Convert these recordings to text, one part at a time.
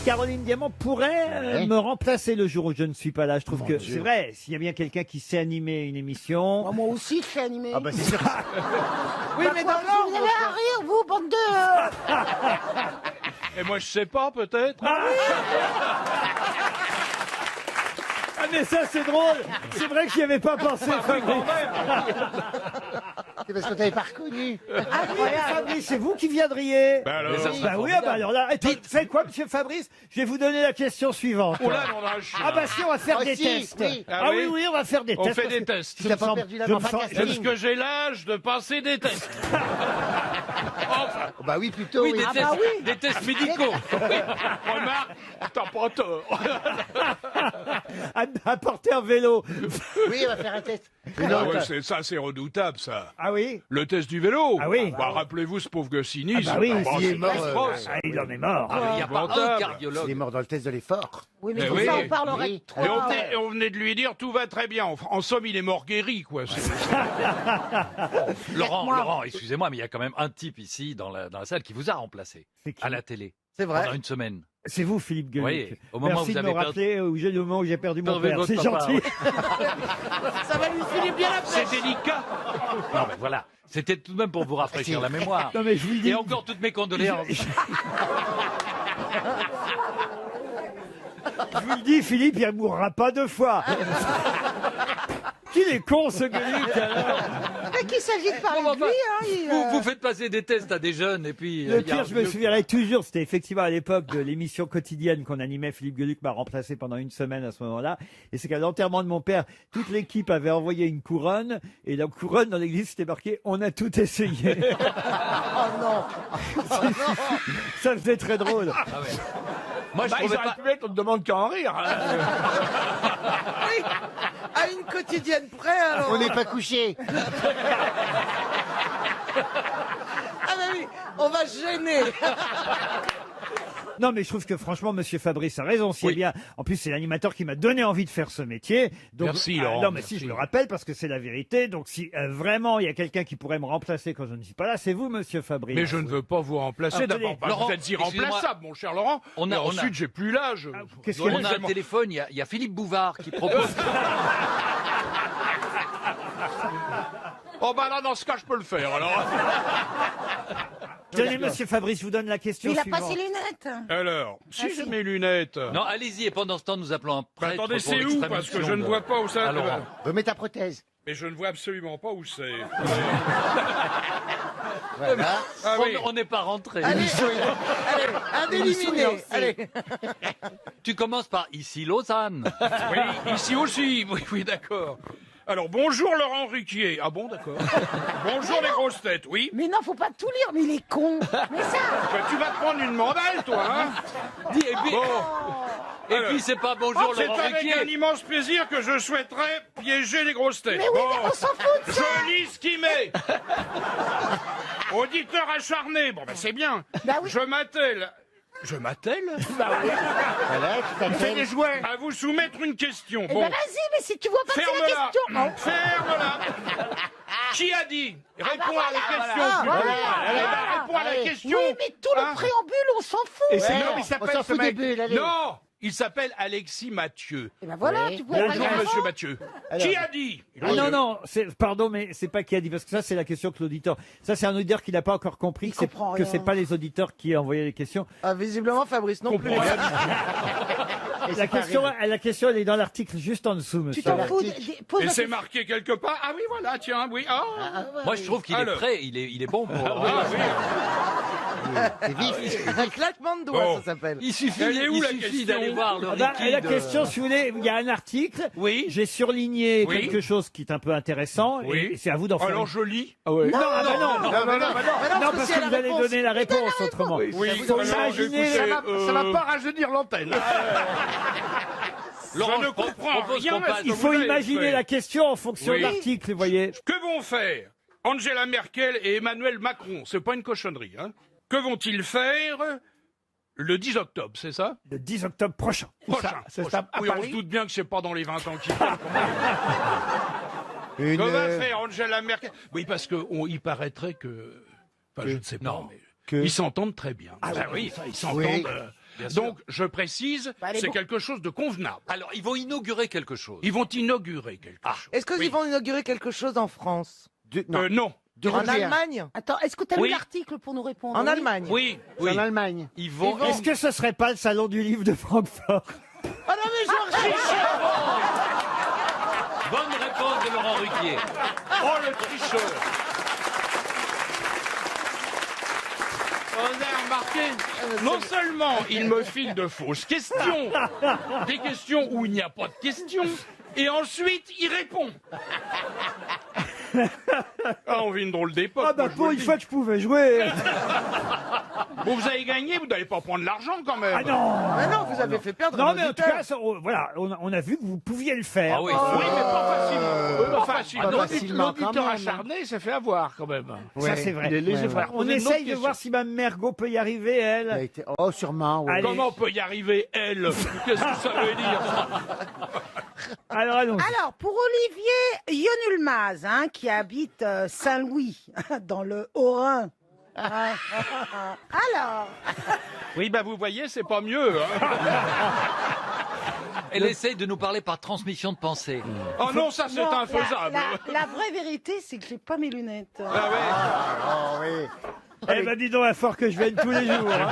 Caroline Diamant pourrait me remplacer le jour où je ne suis pas là. Je trouve que c'est vrai, s'il y a bien quelqu'un qui sait animer une émission... Moi aussi, je sais animer. Ah bah c'est sûr. Oui, mais non, vous avez à rire, vous, bande de... Et moi, je sais pas, peut-être. Ah mais ça c'est drôle. C'est vrai que j'y avais pas pensé, Fabrice. C'est parce que t'avais pas reconnu. Fabrice, c'est vous qui viendriez. Bah alors, Bah oui, ah bah alors là, faites quoi, monsieur Fabrice? Je vais vous donner la question suivante. oh là, on a un chien. Ah bah si, on va faire Ah des si, tests. oui. Ah Ah oui, oui, oui, on va faire des on tests. fait parce des que tests. je Tu n'as me pas sens- perdu la je me main sens- casting. Est-ce que j'ai l'âge de passer des tests? Bah oui, plutôt. Oui, Ah bah oui. Des tests médicaux. Remarque, t'as pas tort. Apporter un vélo. Oui, on va faire un test. Ah ouais, c'est redoutable, ça. Ah oui? Le test du vélo. Ah oui. Bah, rappelez-vous ce pauvre Goscinny. Ah bah oui, il est mort, Ah, il en est mort. Il n'y a pas un cardiologue. Il est mort dans le test de l'effort. Oui, mais Eh tout oui. ça, on parlerait Oui. trop. Et on venait de lui dire tout va très bien. En somme, il est mort guéri, quoi. Laurent, excusez-moi, mais il y a quand même un type ici dans la salle qui vous a remplacé C'est qui? à la télé C'est vrai. pendant une semaine. C'est vous, Philippe Gueluc. Oui, au moment Merci où vous de me avez rappeler le moment où j'ai perdu mon Perdu père. votre C'est papa, gentil. oui. Ça va lui filer bien la C'est pêche. délicat. Non, mais voilà, c'était tout de même pour vous rafraîchir la mémoire. Non mais je vous le dis. Et encore toutes mes condoléances. Je vous le dis, Philippe, il ne mourra pas deux fois. Qu'il est con, ce Gueluc, alors. Mais qu'il s'agit de parler Bon, de lui, hein. Vous faites passer des tests à des jeunes et puis... Le il y a pire, je me mieux- souviendrai toujours, c'était effectivement à l'époque de l'émission quotidienne qu'on animait. Philippe Gueluc m'a remplacé pendant une semaine à ce moment-là. Et c'est qu'à l'enterrement de mon père, toute l'équipe avait envoyé une couronne. Et la couronne, dans l'église, c'était marqué « On a tout essayé Oh non. ». Ça faisait très drôle. Moi, je Bah, ils trouvais auraient pas... pu mettre, on te demande qu'à en rire. Hein. Oui. À une quotidienne près, alors. On n'est pas couché. Ah bah oui, on va se gêner. Non, mais je trouve que franchement, Monsieur Fabrice a raison, c'est Oui. bien. En plus, c'est l'animateur qui m'a donné envie de faire ce métier. Donc, Merci, Laurent, non, mais merci. si je le rappelle, parce que c'est la vérité. Donc, si vraiment il y a quelqu'un qui pourrait me remplacer quand je ne suis pas là, c'est vous, Monsieur Fabrice. Mais je ne veux pas vous remplacer. Ah, D'abord, tenez. bah, Laurent, vous êtes irremplaçable, mon cher Laurent. On a- Et on a- ensuite, j'ai plus l'âge. qu'est-ce que- On a un téléphone, il y a Philippe Bouvard qui propose... Oh bah là, dans ce cas, je peux le faire. Alors, Tenez, Monsieur Fabrice, je vous donne la question Il a suivante. pas ses lunettes. alors si si. j'ai mes lunettes. Non, allez-y, et pendant ce temps, nous appelons un Bah, prêtre attendez, pour c'est où? l'extrême Parce que onction je ne de- vois pas où ça. à Laurent. Remets ta prothèse. Mais je ne vois absolument pas où c'est. Voilà. Ah oui. On n'est pas rentré. Allez, un éliminé. Allez. Tu commences par ici Lausanne. Oui, ici aussi. Oui, oui, d'accord. Alors, bonjour Laurent Ruquier. Ah bon, d'accord. Bonjour les grosses têtes, oui. Mais non, faut pas tout lire, mais il est con. Mais ça. Bah, tu vas te prendre une mandale, toi, hein. Dis, et puis, Bon. et Alors. puis c'est pas bonjour C'est Laurent avec un Ruquier. immense plaisir que je souhaiterais piéger les grosses têtes. Mais oui, mais on s'en fout de ça. Je lis ce qui met. Auditeur acharné. Bon, ben c'est bien. Bah oui. Je m'attelle. Je m'attelle Voilà, tu t'appelles. jouets. À vous soumettre une question. Eh Bon, ben vas-y, mais si tu vois pas, c'est la ferme-la. question. Non. Ferme-la. Qui a dit? Réponds à la question. voilà, plutôt. voilà, Eh ben, voilà. réponds à la Allez. question. Oui, mais tout le Hein préambule, on s'en fout. Et c'est- Ouais, Non, mais il on s'appelle s'en ce fout des mec. bulles, allez. Non, il s'appelle Alexis Mathieu. Eh ben voilà, Oui. tu pouvais Bonjour, pas monsieur Mathieu. Alors. Qui a dit? Ah non, non, pardon, mais c'est pas qui a dit, parce que ça, c'est la question que l'auditeur. Ça, c'est un auditeur qui n'a pas encore compris Il que c'est, comprend que rien. c'est pas les auditeurs qui ont envoyé les questions. Ah, visiblement, Fabrice non plus. La question, elle est dans l'article juste en dessous, Tu monsieur. t'en fous. Pose Et la c'est question. marqué quelque part. Ah oui, voilà, tiens, oui. Ah, Moi, je trouve qu'il est Alors. prêt, il est bon pour... ah oui. C'est vif. Un claquement de doigts, Bon. ça s'appelle. Il suffit, Elle est où, il la suffit question d'aller voir le Ah bah, liquide. la question, si vous voulez, il y a un article. Oui. J'ai surligné Oui. quelque chose qui est un peu intéressant. Oui. Et c'est à vous d'en faire. Alors une- je lis. Ah ouais. Non, ah bah non, Non, mais non. Mais non, non, parce c'est que la vous allez réponse. donner la réponse autrement. Oui, Faut alors, imaginer- écoutez, Ça va pas rajeunir l'antenne. Laurent, je ne je comprends propose rien qu'on à passe. ce que Il vous faut avez imaginer fait. la question en fonction Oui. de l'article, vous voyez. Que vont faire Angela Merkel et Emmanuel Macron? C'est pas une cochonnerie, hein. Que vont-ils faire le 10 octobre, c'est ça? Le 10 octobre prochain. Prochain. C'est ça, à Oui, on se Paris. doute bien que c'est pas dans les 20 ans qui viennent. Une, Que va faire Angela Merkel? Oui, parce que il paraîtrait que... Enfin, je ne sais pas, mais... que- Ils s'entendent très bien. Ah Ben oui, oui, ils s'entendent. Oui. Bien sûr. Donc, je précise, Bah, elle est c'est bon. quelque chose de convenable. Alors, ils vont inaugurer quelque chose. Ils vont inaugurer quelque chose. Est-ce qu'ils Oui. vont inaugurer quelque chose en France? Non. En Allemagne? Attends, est-ce que tu as Oui. lu l'article pour nous répondre? En Oui. Allemagne? Oui. Oui. En Allemagne. Ils vont. Est-ce que ce serait pas le salon du livre de Francfort? Oh non, mais Georges Bonne réponse de Laurent Ruquier. Oh, le tricheur. Vous avez remarqué, non seulement il me file de fausses questions, des questions où il n'y a pas de questions, et ensuite il répond. Ah, on vit une drôle d'époque. Ah bah moi, je vous pour le une dis. fois que je pouvais jouer. Bon, vous avez gagné, vous n'allez pas prendre l'argent quand même. Ah non. Ah non, vous avez fait perdre Non un mais en tout auditeur. cas, voilà, on a vu que vous pouviez le faire. Ah oui. Oui, mais pas facilement. Oui, pas facilement. pas facilement, L'auditeur quand même. acharné s'est fait avoir quand même. Ça c'est vrai. Ouais, ouais. On essaye de voir si Mme Mergo peut y arriver, Il a elle. été- Oh, sûrement, oui. Allez. Comment on peut y arriver, elle? Qu'est-ce que ça veut dire? Alors allons. Alors, pour Olivier Yonulmaz, hein, qui habite Saint-Louis, dans le Haut-Rhin. Alors, Oui, bah vous voyez, c'est pas mieux. Hein. Elle essaye de nous parler par transmission de pensée. Oh non, ça c'est non, infaisable. la vraie vérité, c'est que j'ai pas mes lunettes. Ah ouais. Oh, oui. Eh ben dis donc, à fort que je vienne tous les jours. Hein.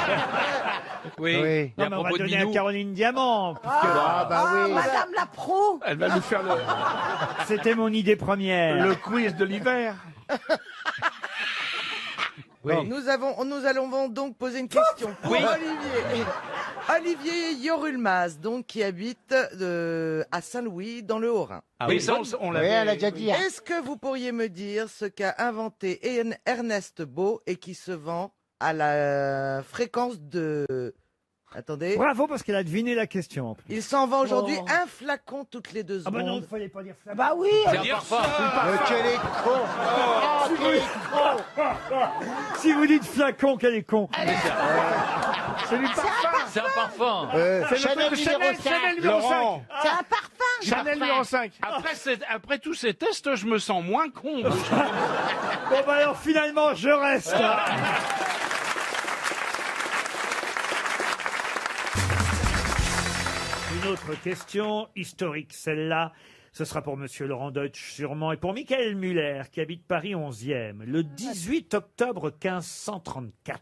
Oui. Oui. Et Non, à mais on va propos de donner à Minou, Caroline Diamant. Ah, bah oui. Madame la pro. Elle va nous faire C'était mon idée première. le quiz de l'hiver. Nous allons donc poser une question pour Olivier. Olivier Yorulmaz, donc, qui habite à Saint-Louis, dans le Haut-Rhin. Oui, ça, on Oui, l'avait. elle a déjà dit. hein. Est-ce que vous pourriez me dire ce qu'a inventé Ernest Beau et qui se vend à la fréquence de... Attendez. Bravo parce qu'elle a deviné la question. Il s'en vend aujourd'hui Oh. un flacon toutes les 2 Ah bah non, il secondes. ne fallait pas dire ça. Bah oui. c'est un parfum. Mais quel est con. Oh, quel est con. Si vous dites flacon, quel est con. C'est du parfum. C'est un parfum. Chanel numéro 5. Laurent, C'est un parfum. Chanel numéro 5. Après tous ces tests, je me sens moins con. Bon bah alors finalement, je reste. Une autre question historique, celle-là. Ce sera pour Monsieur Laurent Deutsch, sûrement, et pour Michael Muller, qui habite Paris 11e, le 18 octobre 1534.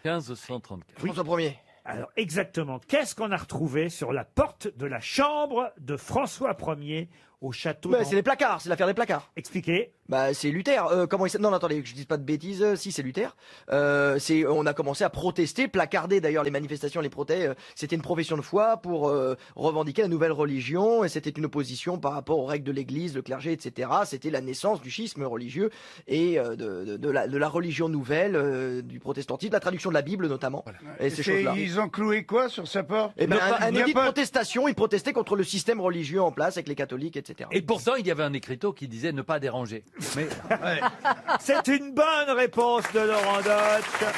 1534. François Ier. Alors, exactement, qu'est-ce qu'on a retrouvé sur la porte de la chambre de François Ier au château Bah, c'est les placards, c'est l'affaire des placards. Expliquez. Bah, c'est Luther. Comment il s'appelle? Non, attendez, que je dise pas de bêtises. Si, c'est Luther. On a commencé à protester, placarder d'ailleurs les manifestations, les protets. C'était une profession de foi pour revendiquer la nouvelle religion, et c'était une opposition par rapport aux règles de l'Église, le clergé, etc. C'était la naissance du schisme religieux et de la religion nouvelle, du protestantisme, la traduction de la Bible notamment, et ces choses-là. Ils ont cloué quoi sur sa porte? Eh ben, un Il y a édit de pas- protestation, ils protestaient contre le système religieux en place avec les catholiques, etc. Et pourtant, il y avait un écriteau qui disait ne pas déranger. Mais C'est une bonne réponse de Laurent Deutsch.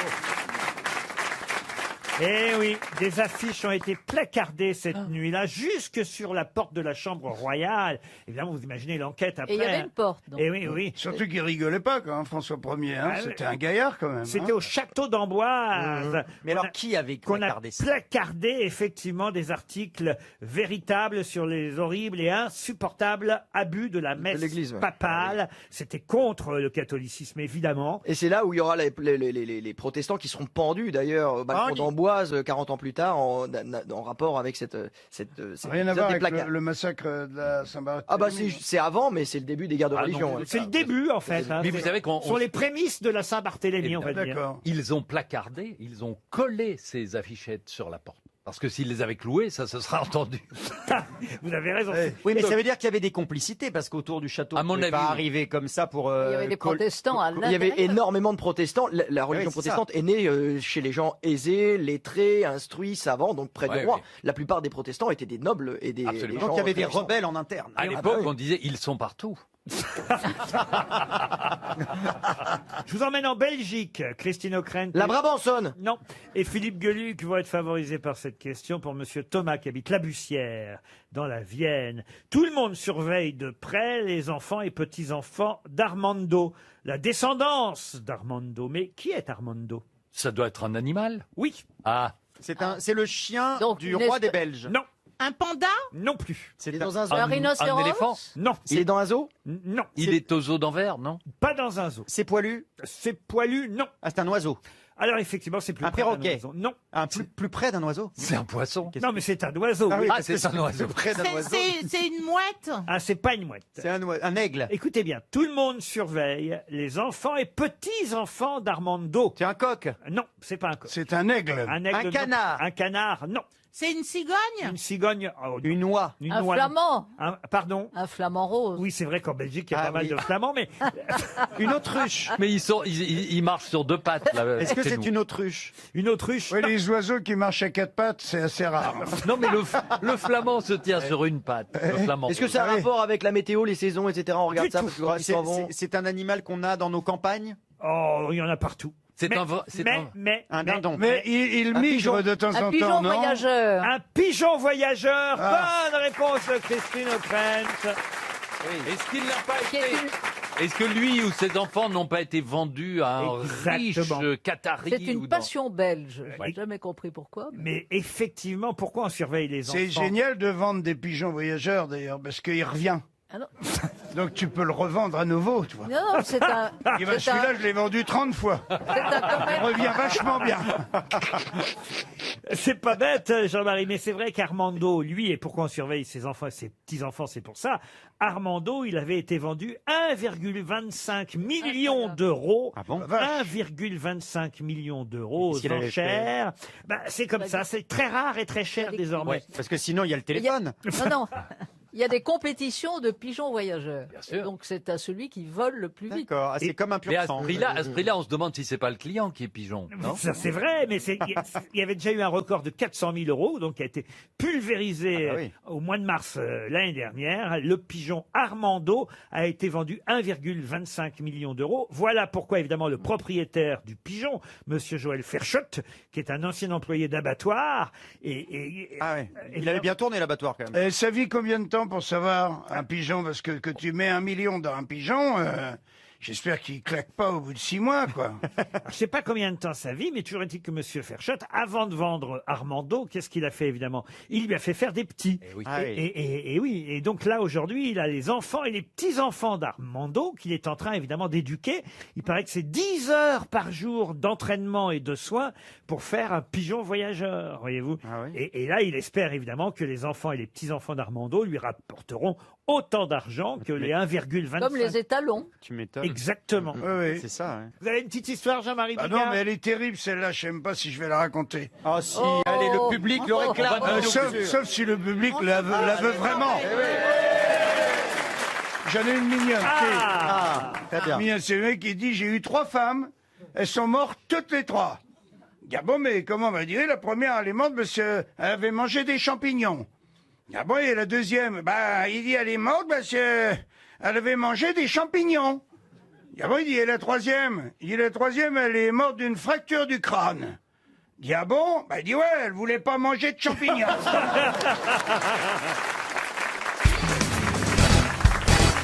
Eh oui, des affiches ont été placardées cette nuit-là, jusque sur la porte de la chambre royale. Évidemment, vous imaginez l'enquête après. Et il y avait une porte. donc. Eh oui, oui. Surtout qu'il rigolait pas, quand, François Ier. Hein. Ah, C'était un gaillard, quand même. C'était au château d'Amboise. Mais alors, qui avait Qu'on a placardé ça? placardé effectivement des articles véritables sur les horribles et insupportables abus de la messe l'Église, ouais. papale. C'était contre le catholicisme, évidemment. Et c'est là où il y aura les protestants qui seront pendus d'ailleurs au balcon d'Amboise 40 ans plus tard en rapport avec cette Rien à cette voir avec placards. le massacre de la Saint-Barthélemy. Ah bah c'est avant, mais c'est le début des guerres de Ah, religion. donc, hein. C'est le début en fait. hein. Mais vous C'est- savez qu'on- sur les prémices de la Saint-Barthélemy, on va dire. D'accord. ils ont placardé, ils ont collé ces affichettes sur la porte. Parce que s'ils les avaient clouées, ça se sera entendu. Vous avez raison. Oui, mais ça veut dire qu'il y avait des complicités parce qu'autour du château, À on mon pouvait avis, pas oui. arriver comme ça pour. Il y avait des protestants à Il y avait l'intérieur. énormément de protestants. La religion c'est ça. protestante est née chez les gens aisés, lettrés, instruits, savants, donc près Ouais, du roi. ouais. La plupart des protestants étaient des nobles et des Absolument. gens Donc il y avait des puissants. rebelles en interne. À l'époque, on disait ils sont partout. Je vous emmène en Belgique, Christine O'Krent. La Brabançonne. Non. Et Philippe Gueluc vont être favorisés par cette question pour Monsieur Thomas qui habite La Bussière, dans la Vienne. Tout le monde surveille de près les enfants et petits-enfants d'Armando, la descendance d'Armando. Mais qui est Armando? Ça doit être un animal. Oui. Ah, C'est le chien Donc, du une roi des espèce- Belges. Non, Un panda? non plus. Il est dans un zoo. Un rhinocéros? éléphant. Non, Il est dans un zoo. non, Il est au zoo d'Anvers, non? pas dans un zoo. C'est poilu. C'est poilu, non. Ah, c'est un oiseau. Alors effectivement, c'est plus Un près d'un perroquet. oiseau. Non, Plus près d'un oiseau. C'est un poisson. non, mais c'est un oiseau. Ah oui, oui. parce que c'est un oiseau. Plus près d'un oiseau. C'est une mouette? Ah, c'est pas une mouette. C'est un aigle. Écoutez bien, tout le monde surveille les enfants et petits-enfants d'Armando. C'est un coq. Non, c'est pas un coq. C'est un aigle. Un aigle, Un non. canard. Un canard, non. C'est une cigogne? Une cigogne, oh, Une oie. une Un oie, non. flamand? Pardon. Un flamand rose? Oui, c'est vrai qu'en Belgique, il y a Ah pas mal oui. de flamands, mais Une autruche. Mais ils marchent sur deux pattes. Là, Est-ce que chez c'est nous. une autruche? une autruche. Oui, les oiseaux qui marchent à quatre pattes, c'est assez rare. Non, mais le flamand se tient sur une patte. Le flamand. Est-ce que ça a un rapport avec la météo, les saisons, etc. On regarde Du ça tout. parce que quand ils s'en vont. C'est un animal qu'on a dans nos campagnes. Oh, il y en a partout. C'est Mais- un vrai. Un dindon. Mais il Un migre pigeon. de temps Un en pigeon temps, non? voyageur? Un pigeon voyageur. Ah. Bonne réponse de Christine O'Krent. Est-ce qu'il n'a pas Qui est été. une- Est-ce que lui ou ses enfants n'ont pas été vendus à un Exactement. riche Qatari C'est ou une dans- passion belge. Ouais. J'ai jamais compris pourquoi. Mais effectivement, pourquoi on surveille les enfants? C'est génial de vendre des pigeons voyageurs, d'ailleurs, parce qu'il revient. Ah non. Donc tu peux le revendre à nouveau, tu vois. Non, non, c'est un. Et ben, c'est un- celui-là, je l'ai vendu 30 fois. c'est un quand Il même- revient vachement bien. C'est pas bête, Jean-Marie, mais c'est vrai qu'Armando, lui, et pourquoi on surveille ses enfants et ses petits-enfants, c'est pour ça. Armando, il avait été vendu 1,25 million d'euros. Ah bon? 1,25 million d'euros Qu'est-ce qu'il aux avait enchères. Bah, c'est comme ça, c'est très rare et très cher désormais. Ouais, parce que sinon il y a le téléphone. Non, non. Il y a des compétitions de pigeons voyageurs. Bien sûr. Donc c'est à celui qui vole le plus vite. D'accord. Ah, c'est comme un pur Mais à sang. ce prix-là, on se demande si c'est pas le client qui est pigeon. Non Ça, c'est vrai, mais il y avait déjà eu un record de 400 000 euros, donc qui a été pulvérisé Ah bah oui. au mois de mars l'année dernière. Le pigeon Armando a été vendu 1,25 million d'euros. Voilà pourquoi, évidemment, le propriétaire du pigeon, Monsieur Joël Ferchotte, qui est un ancien employé d'abattoir, Ah ouais. Il avait bien tourné l'abattoir quand même. Et ça vit combien de temps pour savoir un pigeon? Parce que tu mets 1 million dans un pigeon, j'espère qu'il claque pas au bout de 6 mois, quoi. Je sais pas combien de temps ça vit, mais toujours est-il que Monsieur Ferchotte, avant de vendre Armando, qu'est-ce qu'il a fait évidemment? Il lui a fait faire des petits. Eh oui. Ah oui. Et oui, et donc là aujourd'hui, il a les enfants et les petits-enfants d'Armando qu'il est en train évidemment d'éduquer. Il paraît que c'est 10 heures par jour d'entraînement et de soins pour faire un pigeon voyageur, voyez-vous. Ah oui. Et là, il espère évidemment que les enfants et les petits-enfants d'Armando lui rapporteront autant d'argent que les 1,25. Comme les étalons. Tu m'étonnes. Exactement. Oui, oui. C'est ça. Ouais. Vous avez une petite histoire, Jean-Marie Ah Bigard non, mais elle est terrible, celle-là. Je sais même pas si je vais la raconter. Ah si. Oh. Allez, le public le réclame. Sauf si le public la veut vraiment. J'en ai une mignonne. Ah, très bien. Mignonne, c'est le mec qui dit, j'ai eu 3 femmes, elles sont mortes toutes les 3. Ah bon, mais comment on va dire? La première, elle est morte parce qu'elle avait mangé des champignons. Ah bon, et la deuxième? Bah, il dit, elle est morte parce qu'elle avait mangé des champignons. Ah bon, il dit, et la troisième? Il dit, la troisième, elle est morte d'une fracture du crâne. Il dit, ah bon? Bah, il dit, ouais, elle voulait pas manger de champignons.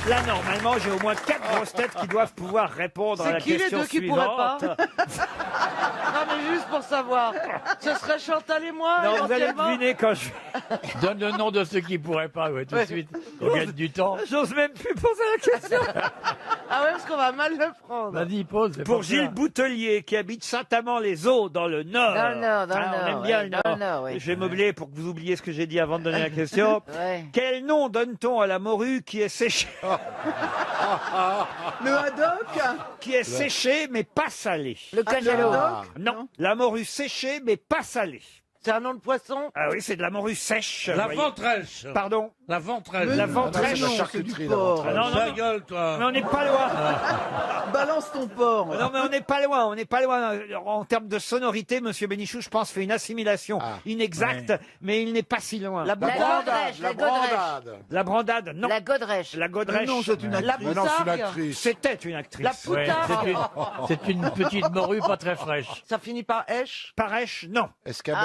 Là, normalement, j'ai au moins 4 grosses têtes qui doivent pouvoir répondre à la C'est qui les question deux qui suivante. pourraient pas Non, mais juste pour savoir. Ce serait Chantal et moi, Non, vous allez éventuellement. deviner quand je... Donne le nom de ceux qui pourraient pas, ouais, tout de suite. On gagne du temps. J'ose même plus poser la question. Ah ouais, parce qu'on va mal le prendre. Vas-y, pose. c'est Pour pas Gilles clair. Boutelier, qui habite Saint-Amand-les-Eaux, dans le Nord. Dans le Nord, dans le Ah, on Nord, aime bien ouais, le dans Nord. le Nord, oui. Je vais meubler pour que vous oubliez ce que j'ai dit avant de donner la question. Ouais. Quel nom donne-t-on à la morue qui est séchée Le haddock. Qui est séchée mais pas salée? Le cachalot. Non, la morue séchée mais pas salée. C'est un nom de poisson. Ah oui, c'est de la morue sèche. La voyez. ventrèche. Pardon? La ventrèche. La ventrèche. charcuterie, la ventrèche. Ah, non, non, Ta non. gueule, toi. Mais on n'est pas loin. Balance ton porc. Non, mais on n'est pas loin. On n'est pas loin. En termes de sonorité, Monsieur Bénichou, je pense, fait une assimilation inexacte, mais il n'est pas si loin. La godrèche, la godrèche. La brandade, non. La godrèche. La godrèche. La poussargue. C'était une actrice. La Ouais, poutargue. c'est une petite morue pas très fraîche. Ça finit par èche. Parèche, non. Escabèche.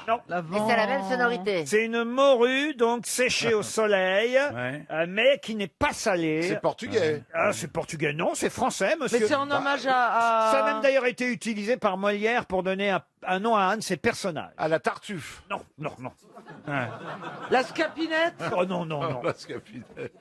Non. Et c'est la même sonorité. C'est une morue, donc séchée au soleil, mais qui n'est pas salé. C'est portugais. Ah, c'est portugais, non, c'est français, monsieur. Mais c'est en hommage à... Ça a même d'ailleurs été utilisé par Molière pour donner un nom à un de ses personnages. À la Tartuffe. Non, non, non. La scapinette. Oh non, non, non. La Scapinette.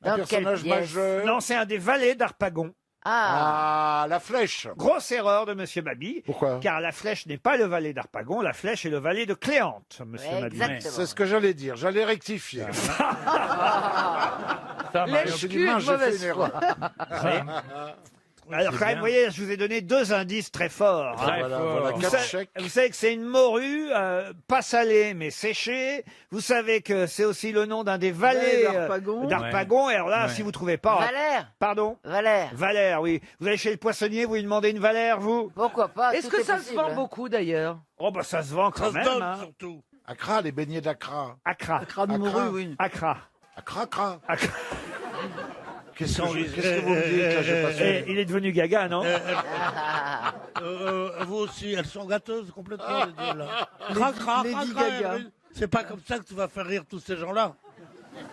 Dans Un personnage quelle pièce majeur. Non, c'est un des valets d'Harpagon. Ah, la flèche. Grosse erreur de Monsieur Mabille. Pourquoi? Car la flèche n'est pas le valet d'Harpagon, la flèche est le valet de Cléante, Monsieur Ouais, Mabille. exactement. C'est ce que j'allais dire. J'allais rectifier. Lèche-cul de mauvaise foi. Alors quand même, vous voyez, je vous ai donné 2 indices très forts. Très Voilà, fort. voilà, Vous, 4 savez, chèques. vous savez que c'est une morue, pas salée mais séchée. Vous savez que c'est aussi le nom d'un des valets d'Harpagon. Et alors là, Ouais. si vous trouvez pas... Valère. Pardon Valère. Valère, oui. Vous allez chez le poissonnier, vous lui demandez une valère, vous? Pourquoi pas? Est-ce tout que est ça se possible. vend beaucoup d'ailleurs? Oh bah ça se vend quand même. Hein. surtout. Accra, les beignets d'Accra. Accra. de morue, oui. Accra. Accra. Accra. Qu'est-ce que vous me dites là? J'ai pas Eh, suivi. il est devenu gaga, non? Vous aussi, elles sont gâteuses complètement, les deux, là. Cra, c'est pas comme ça que tu vas faire rire tous ces gens-là.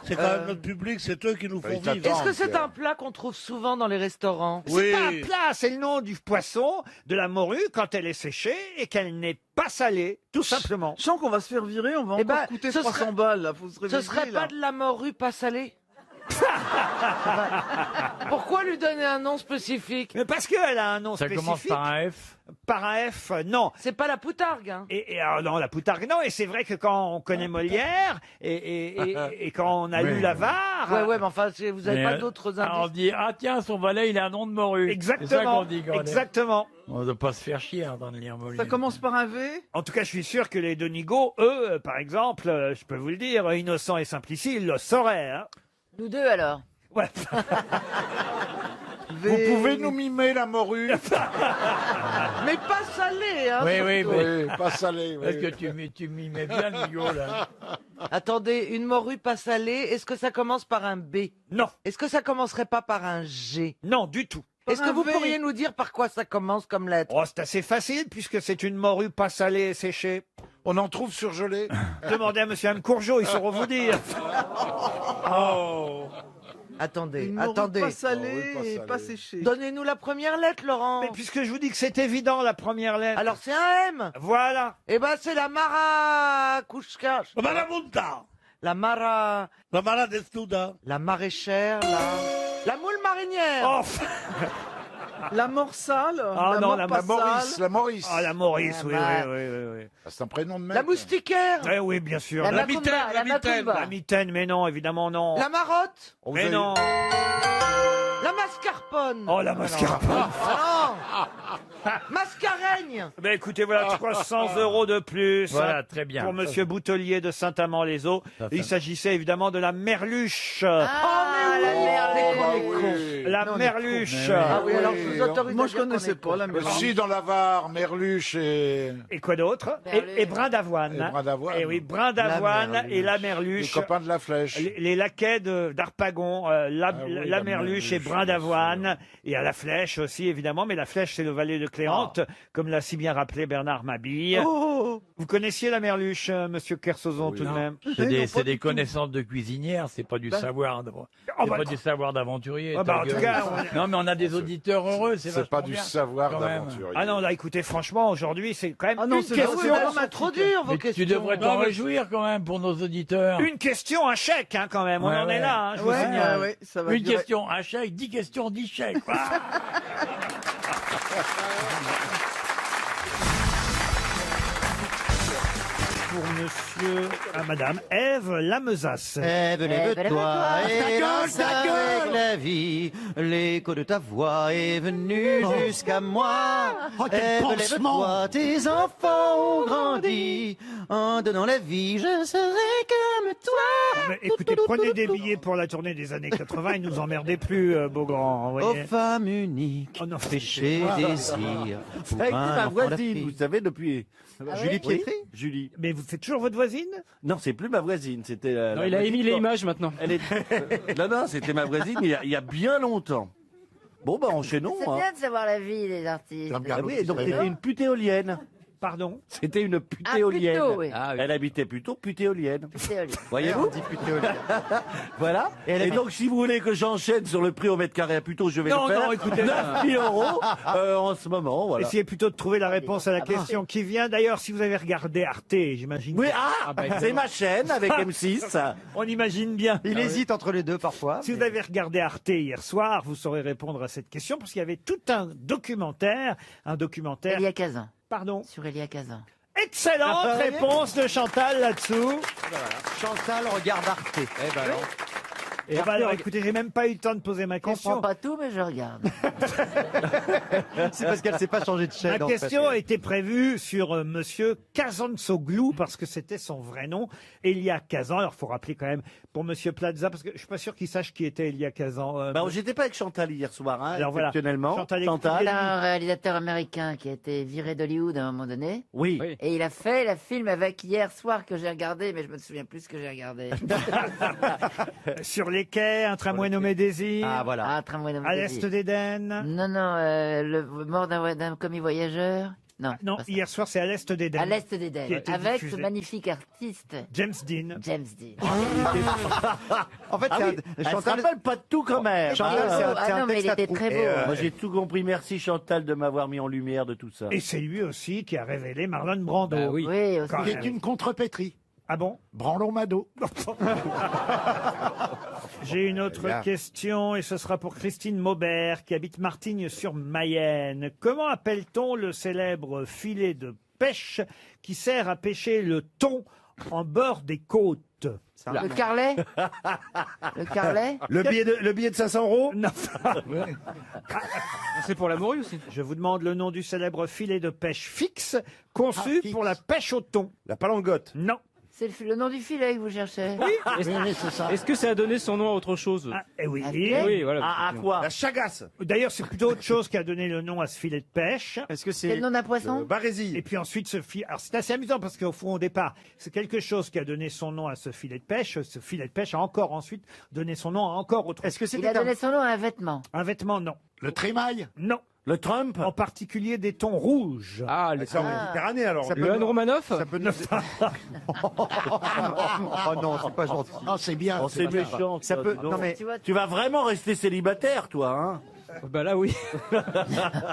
C'est quand même notre public, c'est eux qui nous font ils vivre. Est-ce que c'est Pierre. un plat qu'on trouve souvent dans les restaurants? C'est pas un plat, c'est le nom du poisson, de la morue, quand elle est séchée et qu'elle n'est pas salée, tout simplement. Je sens qu'on va se faire virer, on va Eh encore ben, coûter ce 300 serait- balles, là. Faut se Ce réveiller, serait là. pas de la morue pas salée? Pourquoi lui donner un nom spécifique? Mais parce qu'elle a un nom Ça spécifique. commence par un F. Par un F, non. C'est pas la poutargue, hein? Et alors, non, la poutargue, non. Et c'est vrai que quand on connaît Molière et quand on a lu l'avare. Ouais, mais enfin, vous avez pas d'autres On indices? dit, ah tiens, son valet, il a un nom de morue. C'est ça Exactement. qu'on dit quand même. Exactement. On ne doit pas se faire chier en train de lire Molière. Ça commence par un V? En tout cas, je suis sûr que les Denigo, eux, par exemple, je peux vous le dire, innocents et simplicieux, ils le sauraient. Hein. Nous deux alors. Ouais. Vous pouvez nous mimer la morue? Mais pas salée, hein? Oui, surtout. oui, Oui, pas salé. Parce Oui. que tu mimais bien le Hugo, là. Attendez, une morue pas salée, est-ce que ça commence par un B? Non, Est-ce que ça commencerait pas par un G? non, du tout. Est-ce que un vous V. pourriez nous dire par quoi ça commence comme lettre? Oh, c'est assez facile puisque c'est une morue pas salée et séchée. On en trouve surgelé. Demandez à monsieur et Mme Courgeot, ils sauront vous dire. Attendez, Une morue attendez. pas salée Morue pas et salée. pas séchée. Donnez-nous la première lettre, Laurent. Mais puisque je vous dis que c'est évident, la première lettre. Alors c'est un M. Voilà. Eh ben c'est la Maracushka. La Munta, La Mara... la malade Estuda. La maraîchère, la moule marinière. Oh, La morsale. Ah non, la La Maurice, sale. la Maurice. ah, la Maurice, Ah, oui, bah. oui. Ah, c'est un prénom de mec. La moustiquaire. Eh oui, bien sûr. La La, Macumba, la Macumba. la mitaine, mais non, évidemment non. La marotte. On Mais vous a- non. La mascarpone. Oh, la mascarpone. Ah non. Mascareigne. Ben écoutez, voilà 300 € de plus. Voilà, hein, très bien. Pour monsieur Boutelier de Saint-Amand-les-Eaux. Ça fait- Il s'agissait évidemment de la merluche. Ah, la merluche. Oui. La Non, on est merluche. cons. Ah oui, alors je oui, vous autorise Moi, à je dire qu'on connaissais est pas la cons. merluche. Aussi dans la Var, Merluche et Et quoi d'autre Merluche. Et brin d'avoine. Et brin d'avoine. Et oui, brin d'avoine La et la les merluche. copains de la flèche. Les laquais d'Arpagon, oui, la la merluche et merluche, brin bien d'avoine, et à la flèche aussi, évidemment, mais la flèche, c'est le valet de Cléante, comme l'a si bien rappelé Bernard Mabille. Oh, Vous connaissiez la merluche, monsieur Kersozon, Oui. tout de Non. même C'est non, des, pas c'est du des tout. connaissances de cuisinière, c'est pas du Bah. savoir. Oh, C'est bah, pas du savoir d'aventurier. Ah, bah, ta en tout gueule. cas, Non, mais on a des auditeurs heureux, c'est C'est pas vachement du bien. savoir quand même. d'aventurier. Ah non, là, écoutez, franchement, aujourd'hui, c'est quand même Ah non, une c'est Ah oui, question. mais elles sont trop dures, vos Mais questions. tu devrais t'en réjouir quand même pour nos auditeurs. Une question, un chèque, hein, quand même. On Ouais, en est ouais. là, hein, je vous ouais, signale. ouais, ça va Une durer. question, un chèque, 10 questions, 10 chèques. Ah. Pour monsieur, madame Ève Lamezasse. Ève, lève-toi, lève-toi et gueule, danse ta avec gueule. la vie. L'écho de ta voix est venu jusqu'à moi. Oh, quel Ève, pansement. lève-toi, tes enfants ont grandi. En donnant la vie, je serai comme toi. Mais écoutez, prenez des billets pour la tournée des années 80 et nous emmerdez plus, Beaugrand. Vous Ô voyez. femme unique, Oh non, péché, désir. Pour Ça a été un ma enfant voisine, d'Afrique. vous savez, depuis. Ah Julie oui Pietri Julie. Mais vous faites toujours votre voisine? Non, c'est plus ma voisine, c'était. Non, il a émis les images maintenant. Elle est... non, c'était ma voisine il y a bien longtemps. Bon, bah, enchaînons. C'est Hein. bien de savoir la vie des artistes. Ah oui, donc c'était une pute éolienne. Pardon? C'était une Ah, putéolienne. puteau, oui. Ah, oui. Elle habitait plutôt putéolienne. Voyez-vous? On dit putéolienne. Voilà. Et donc, si vous voulez que j'enchaîne sur le prix au mètre carré à Puteaux, je vais Non, le faire. non, écoutez. 9 000 euros en ce moment, voilà. Essayez plutôt de trouver la réponse à la question qui vient. D'ailleurs, si vous avez regardé Arte, j'imagine. Oui, que- c'est ma chaîne avec M6. On imagine bien. Il hésite entre les deux parfois. Si vous avez regardé Arte hier soir, vous saurez répondre à cette question parce qu'il y avait tout un documentaire. Elia Kazan. Pardon. Sur Elia Kazan. Excellente réponse de Chantal là-dessous. Chantal regarde Arte. Et alors, écoutez, j'ai même pas eu le temps de poser ma Je comprends question. pas tout, mais je regarde. C'est parce qu'elle s'est pas changé de chaîne. Ma en fait. question était prévue sur Monsieur Kazantzoglu parce que c'était son vrai nom, Elia Kazan. Alors, faut rappeler quand même pour Monsieur Plaza parce que je suis pas sûr qu'il sache qui était Elia Kazan. Bah, j'étais pas avec Chantal hier soir, hein, Alors voilà. exceptionnellement. Chantal, C'est un réalisateur américain qui a été viré d'Hollywood à un moment donné. Oui. Et il a fait le film avec hier soir que j'ai regardé, mais je me souviens plus ce que j'ai regardé. Sur les quais, un tramway nommé Désir. Ah voilà. Ah, tramway nommé À Désir. l'est d'Éden. Non, non, le mort d'un commis voyageur. Non, Non, pas ça. hier soir, c'est à l'est d'Éden. À l'est d'Éden, Qui a été avec diffusé. ce magnifique artiste, James Dean. James Dean. En fait, Ah c'est oui, elle se Chantal. rappelle pas de tout quand même. Chantal, c'est un- Ah c'est un non, mais il texte à était trous. très beau. Et, Moi j'ai tout compris. Merci Chantal de m'avoir mis en lumière de tout ça. Et c'est lui aussi qui a révélé Marlon Brando. Bah oui. Oui, aussi. Quand C'est même. une contrepétrie. Ah bon? Branlon Mado. J'ai une autre Bien. question et ce sera pour Christine Maubert qui habite Martignes-sur-Mayenne. Comment appelle-t-on le célèbre filet de pêche qui sert à pêcher le thon en bord des côtes? Le carlet Le carlet Le billet de 500 euros? Non. C'est pour la morue aussi. Je vous demande le nom du célèbre filet de pêche fixe conçu fixe. pour la pêche au thon. La palangote. Non. C'est le nom du filet que vous cherchez. Est-ce que ça a donné son nom à autre chose? Ah, eh oui. Ah, Oui, voilà. À quoi? La chagasse. D'ailleurs, c'est plutôt autre chose qui a donné le nom à ce filet de pêche. Est-ce que C'est c'est le nom d'un poisson Barésie. Et puis ensuite, ce filet. Alors, c'est assez amusant parce qu'au fond, au départ, c'est quelque chose qui a donné son nom à ce filet de pêche. Ce filet de pêche a encore ensuite donné son nom à encore autre Est-ce que Il a donné son nom à un vêtement. Un vêtement, non. Le trémail. Non. Le Trump? En particulier des thons rouges. Ah, C'est en Méditerranée alors. Ça peut- Johan Romanoff? Ça peut nous... Oh non, c'est pas gentil. Oh, c'est bien. Oh, c'est bien. méchant. Ça toi, peut. dis donc. Non mais. Tu vois, Tu vas vraiment rester célibataire, toi, hein? Bah là, oui.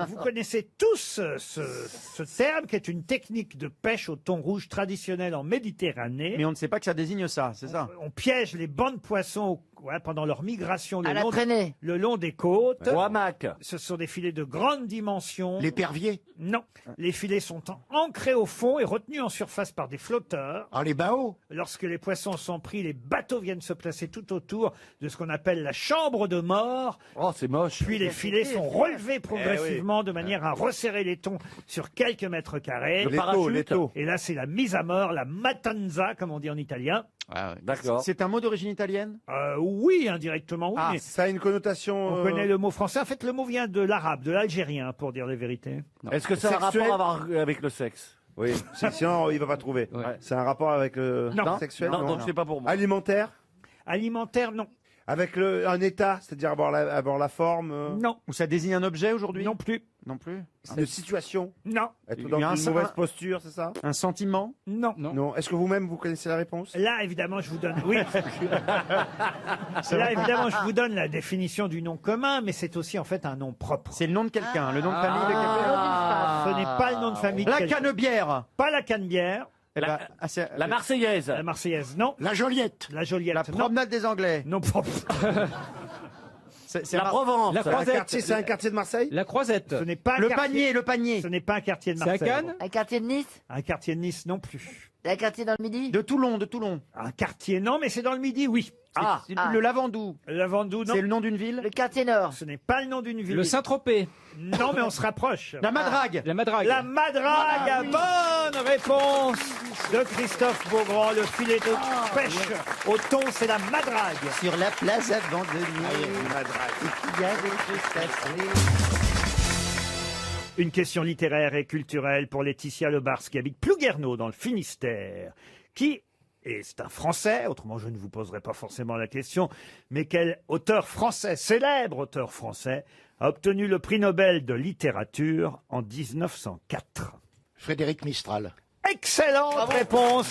Vous connaissez tous ce terme qui est une technique de pêche au thon rouge traditionnelle en Méditerranée. Mais on ne sait pas que ça désigne ça, c'est ça. On piège les bancs de poissons pendant leur migration à la traînée. le long des côtes. Roi Mac. Ce sont des filets de grande dimension. L'épervier. Non. Les filets sont ancrés au fond et retenus en surface par des flotteurs. Ah, les baos. Lorsque les poissons sont pris, les bateaux viennent se placer tout autour de ce qu'on appelle la chambre de mort. Oh, c'est moche. Puis les filets sont relevés progressivement de manière à resserrer les thons sur quelques mètres carrés. Le parachute. Et là, c'est la mise à mort, la matanza, comme on dit en italien. D'accord. C'est un mot d'origine italienne. Oui, indirectement, oui. Ah, mais Ça a une connotation. on connaît le mot français. En fait, le mot vient de l'arabe, de l'algérien, pour dire la vérité. Est-ce que ça a un Sexuel. rapport avec le sexe? Oui, sinon il va pas trouver. Ouais. C'est un rapport avec le Non. sexuel. Non, donc c'est pas pour moi. Alimentaire. Alimentaire, non. Avec un état, c'est-à-dire avoir la forme. Non. Ou ça désigne un objet aujourd'hui. Non plus. Non plus. Une situation. Non. Être Il y dans a un une sein- mauvaise posture, c'est ça? Un sentiment. Non. Non. Est-ce que vous-même vous connaissez la réponse? Là, évidemment, je vous donne. Oui. Là, évidemment, je vous donne la définition du nom commun, mais c'est aussi en fait un nom propre. C'est le nom de quelqu'un, le nom de famille de Ce n'est pas le nom de famille. de quelqu'un. La quelqu'un. canebière. Pas la canebière. Eh ben, La Marseillaise. La Marseillaise, non. La Joliette. La Joliette, La non. promenade des Anglais. Non, pas. C'est La Provence. La Croisette. C'est un quartier de Marseille? La Croisette. Ce n'est pas un le quartier. panier, le panier. Ce n'est pas un quartier de C'est à Marseille. Cannes? Un quartier de Nice Un quartier de Nice, non plus. Un quartier dans le Midi De Toulon, de Toulon. Un quartier, non, mais c'est dans le Midi, oui. C'est le Lavandou. La Vendoux, non. C'est le nom d'une ville. Le quartier Nord Ce n'est pas le nom d'une ville. Le Saint-Tropez. Non, mais on se rapproche. La Madrague. La Madrague. La Madrague, bonne réponse de Christophe Beaugrand. Le filet de pêche au thon, c'est la Madrague. Sur la place abandonnée. Il y a des crustacés. Une question littéraire et culturelle pour Laetitia Lebars, qui habite Plouguerneau, dans le Finistère, qui, et c'est un Français, autrement je ne vous poserai pas forcément la question, mais quel auteur français, célèbre auteur français, a obtenu le prix Nobel de littérature en 1904? Frédéric Mistral. Excellente réponse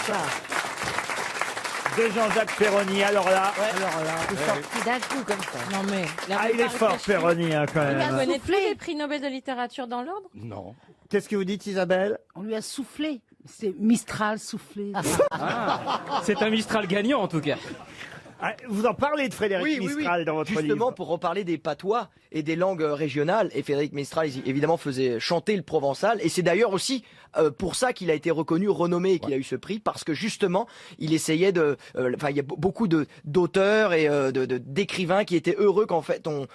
de Jean-Jacques Perroni. Alors là, C'est sorti d'un coup comme ça. Non mais. il est fort Perroni hein, quand Il a même. donné tous les prix Nobel de littérature dans l'ordre. Non. Qu'est-ce que vous dites Isabelle? On lui a soufflé. C'est Mistral soufflé. C'est un Mistral gagnant en tout cas. Ah, vous en parlez de Frédéric Mistral dans votre Justement, livre. pour reparler des patois et des langues régionales, et Frédéric Mistral, évidemment, faisait chanter le provençal, et c'est d'ailleurs aussi pour ça qu'il a été reconnu, renommé, et qu'il a eu ce prix, parce que justement, il essayait de... Enfin, il y a beaucoup d'auteurs et d'écrivains qui étaient heureux qu'en fait, on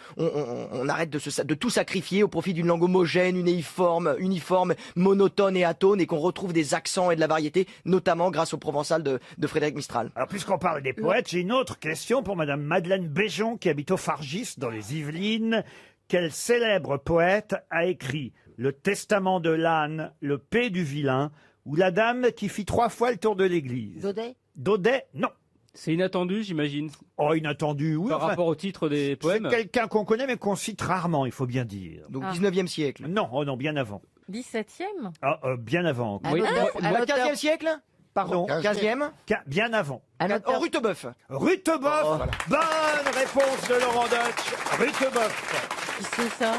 arrête de tout sacrifier au profit d'une langue homogène, uniforme, monotone et atone, et qu'on retrouve des accents et de la variété, notamment grâce au provençal de Frédéric Mistral. Alors, puisqu'on parle des poètes, j'ai une autre question pour Madame Madeleine Béjon, qui habite au Fargis, dans les Yvelines. Quel célèbre poète a écrit Le Testament de l'âne, Le Paix du vilain, ou La dame qui fit 3 fois le tour de l'église? Daudet? Daudet, non. C'est inattendu, j'imagine. Oh, inattendu, oui. Par rapport au titre des poèmes. C'est quelqu'un qu'on connaît, mais qu'on cite rarement, il faut bien dire. Donc 19e siècle. Non, oh non, bien avant. 17e. Ah, bien avant. Un auteur- un auteur- 15e siècle? Pardon. 15e? Bien avant. un auteur- Rutebeuf. Rutebeuf. Oh, voilà. Bonne réponse de Laurent Deutsch. Rutebeuf. Qui c'est ça?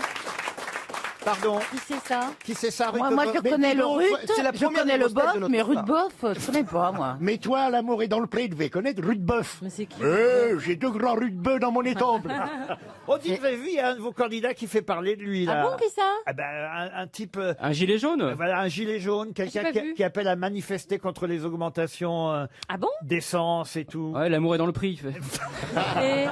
Pardon. Qui c'est ça? Qui c'est ça, Moi, Rutebeuf? je connais le Ruth, c'est la je première connais des le grosses têtes de bof, notre mais Ruth histoire. bof, je connais pas, moi. Mais toi, l'amour est dans le pré, devais connaître Rudebeuf. Mais c'est qui? J'ai 2 grands Rudebeux dans mon étample. On dit, vous avez vu, il y a un de vos candidats qui fait parler de lui, là. Ah bon, qui ça? Ah ben, un type... Un gilet jaune. Voilà, un gilet jaune, quelqu'un j'ai pas vu. qui appelle à manifester contre les augmentations Ah bon? d'essence et tout. Ouais, l'amour est dans le prix. Et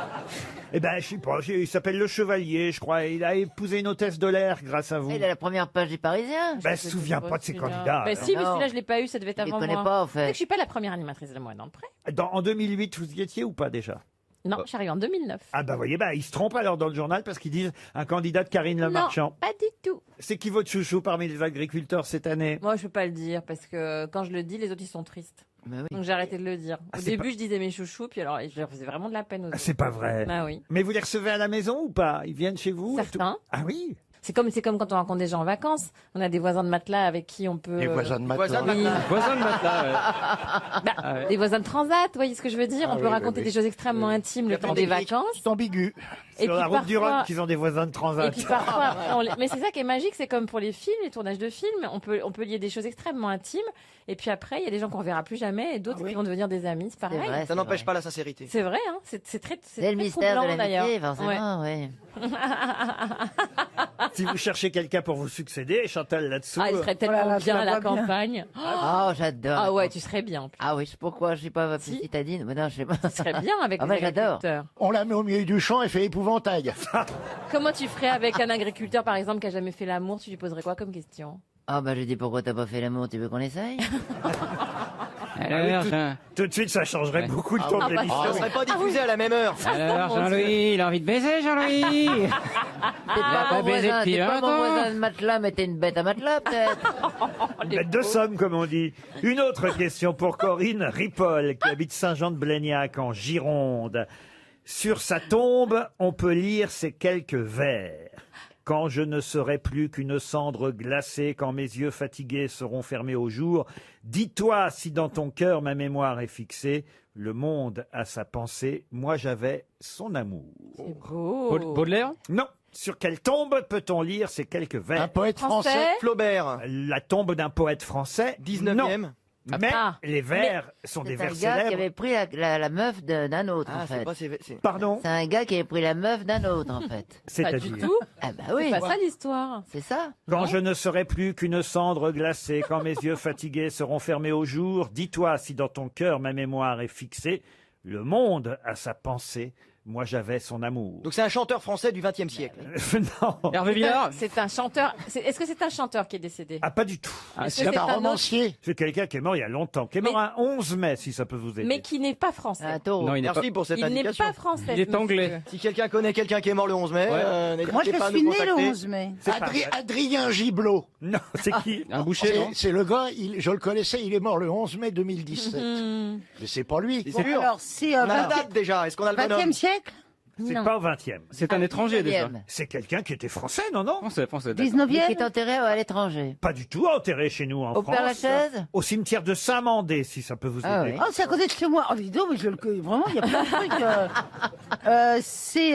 Eh ben, je sais pas, il s'appelle Le Chevalier, je crois. Il a épousé une hôtesse de l'air grâce à vous. Il a la première page des Parisiens. Ben, se souvient pas de ses candidats. Bah si, mais Non. celui-là, je l'ai pas eu, ça devait être Je les avant connais moi. pas, en Tu fait. sais que je suis pas la première animatrice de Moi dans le Pré. En 2008, vous y étiez ou pas déjà? Non, je suis arrivée en 2009. Ah bah voyez, ils se trompent alors dans le journal parce qu'ils disent un candidat de Karine Le Marchand. Non, pas du tout. C'est qui votre chouchou parmi les agriculteurs cette année? Moi, je peux pas le dire parce que quand je le dis, les autres ils sont tristes. Bah oui. Donc j'ai arrêté de le dire. Au c'est début, je disais mes chouchous, puis alors je leur faisais vraiment de la peine aux autres. C'est pas vrai. Ah oui. Mais vous les recevez à la maison ou pas? Ils viennent chez vous? et tout Certains. Ah oui. C'est comme quand on rencontre des gens en vacances. On a des voisins de matelas avec qui on peut. Les voisins de Voisins de matelas. matelas. Voisin de matelas. Ouais. Bah, Ah ouais. des voisins de transat, vous voyez ce que je veux dire? Ah on peut oui, raconter oui, des choses extrêmement intimes le temps des vacances. C'est ambigu. Et Sur puis la route du parfois- Rhône qu'ils ont des voisins de Et transat. puis parfois, mais c'est ça qui est magique, c'est comme pour les films, les tournages de films, on peut lier des choses extrêmement intimes, et puis après, il y a des gens qu'on verra plus jamais, et d'autres qui vont devenir des amis, c'est pareil. vrai. Ça n'empêche pas la sincérité. C'est vrai, hein, c'est très, C'est le très mystère de troublant, l'amitié, d'ailleurs. forcément, oui. Si vous cherchez quelqu'un pour vous succéder, Chantal là-dessous. Ah, il serait Oh tellement là là, je bien la à la vois bien. campagne. Oh, j'adore. Ah ouais, tu serais bien. Ah oui, pourquoi je sais pas, Si. citadine? Mais non, je sais pas. Tu serais bien avec Ah les bah, j'adore. agriculteurs. On la met au milieu du champ et fait épouvantail. Comment tu ferais avec un agriculteur, par exemple, qui a jamais fait l'amour? Tu lui poserais quoi comme question? Ah bah je dis pourquoi t'as pas fait l'amour, tu veux qu'on essaye? Alors, Tout de suite, ça changerait beaucoup le ton Ah de bah, l'émission. Ça ne serait pas diffusé à la même heure. alors Jean-Louis, il a envie de baiser, Jean-Louis. T'es pas pas mon baisé voisin, depuis t'es pas mon longtemps. voisin de matelas, mais t'es une bête à matelas peut-être. Une bête de somme, comme on dit. Une autre question pour Corinne Ripoll, qui habite Saint-Jean-de-Blagnac, en Gironde. Sur sa tombe, on peut lire ces quelques vers. Quand je ne serai plus qu'une cendre glacée, quand mes yeux fatigués seront fermés au jour, dis-toi si dans ton cœur ma mémoire est fixée, le monde a sa pensée, moi j'avais son amour. C'est beau. Baudelaire. Non. Sur quelle tombe peut-on lire ces quelques vers? Un poète français. Français. Flaubert. La tombe d'un poète français. 19e. Non. Mais Ah. les vers sont des C'est un vers gars qui célèbres. avait pris la meuf d'un autre, Ah, en c'est fait. pas... c'est- Pardon? C'est un gars qui avait pris la meuf d'un autre, en fait. Pas du C'est-à-dire. tout. Ah bah C'est oui, pas ça l'histoire. c'est ça. Quand je ne serai plus qu'une cendre glacée, quand mes yeux fatigués seront fermés au jour, dis-toi si dans ton cœur ma mémoire est fixée, le monde a sa pensée, moi j'avais son amour. Donc c'est un chanteur français du XXe siècle. Non. Hervé Villard. C'est un chanteur. Est-ce que c'est un chanteur qui est décédé? Ah, pas du tout. Ah, Est-ce c'est que C'est un autre romancier. C'est quelqu'un qui est mort il y a longtemps, qui est mort un 11 mai, si ça peut vous aider. Mais qui n'est pas français. Un taureau. Non, il n'est pas. Merci pour cette Il n'est indication. pas français. Il est ce monsieur. anglais. Si quelqu'un connaît quelqu'un qui est mort le 11 mai, n'hésitez Moi, je pas à suis nous né le contacter. 11 mai. C'est pas vrai. Adrien Giblot. Non, c'est qui? Un boucher, non. C'est le gars, je le connaissais, il est mort le 11 mai 2017. Hmm. Mais c'est pas lui. C'est sûr. Alors, c'est On a la date déjà. Est-ce qu'on a le bonhomme 20e siècle C'est Non. pas au 20e. C'est un étranger déjà. 19e. C'est quelqu'un qui était français, non, non? Français, français. d'accord. 19e. Qui est enterré à l'étranger. Pas du tout enterré chez nous en Au France. Père-Lachaise. Au cimetière de Saint-Mandé, si ça peut vous aider. Ah oui. Oh, c'est à côté de chez moi. Oh, dis donc, mais je le connais vraiment, il y a plein de trucs. C'est,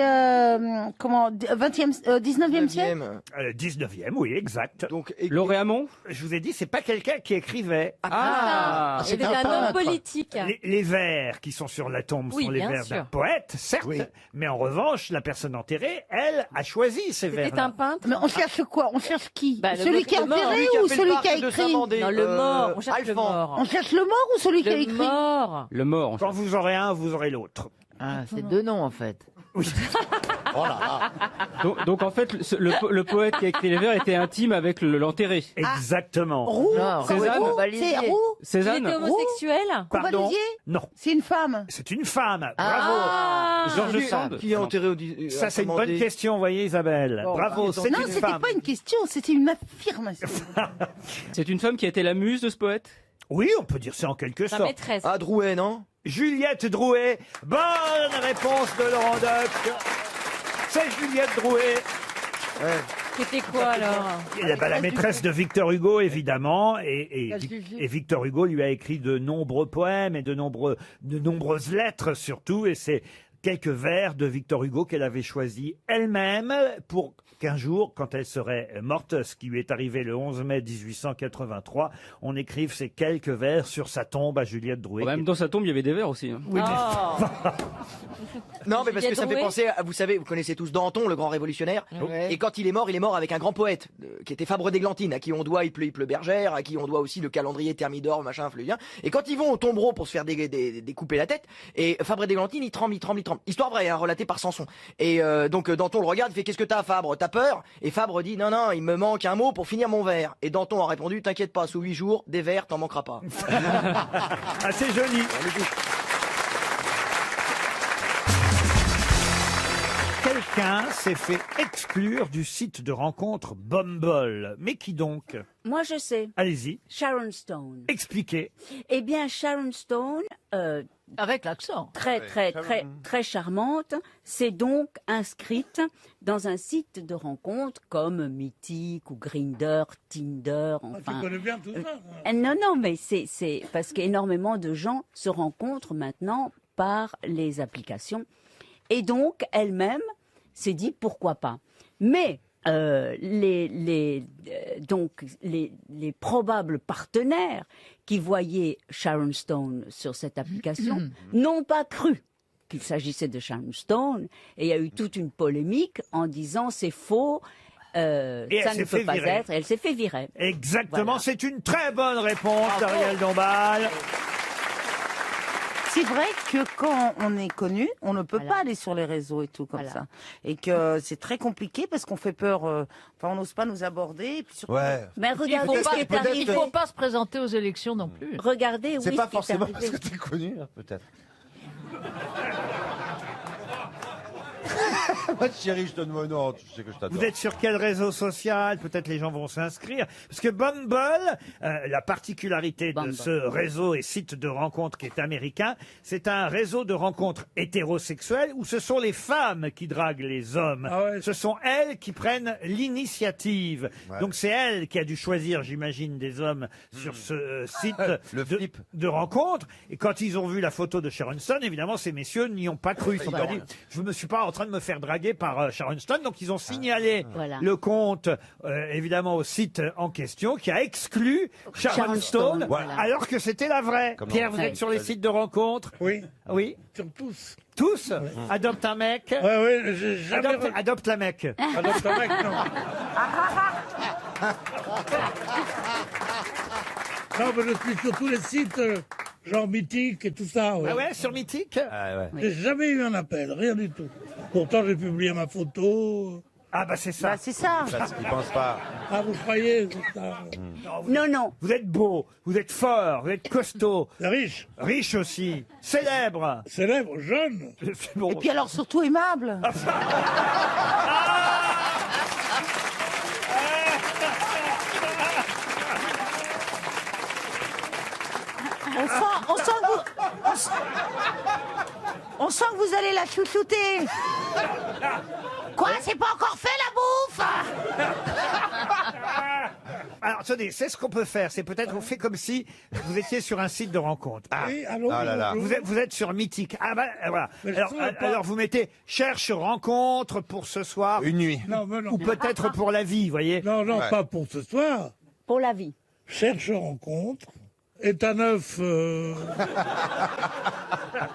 comment, 19e siècle 19e, oui, exact. Donc, Lauréamont. Je vous ai dit, c'est pas quelqu'un qui écrivait. Ah. C'était un homme politique. Les vers qui sont sur la tombe Oui, sont les bien vers sûr. d'un poète, certes, mais en revanche, la personne enterrée, elle, a choisi ces vers. C'était un peintre. Mais on cherche quoi? On cherche qui? Bah, le Celui qui est mort. enterré Celui qui a ou fait le celui parc qui a de écrit? Saint-Mandé. Non, le mort. On cherche le Alphand. mort. On cherche le mort ou celui qui a Le écrit? mort. Le mort. Quand vous aurez un, vous aurez l'autre. Ah, c'est deux noms en fait. Donc en fait, le poète qui a écrit les vers était intime avec l'enterré. Exactement. Roux? Cézanne. Roux? C'est Roux? Il Cézanne. était homosexuel. Pardon. Convalisier? Non, C'est une femme. c'est une femme. Ah. Georges Sand. Qui est enterré au Ça, c'est une bonne Saint-Mandé. question, vous voyez, Isabelle. Bon, Bravo, c'est Non, une c'était femme. pas une question, c'était une affirmation. C'est une femme qui a été la muse de ce poète. Oui, on peut dire ça en quelque Sa sorte. maîtresse. Ah, Drouet, non? Juliette Drouet. Bonne réponse de Laurent Deutsch. C'est Juliette Drouet. C'était quoi alors? La maîtresse de Victor Hugo, évidemment, et La Juju. Victor Hugo lui a écrit de nombreux poèmes et de nombreuses lettres surtout, et c'est quelques vers de Victor Hugo qu'elle avait choisis elle-même pour qu'un jour, quand elle serait morte, ce qui lui est arrivé le 11 mai 1883, on écrive ces quelques vers sur sa tombe à Juliette Drouet. Même dans sa tombe, il y avait des vers aussi. Hein. Oui, Oh. Non, mais parce que ça me fait Drouet. penser, vous savez, vous connaissez tous Danton, le grand révolutionnaire. Ouais. Et quand il est mort avec un grand poète, qui était Fabre d'Églantine, à qui on doit Il pleut bergère, à qui on doit aussi le calendrier Thermidor, machin, Fleurien. Et quand ils vont au tombereau pour se faire découper la tête, et Fabre d'Églantine, il tremble. Histoire vraie, hein, relatée par Samson. Et donc Danton le regarde, il fait: qu'est-ce que t'as, Fabre? T'as peur? Et Fabre dit: non, il me manque un mot pour finir mon vers. Et Danton a répondu: t'inquiète pas, sous 8 jours, des vers, t'en manqueras pas. Ah, c'est joli. Quelqu'un s'est fait exclure du site de rencontre Bumble. Mais qui donc? Moi, je sais. Allez-y, Sharon Stone. expliquez. Eh bien, Sharon Stone, Avec l'accent. très charmante, s'est donc inscrite dans un site de rencontre comme Mythic ou Grindr, Tinder, Tu enfin. connais bien tout ça. Non, mais c'est parce qu'énormément de gens se rencontrent maintenant par les applications. Et donc, elle-même s'est dit pourquoi pas. Mais les probables partenaires qui voyaient Sharon Stone sur cette application n'ont pas cru qu'il s'agissait de Sharon Stone. Et il y a eu toute une polémique en disant c'est faux. Et elle Ça s'est ne fait peut pas virer. être. Et elle s'est fait virer. Exactement, Voilà. c'est une très bonne réponse d'Ariel Dombal. C'est vrai que quand on est connu, on ne peut pas aller sur les réseaux et tout comme ça. Et que c'est très compliqué parce qu'on fait peur, enfin on n'ose pas nous aborder. Et puis surtout, Mais regardez ce qui est arrivé. Il ne faut pas se présenter aux élections non plus. Regardez, C'est oui, pas ce qui est forcément arrivé. parce que t'es connu, hein, peut-être. Chérie, je te demande, non, tu sais que je t'adore. Vous êtes sur quel réseau social? Peut-être les gens vont s'inscrire. Parce que Bumble, la particularité de ce réseau et site de rencontre qui est américain, c'est un réseau de rencontres hétérosexuelles où ce sont les femmes qui draguent les hommes. Ce sont elles qui prennent l'initiative. Ouais. Donc c'est elle qui a dû choisir, j'imagine, des hommes sur ce site Le flip. de rencontre. Et quand ils ont vu la photo de Sharon Stone, évidemment, ces messieurs n'y ont pas cru. Ils se sont pas dit, je me suis pas en train de me faire draguer par Sharon Stone. Donc ils ont signalé Voilà. le compte, évidemment, au site en question, qui a exclu Sharon Stone, Voilà. alors que c'était la vraie. Comme Pierre, dans- vous êtes sur les sites de rencontres? Oui. Oui. Sur tous. Tous? Adopte un mec. Ouais, j'ai jamais. Adopte la mec. Adopte un mec, non. Non, mais je suis sur tous les sites, genre Mythique et tout ça. Ah ouais, sur Mythique? J'ai jamais eu un appel, rien du tout. Pourtant, j'ai publié ma photo. Ah bah c'est ça. c'est ça. Parce qu'ils pensent pas. Ah, vous croyez c'est ça. Non. Vous êtes beau, vous êtes fort, vous êtes costaud. Riche. Riche aussi. Célèbre. Célèbre, jeune. Et puis alors surtout aimable. On sent que vous allez la chouchouter. Quoi, c'est pas encore fait la bouffe? Alors, attendez, c'est ce qu'on peut faire. C'est peut-être on fait comme si vous étiez sur un site de rencontre. Oui, allô, Ah là là. Vous êtes sur Mythique. Ah bah voilà. Mais Alors vous mettez cherche rencontre pour ce soir. Une nuit. Non, mais non. Ou peut-être pour la vie, vous voyez. Non, non, Ouais. pas pour ce soir. Pour la vie. Cherche rencontre est un œuf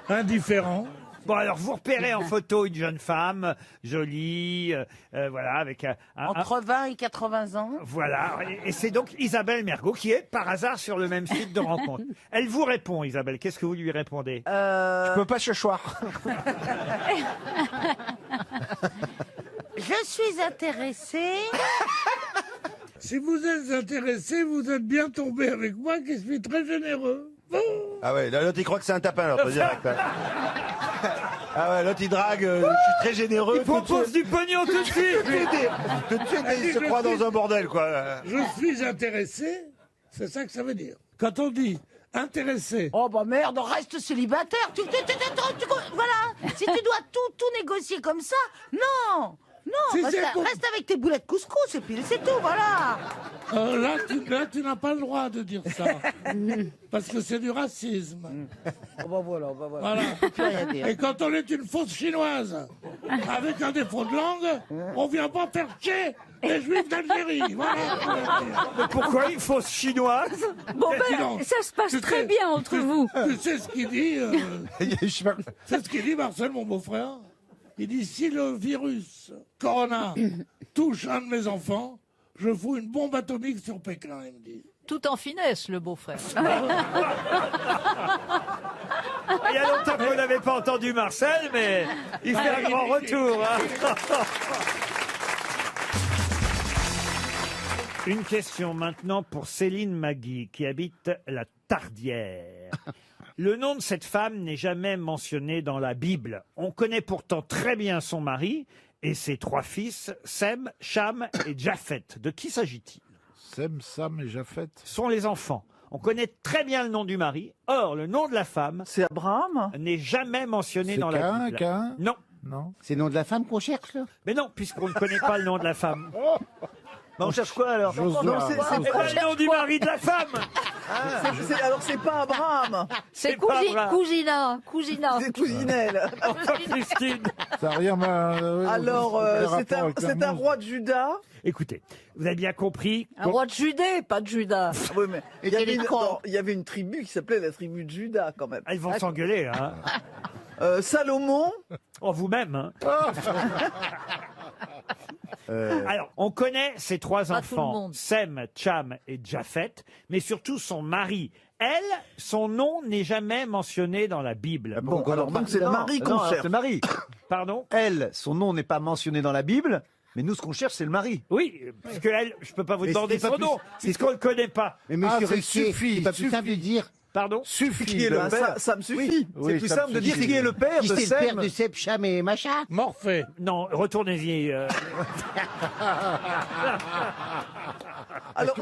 indifférent. Bon, alors vous repérez en photo une jeune femme, jolie, voilà, avec Entre 20 et 80 ans. Voilà, et c'est donc Isabelle Mergo qui est par hasard sur le même site de rencontre. Elle vous répond, Isabelle. Qu'est-ce que vous lui répondez? Je peux pas ce soir. Je suis intéressée. Si vous êtes intéressé, vous êtes bien tombé avec moi, qui suis très généreux. Ah ouais, l'autre il croit que c'est un tapin, l'autre direct. Hein. Ah ouais, l'autre il drague, je suis très généreux. Il propose du pognon tout de suite. Tout de suite, il se croit dans un bordel, quoi. Je suis intéressé, c'est ça que ça veut dire. Quand on dit intéressé, Oh bah merde, reste célibataire. Voilà. Si tu dois tout négocier comme ça, non. Si Non, c'est pour- reste avec tes boulettes couscous et puis c'est tout, voilà. là, tu n'as pas le droit de dire ça. Parce que c'est du racisme. Oh bah voilà. Voilà. Plus rien dire. Et quand on est une fausse chinoise, avec un défaut de langue, on vient pas faire chier les juifs d'Algérie. Voilà. Mais pourquoi une fausse chinoise? Bon Sinon, ben, ça se passe tu très sais- bien entre vous. Tu sais ce qu'il dit Je sais pas. C'est ce qu'il dit Marcel, mon beau-frère. Il dit, si le virus Corona touche un de mes enfants, je fous une bombe atomique sur Pékin, il me dit. Tout en finesse, le beau-frère. Il y a longtemps qu'on n'avait pas entendu Marcel, mais il fait un grand retour. Hein. Une question maintenant pour Céline Magui, qui habite la Tardière. Le nom de cette femme n'est jamais mentionné dans la Bible. On connaît pourtant très bien son mari et ses 3 fils, Sem, Cham et Japhet. De qui s'agit-il? Sem, Sam et Japhet. Sont les enfants. On connaît très bien le nom du mari. Or, le nom de la femme C'est Abraham? n'est jamais mentionné C'est dans la Caïn, Bible. Caïn Non. Non. C'est le nom de la femme qu'on cherche, là? Mais non, puisqu'on ne connaît pas le nom de la femme. On cherche quoi, alors? Josué. Non, Eh ben, le nom du mari de la femme. alors c'est pas Abraham. C'est pas vrai. Cousina. C'est Cousinelle. Enfin, Christine. Ça n'a rien Alors c'est un roi de Juda. Écoutez, vous avez bien compris. Un roi de Judée, pas de Judas. Oui, mais il y, quel avait est une, le camp non, il y avait une tribu qui s'appelait la tribu de Juda quand même. Elles vont s'engueuler, hein. Salomon. En vous-même, hein. Alors, on connaît ses 3 Pas tout le enfants, monde. Sem, Cham et Japhet, mais surtout son mari. Elle, son nom n'est jamais mentionné dans la Bible. Bon, alors donc c'est le mari qu'on cherche. C'est le mari. Pardon? Elle, son nom n'est pas mentionné dans la Bible, mais nous, ce qu'on cherche, c'est le mari. Oui, parce que elle, je peux pas vous Mais demander c'est pas son plus- nom, puisqu'on le connaît pas. Mais monsieur c'est Ruquier, suffit, c'est pas plus suffit. simple de dire... Pardon? Suffit. Qui est le père? Ça me suffit. C'est plus simple de dire qui est le père de Qui c'est le Sem. père de Sem, Cham et machin. Morphée. Non, retournez-y. Alors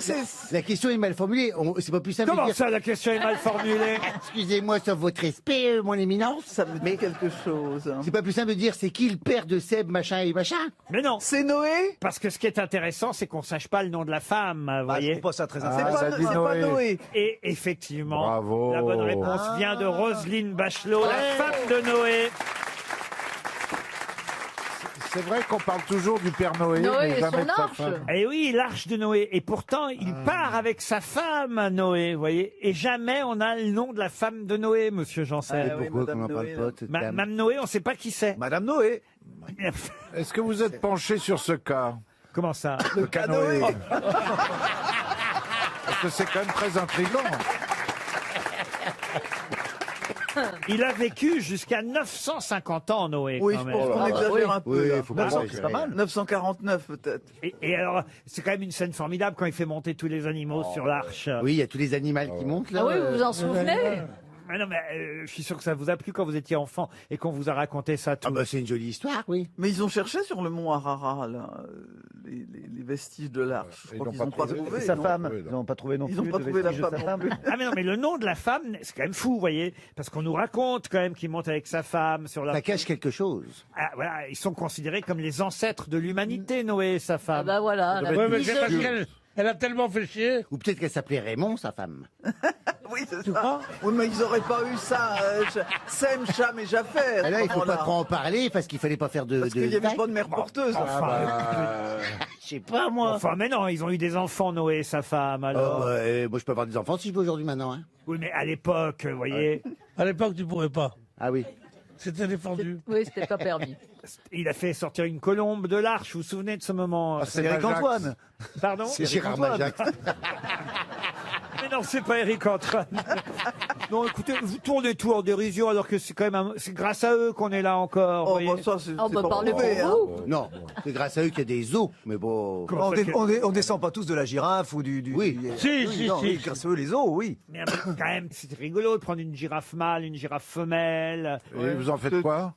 La question est mal formulée. C'est pas plus simple de Comment dire... ça, la question est mal formulée? Excusez-moi, sur votre respect, mon éminence. ça me dit quelque chose. C'est pas plus simple de dire c'est qui le père de Seb, machin et machin? Mais non, C'est Noé. parce que ce qui est intéressant, c'est qu'on sache pas le nom de la femme, vous Je voyez. trouve pas ça très Ah, C'est intéressant. ça dit pas Noé. Noé. Et effectivement, Bravo. la bonne réponse vient de Roselyne Bachelot, la femme de Noé. C'est vrai qu'on parle toujours du Père Noé, Noé mais et jamais son de sa arche. femme. Et oui, l'arche de Noé. Et pourtant, il part avec sa femme, Noé, vous voyez. Et jamais on a le nom de la femme de Noé, monsieur Janssen. Ah oui, Pourquoi Madame qu'on n'en parle Noé, pas de cette dame Mme Noé, on ne sait pas qui c'est. Madame Noé. Est-ce que vous êtes penché sur ce cas? Comment ça? Le cas Noé. Parce que c'est quand même très intriguant. Il a vécu jusqu'à 950 ans, Noé. Oui, quand je même. pense qu'on exagère un peu. Oui, là. faut pas Non, c'est pas mal. 949 peut-être. Et alors, c'est quand même une scène formidable quand il fait monter tous les animaux sur l'arche. Oui, il y a tous les animaux qui montent là. Ah oui, vous vous en souvenez? Ah non, mais je suis sûr que ça vous a plu quand vous étiez enfant et qu'on vous a raconté ça tout. Ah bah c'est une jolie histoire, oui. Mais ils ont cherché sur le mont Ararat, là, les vestiges de l'arche. Je crois qu'ils n'ont pas trouvé. Et sa non femme, ils n'ont pas trouvé non plus. Ils n'ont pas de trouvé la vestiges de sa femme non plus. Ah mais non, mais le nom de la femme, c'est quand même fou, vous voyez, parce qu'on nous raconte quand même qu'il monte avec sa femme sur la... Ça cache quelque chose. Ah, voilà, ils sont considérés comme les ancêtres de l'humanité, Noé et sa femme. Ah bah voilà. Ouais, mais c'est parce qu'elle elle a tellement fait chier. Ou peut-être qu'elle s'appelait Raymond, sa femme. Oui, c'est ça. Oui, mais ils n'auraient pas eu ça. Sem, Cham et Jafet. Ah là, il faut pas trop en parler parce qu'il fallait pas faire de... Parce qu'il n'y avait pas de mère porteuse. Je sais pas, moi. Enfin, mais non, ils ont eu des enfants, Noé et sa femme, alors. Moi, je peux avoir des enfants si je veux aujourd'hui, maintenant. Hein. Oui, mais à l'époque, vous voyez... À l'époque, tu pourrais pas. Ah oui. C'était défendu. Oui, c'était pas permis. Il a fait sortir une colombe de l'arche, vous vous souvenez de ce moment? Ah, c'est Éric Antoine. Pardon? C'est Gérard Majax. Mais non, c'est pas Éric Antoine. Non, écoutez, vous tournez tout en dérision alors que c'est quand même c'est grâce à eux qu'on est là encore. Oh, vous voyez. bah ça, c'est Oh, bah, pas parlez pour mauvais, hein. vous. Non, c'est grâce à eux qu'il y a des os, mais bon... Comment ça que- On descend pas tous de la girafe ou du... Oui. Si, non, si. oui, grâce à eux, les os, oui. Mais quand même, c'est rigolo de prendre une girafe mâle, une girafe femelle. Et vous en faites quoi?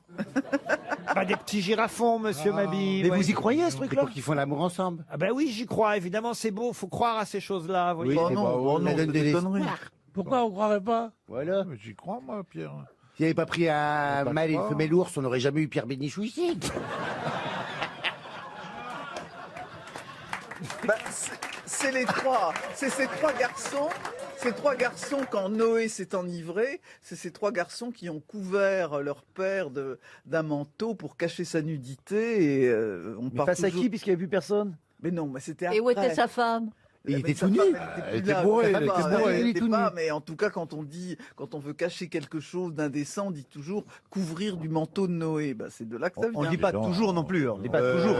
Bah, des petits girafons, monsieur Mabille. Mais ouais. vous y croyez à ce C'est truc-là? pour qu'ils font l'amour ensemble. Ah ben oui, j'y crois, évidemment, c'est beau, faut croire à ces choses-là, vous voyez. Oh non, oh non, ça donne c'est de des conneries. l'espoir. Pourquoi on croirait pas? Voilà. Mais j'y crois, moi, Pierre. S'il n'y avait pas pris un mâle et une femelle ours, on n'aurait jamais eu Pierre Bénichou ici. Bah, c'est les trois. C'est ces trois garçons. Ces trois garçons, quand Noé s'est enivré, c'est ces trois garçons qui ont couvert leur père d'un manteau pour cacher sa nudité. Et on Mais part face à toujours- qui, puisqu'il n'y avait plus personne? Mais non, mais c'était Et où après. était sa femme? Il Mais était sa tout nu. femme, Elle plus était là, bourrée, elle elle était était pas- bourrée, elle il était est tout pas, nu. mais en tout cas, quand on veut cacher quelque chose d'indécent, on dit toujours couvrir du manteau de Noé. Bah, c'est de là que ça vient. On ne dit pas toujours non plus. On ne dit pas toujours.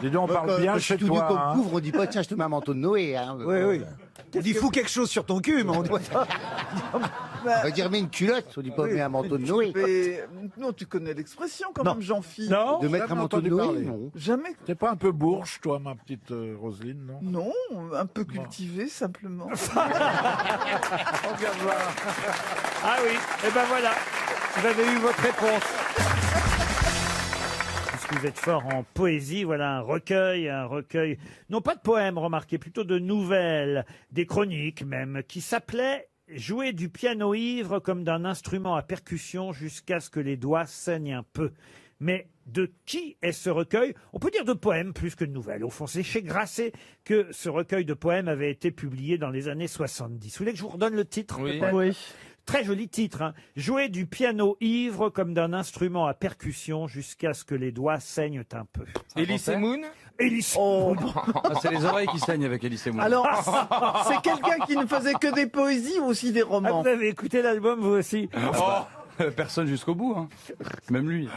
Dis donc, on parle bien chez toi. Tout nu qu'on couvre, on dit pas tiens, je te mets un manteau de Noé. Hein. Oui, oui. On dit fous quelque chose sur ton cul, mais on dit pas ça. On va dire mets une culotte, on dit pas mets un manteau de Noé. Non, tu connais l'expression quand Non. même, Jean-Philippe. Non, De mettre un jamais manteau de entendu Noé, parler. non. Jamais. T'es pas un peu bourge, toi, ma petite Roselyne, non? Non, un peu cultivé simplement. Ah oui, et ben voilà, vous avez eu votre réponse. Puisque vous êtes fort en poésie, voilà un recueil, non pas de poèmes, remarquez, plutôt de nouvelles, des chroniques même, qui s'appelait « Jouer du piano ivre comme d'un instrument à percussion jusqu'à ce que les doigts saignent un peu ». Mais de qui est ce recueil? On peut dire de poèmes plus que de nouvelles. Au fond, c'est chez Grasset que ce recueil de poèmes avait été publié dans les années 70. Vous voulez que je vous redonne le titre? Oui. peut-être Oui. Très joli titre, hein. Jouer du piano ivre comme d'un instrument à percussion jusqu'à ce que les doigts saignent un peu. Elise Moon. Elise Oh. C'est les oreilles qui saignent avec Elise Moon. Alors, c'est quelqu'un qui ne faisait que des poésies ou aussi des Ah, romans? vous avez écouté l'album, vous aussi? Personne jusqu'au bout, hein. Même lui.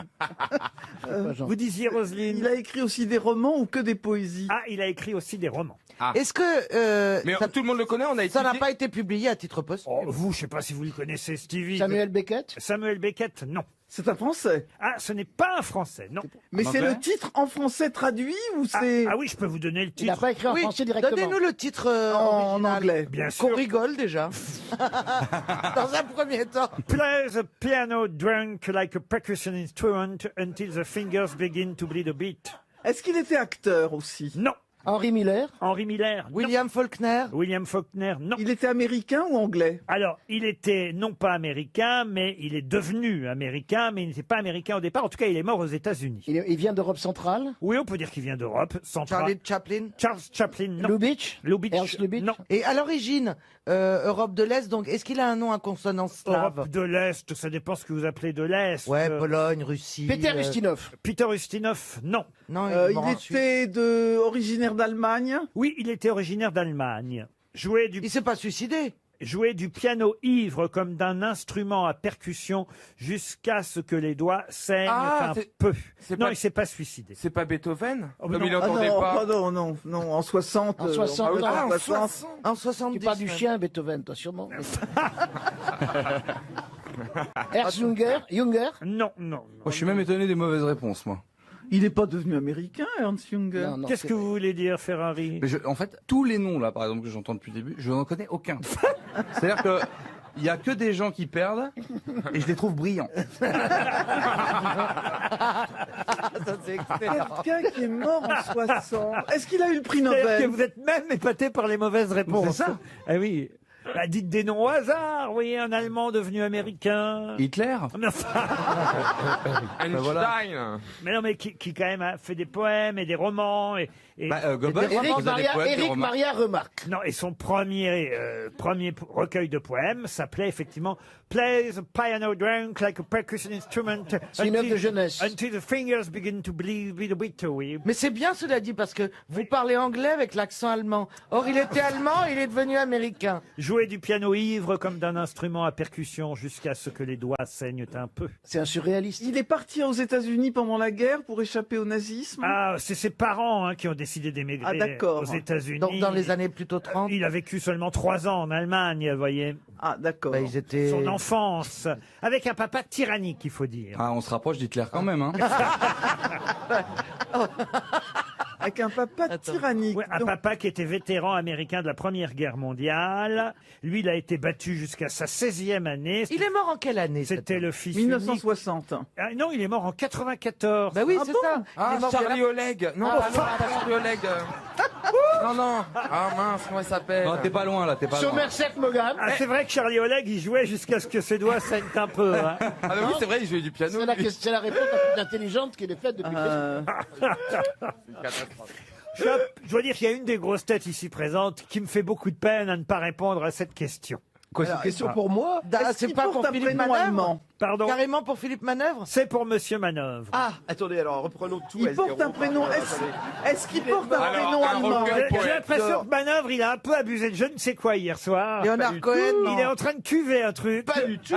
Vous disiez, Roselyne? Il a écrit aussi des romans ou que des poésies? Ah, il a écrit aussi des romans. Est-ce que Mais tout le monde le connaît, on a ça n'a étudié. pas été publié à titre posthume? Oh, vous, je sais pas si vous le connaissez, Stevie. Samuel Beckett. Samuel Beckett, non. C'est un français. Ah, ce n'est pas un français, non. Mais En c'est anglais le titre en français traduit ou c'est Ah oui, je peux vous donner le Il n'a titre. pas écrit en Oui, français directement. donnez-nous le titre en original. anglais? Bien Qu'on sûr. rigole déjà. Dans un premier temps. Play the piano drunk like a percussion instrument until the fingers begin to bleed a bit. Est-ce qu'il était acteur aussi? Non. Henri Miller. Henri Miller. non. William Faulkner. William Faulkner, non. Il était américain ou anglais? Alors, il était non pas américain, mais il est devenu américain, mais il n'était pas américain au départ. En tout cas, il est mort aux États-Unis. Il vient d'Europe centrale. Oui, on peut dire qu'il vient d'Europe centrale. Charlie Chaplin. Charles Chaplin, non. Lubitsch. Lubitsch, Ernst Lubitsch. non. Et à l'origine, Europe de l'Est, donc est-ce qu'il a un nom à consonance slave? Europe de l'Est, ça dépend ce que vous appelez de l'Est. Ouais, Pologne, Russie. Peter Ustinov. Peter Ustinov, non. Non, Il était originaire d'Allemagne. Oui, il était originaire d'Allemagne. Il s'est pas suicidé. Jouer du piano ivre comme d'un instrument à percussion jusqu'à ce que les doigts saignent Ah, un c'est- peu. c'est Non, pas- il s'est pas suicidé. C'est pas Beethoven? Oh, mais Comme non. il n'entendait pas. Non, en 60. En 60, on parle ah, de en 60. En 70. Tu parles du chien, Beethoven, toi, sûrement. Ernst Junger. Non, non. Moi, je suis même étonné des mauvaises réponses, moi. Il n'est pas devenu américain, Ernst Junger. Non, non, Qu'est-ce que vous voulez dire, Ferrari? Mais en fait, tous les noms, là, par exemple, que j'entends depuis le début, je n'en connais aucun. C'est-à-dire que il y a que des gens qui perdent et je les trouve brillants. Ça, c'est excellent. Quelqu'un qui est mort en 60. Est-ce qu'il a eu le prix C'est-à-dire Nobel que vous êtes même épaté par les mauvaises réponses. C'est ça. Ah oui. Bah, dites des noms au hasard, oui, un Allemand devenu américain. Hitler. Mais enfin, Einstein. mais non, mais qui quand même a fait des poèmes et des romans et Goebbels, Éric vous avez des poètes, des Éric romans. Maria Remarque. non, et son premier recueil de poèmes s'appelait effectivement Plays a piano drunk like a percussion instrument C'est une œuvre de jeunesse. until the fingers begin to bleed a bit, oui. Mais c'est bien cela dit parce que vous parlez anglais avec l'accent allemand. Or il était allemand, il est devenu américain. Jouer du piano ivre comme d'un instrument à percussion jusqu'à ce que les doigts saignent un peu. C'est un surréaliste. Il est parti aux États-Unis pendant la guerre pour échapper au nazisme. Ah, c'est ses parents qui ont décidé d'émigrer Ah, d'accord. aux États-Unis. Dans les années plutôt 30. Il a vécu seulement 3 ans en Allemagne, vous voyez. Ah, d'accord. Bah, ils étaient... Son enfance, avec un papa tyrannique, il faut dire. Ah, on se rapproche d'Hitler quand même. Hein. Avec un papa tyrannique. Ouais, un Donc, papa qui était vétéran américain de la Première Guerre mondiale. Lui, il a été battu jusqu'à sa 16e année. Il est mort en quelle année C'était le fils unique. 1960. Ah, non, il est mort en 94. Bah oui, Ah c'est bon ça. Ah, Il est mort Charlie Oleg. Non, pas Charlie Oleg. Non, non. Ah mince, comment il s'appelle? Non, t'es pas loin là, t'es pas loin. Somerset Maugham. Ah, c'est vrai que Charlie Oleg, il jouait jusqu'à ce que ses doigts saignent un peu. Hein. Ah bah oui, c'est vrai, il jouait du piano. C'est la réponse la plus intelligente qui est faite depuis Je dois dire qu'il y a une des grosses têtes ici présentes qui me fait beaucoup de peine à ne pas répondre à cette question. Quoi, c'est une question pour moi? Est-ce c'est qu'il pas porte pour un Philippe prénom Manœuvre allemand? Pardon? Carrément pour Philippe Manœuvre. C'est pour Monsieur Manœuvre. Ah, attendez, alors reprenons tout. Il porte un prénom. Est-ce qu'il porte un prénom allemand? J'ai l'impression que Manœuvre, il a un peu abusé de je ne sais quoi hier soir. Léonard Cohen, Il non. est en train de cuver un truc. Pas du tout.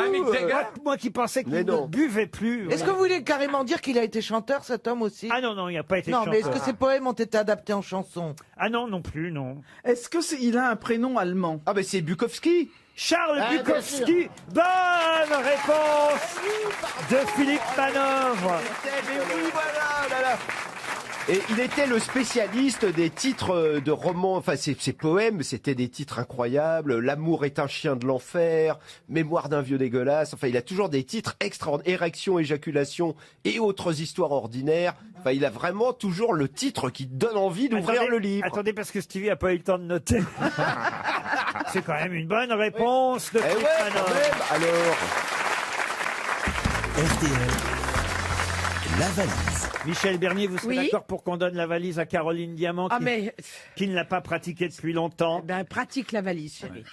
Moi qui pensais qu'il Mais ne non. buvait plus. Est-ce que vous voulez carrément dire qu'il a été chanteur, cet homme aussi? Ah non, non, il n'a pas été Non, mais est-ce chanteur. que ses poèmes ont été adaptés en chansons? Ah non, non plus, non. Est-ce que il a un prénom allemand? Ah, mais c'est Bukowski. Charles Ah, bien Bukowski, bonne réponse de Philippe Manœuvre. Mais oui, voilà, là, là. Et il était le spécialiste des titres de romans, enfin ses poèmes, c'était des titres incroyables. L'amour est un chien de l'enfer, Mémoire d'un vieux dégueulasse. Enfin, il a toujours des titres extraordinaires, érection, éjaculation et autres histoires ordinaires. Enfin, il a vraiment toujours le titre qui donne envie d'ouvrir le livre. Attendez, parce que Stevie a pas eu le temps de noter. C'est quand même une bonne réponse de Eh Philippe ouais, quand Manœuvre. même. Alors, RTL, la valise. Michel Bernier, vous serez Oui. d'accord pour qu'on donne la valise à Caroline Diamant Ah, qui, mais qui ne l'a pas pratiquée depuis longtemps. ben, pratique la valise, chérie.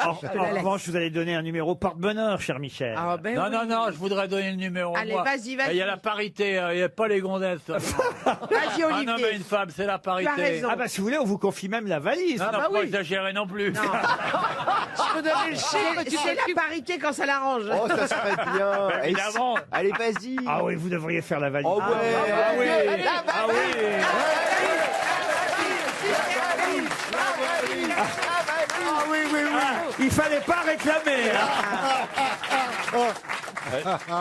En, Je te en la laisse. revanche, vous allez donner un numéro porte-bonheur, cher Michel. Ah, ben Non, oui. non, non, je voudrais donner le numéro. Allez, moi. vas-y, vas-y. Il y a la parité, il n'y a pas les gondesses. Vas-y, Un homme et Olivier. une femme, c'est la parité. Tu as raison. Ah bah si vous voulez, on vous confie même la valise. Ah, bah non, pas oui. exagérer non plus. Non. Je peux donner le chiffre, tu C'est la parité quand ça l'arrange. oh, ça serait bien. Et Évidemment. allez, vas-y. Ah oui, vous devriez faire la valise. Oh, ouais. Ah oui. Allez, Ah oui. Ah oui, oui, oui. Il fallait pas réclamer.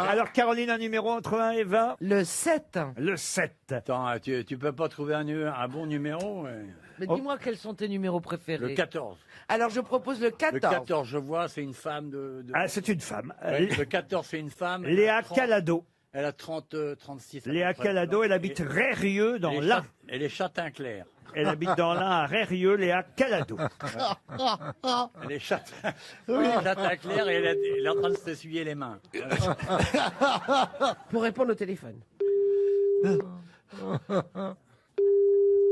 Alors, Caroline, un numéro entre 1 et 20? Le 7. Le 7. Attends, tu peux pas trouver un bon numéro Mais dis-moi quels sont tes numéros préférés. Le 14. Alors je propose le 14. Le 14, je vois, c'est une femme de... Ah, c'est une femme. Oui, le 14, c'est une femme. Léa Calado. Elle a 36. à Léa peu près. Calado, elle habite Rérieux dans l'Ain. Elle est châtain-clair. Elle habite dans l'Ain à Rérieux, Léa Calado. Elle est châtain-clair et elle est en train de s'essuyer les mains. Pour répondre au téléphone.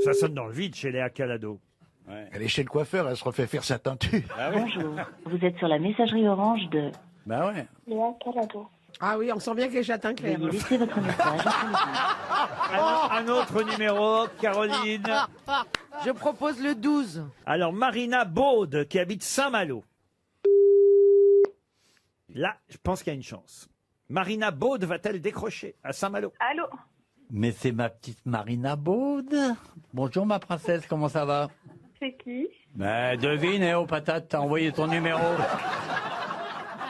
Ça sonne dans le vide chez Léa Calado. Ouais. Elle est chez le coiffeur, elle se refait faire sa teinture. Ah oui. Bonjour, vous êtes sur la messagerie orange de Bah ouais. Léa Calado. Ah oui, on sent bien que les châtains clairs. Veuillez laisser votre message après le bip. Un autre numéro, Caroline. Je propose le 12. Alors, Marina Baude, qui habite Saint-Malo. Là, je pense qu'il y a une chance. Marina Baude va-t-elle décrocher à Saint-Malo? Allô? Mais c'est ma petite Marina Baude. Bonjour ma princesse, comment ça va? C'est qui? Ben devine, aux patates, t'as envoyé ton numéro.